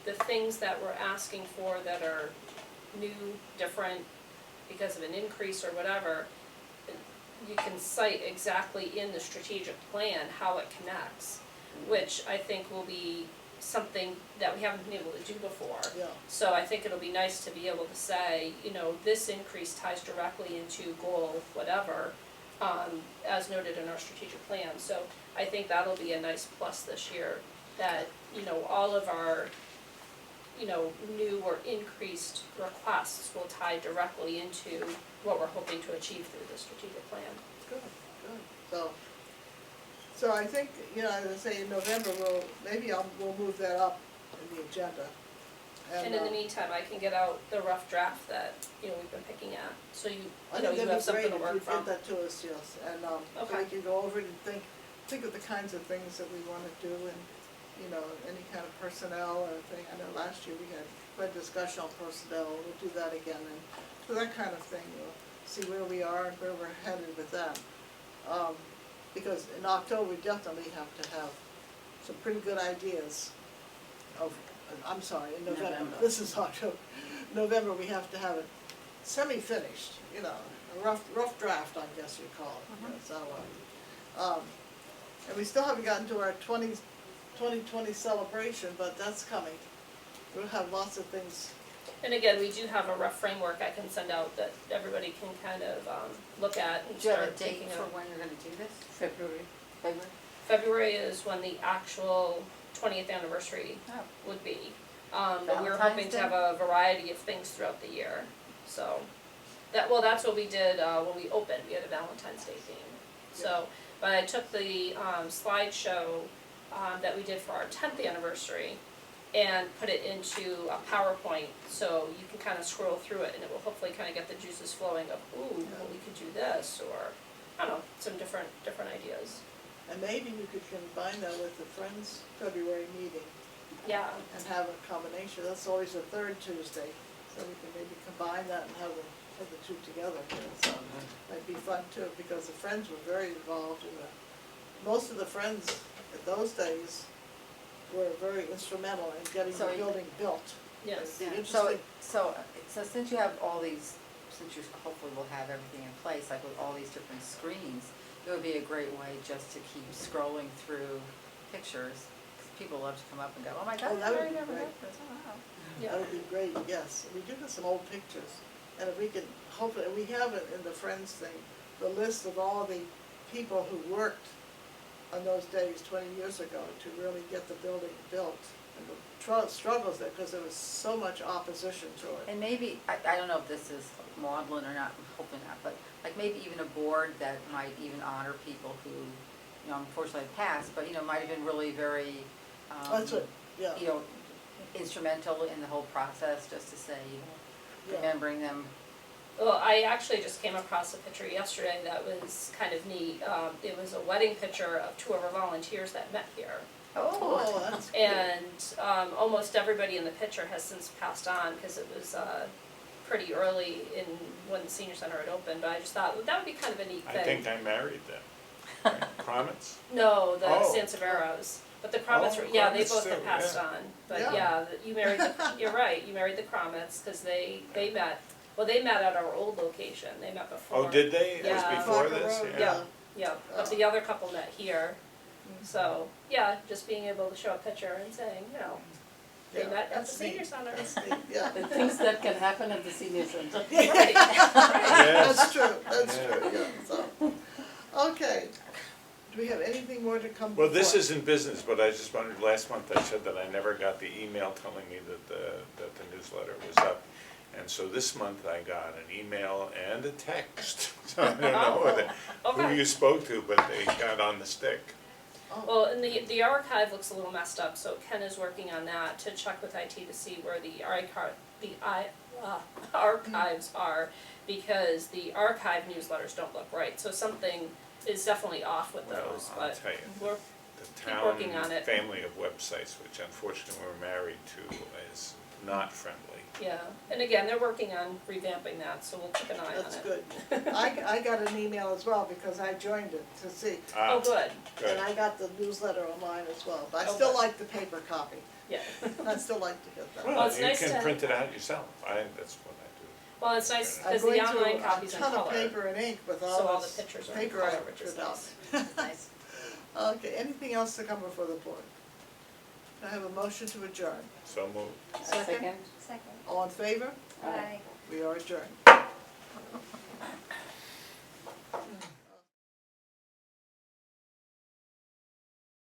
the things that we're asking for that are new, different, because of an increase or whatever, you can cite exactly in the strategic plan how it connects, which I think will be something that we haven't been able to do before. Yeah, So I think it'll be nice to be able to say, this increase ties directly into goal, whatever, as noted in our strategic plan. So I think that'll be a nice plus this year, that, all of our, new or increased requests will tie directly into what we're hoping to achieve through the strategic plan. good, good. So I think, as I say, in November, we'll move that up in the agenda. And in the meantime, I can get out the rough draft that, we've been picking at, so you I know, think you that'd have be something great to work if you from. get that to us, yes, and, so Okay. we can go over it and think of the kinds of things that we wanna do, and, any kind of personnel or thing. I know last year we had quite a discussion on personnel, we'll do that again, and so that kind of thing, we'll see where we are and where we're headed with that. Because in October, we definitely have to have some pretty good ideas of, I'm sorry, in November, November. this is October. November, we have to have it semi-finished, a rough draft, I guess you'd call it. So, and we still haven't gotten to our 2020 celebration, but that's coming. We'll have lots of things. And again, we do have a rough framework I can send out that everybody can kind of look at and Do you have a start date thinking for of. when you're gonna do this? February. February? February is when the actual 20th anniversary Oh. would be. But we were Valentine's hoping to Day? have a variety of things throughout the year, so. That's what we did when we opened, we had a Valentine's Day theme. So, but I took the slideshow that we did for our 10th anniversary and put it into a PowerPoint, so you can kind of scroll through it and it will hopefully kind of get the juices flowing of, ooh, well, we could do this, or, I don't know, some different ideas. And maybe you could combine that with the Friends February meeting Yeah, and have a combination. That's always the third Tuesday, so we can maybe combine that and have the two together. So that'd be fun too, because the Friends were very involved in most of the Friends in those days were very instrumental in getting the So- building built. yes. It'd be So, interesting. so since you have all these, since you hopefully will have everything in place, like with all these different screens, it would be a great way just to keep scrolling through pictures. 'Cause people love to come up and go, oh my God, Oh, that would I be never great. got this, oh wow. Yeah. That would be great, yes. We do have some old pictures. And if we can, hopefully, we have it in the Friends thing, the list of all the people who worked on those days 20 years ago to really get the building built. And the struggles there, because there was so much opposition to it. And maybe, I don't know if this is maudlin or not, hopefully not, but like maybe even a board that might even honor people who, you know, unfortunately passed, but, you know, might have been really very, That's it, yeah. you know, instrumental in the whole process, just to say, you know, Yeah. remembering them. Well, I actually just came across a picture yesterday that was kind of neat. It was a wedding picture of 2 of our volunteers that met here. Oh, that's good. And almost everybody in the picture has since passed on, because it was pretty early in when the senior center had opened, but I just thought, well, that would be kind of a neat thing. I think I married them. Cromets? No, the Oh. Sanseveros. But the Cromets Oh, were, yeah, they Cromets both too, had passed yeah. on. But Yeah. yeah, you married the, you're right, you married the Cromets, because they met, well, they met at our old location, they met before. Oh, did they? It was Yeah. before Barker this? Road, Yeah, yeah, but the other couple met here, Mhm. so, yeah, just being able to show a picture and saying, you know, they Yeah, met at the that's senior neat. center. That's neat, yeah. The things that can happen at the senior center. Right, Yes. That's true, that's Yeah. true, yeah, so. Okay. Do we have anything more to come Well, this before? isn't business, but I just wondered, last month I said that I never got the email telling me that the newsletter was up. And so this month I got an email and a text. So I don't know who Okay. you spoke to, but they got on the stick. Oh, Well, and the archive looks a little messed up, so Ken is working on that to check with IT to see where the archives are, because the archive newsletters don't look right, so something is definitely off with Well, those, I'll but tell you. we're, The working on town it. family of websites, which unfortunately we're married to, is not friendly. yeah, and again, they're working on revamping that, so we'll keep an eye on it. that's good. I got an email as well, because I joined it to see, Ah, Oh, good, good. and I got the newsletter online as well, but I Oh, still good. like the paper copy. yeah. I still like to get that. Well, it's You nice can to- print it out yourself. That's what I do. Well, it's nice, I'm because going the online through copy's a in ton of color, paper and ink with so all all the this pictures are in paper color, I which is put out. nice. Nice. Okay, anything else to come before the board? Can I have a motion to adjourn? So moved. Second? Second. All in favor? Aye. We are adjourned.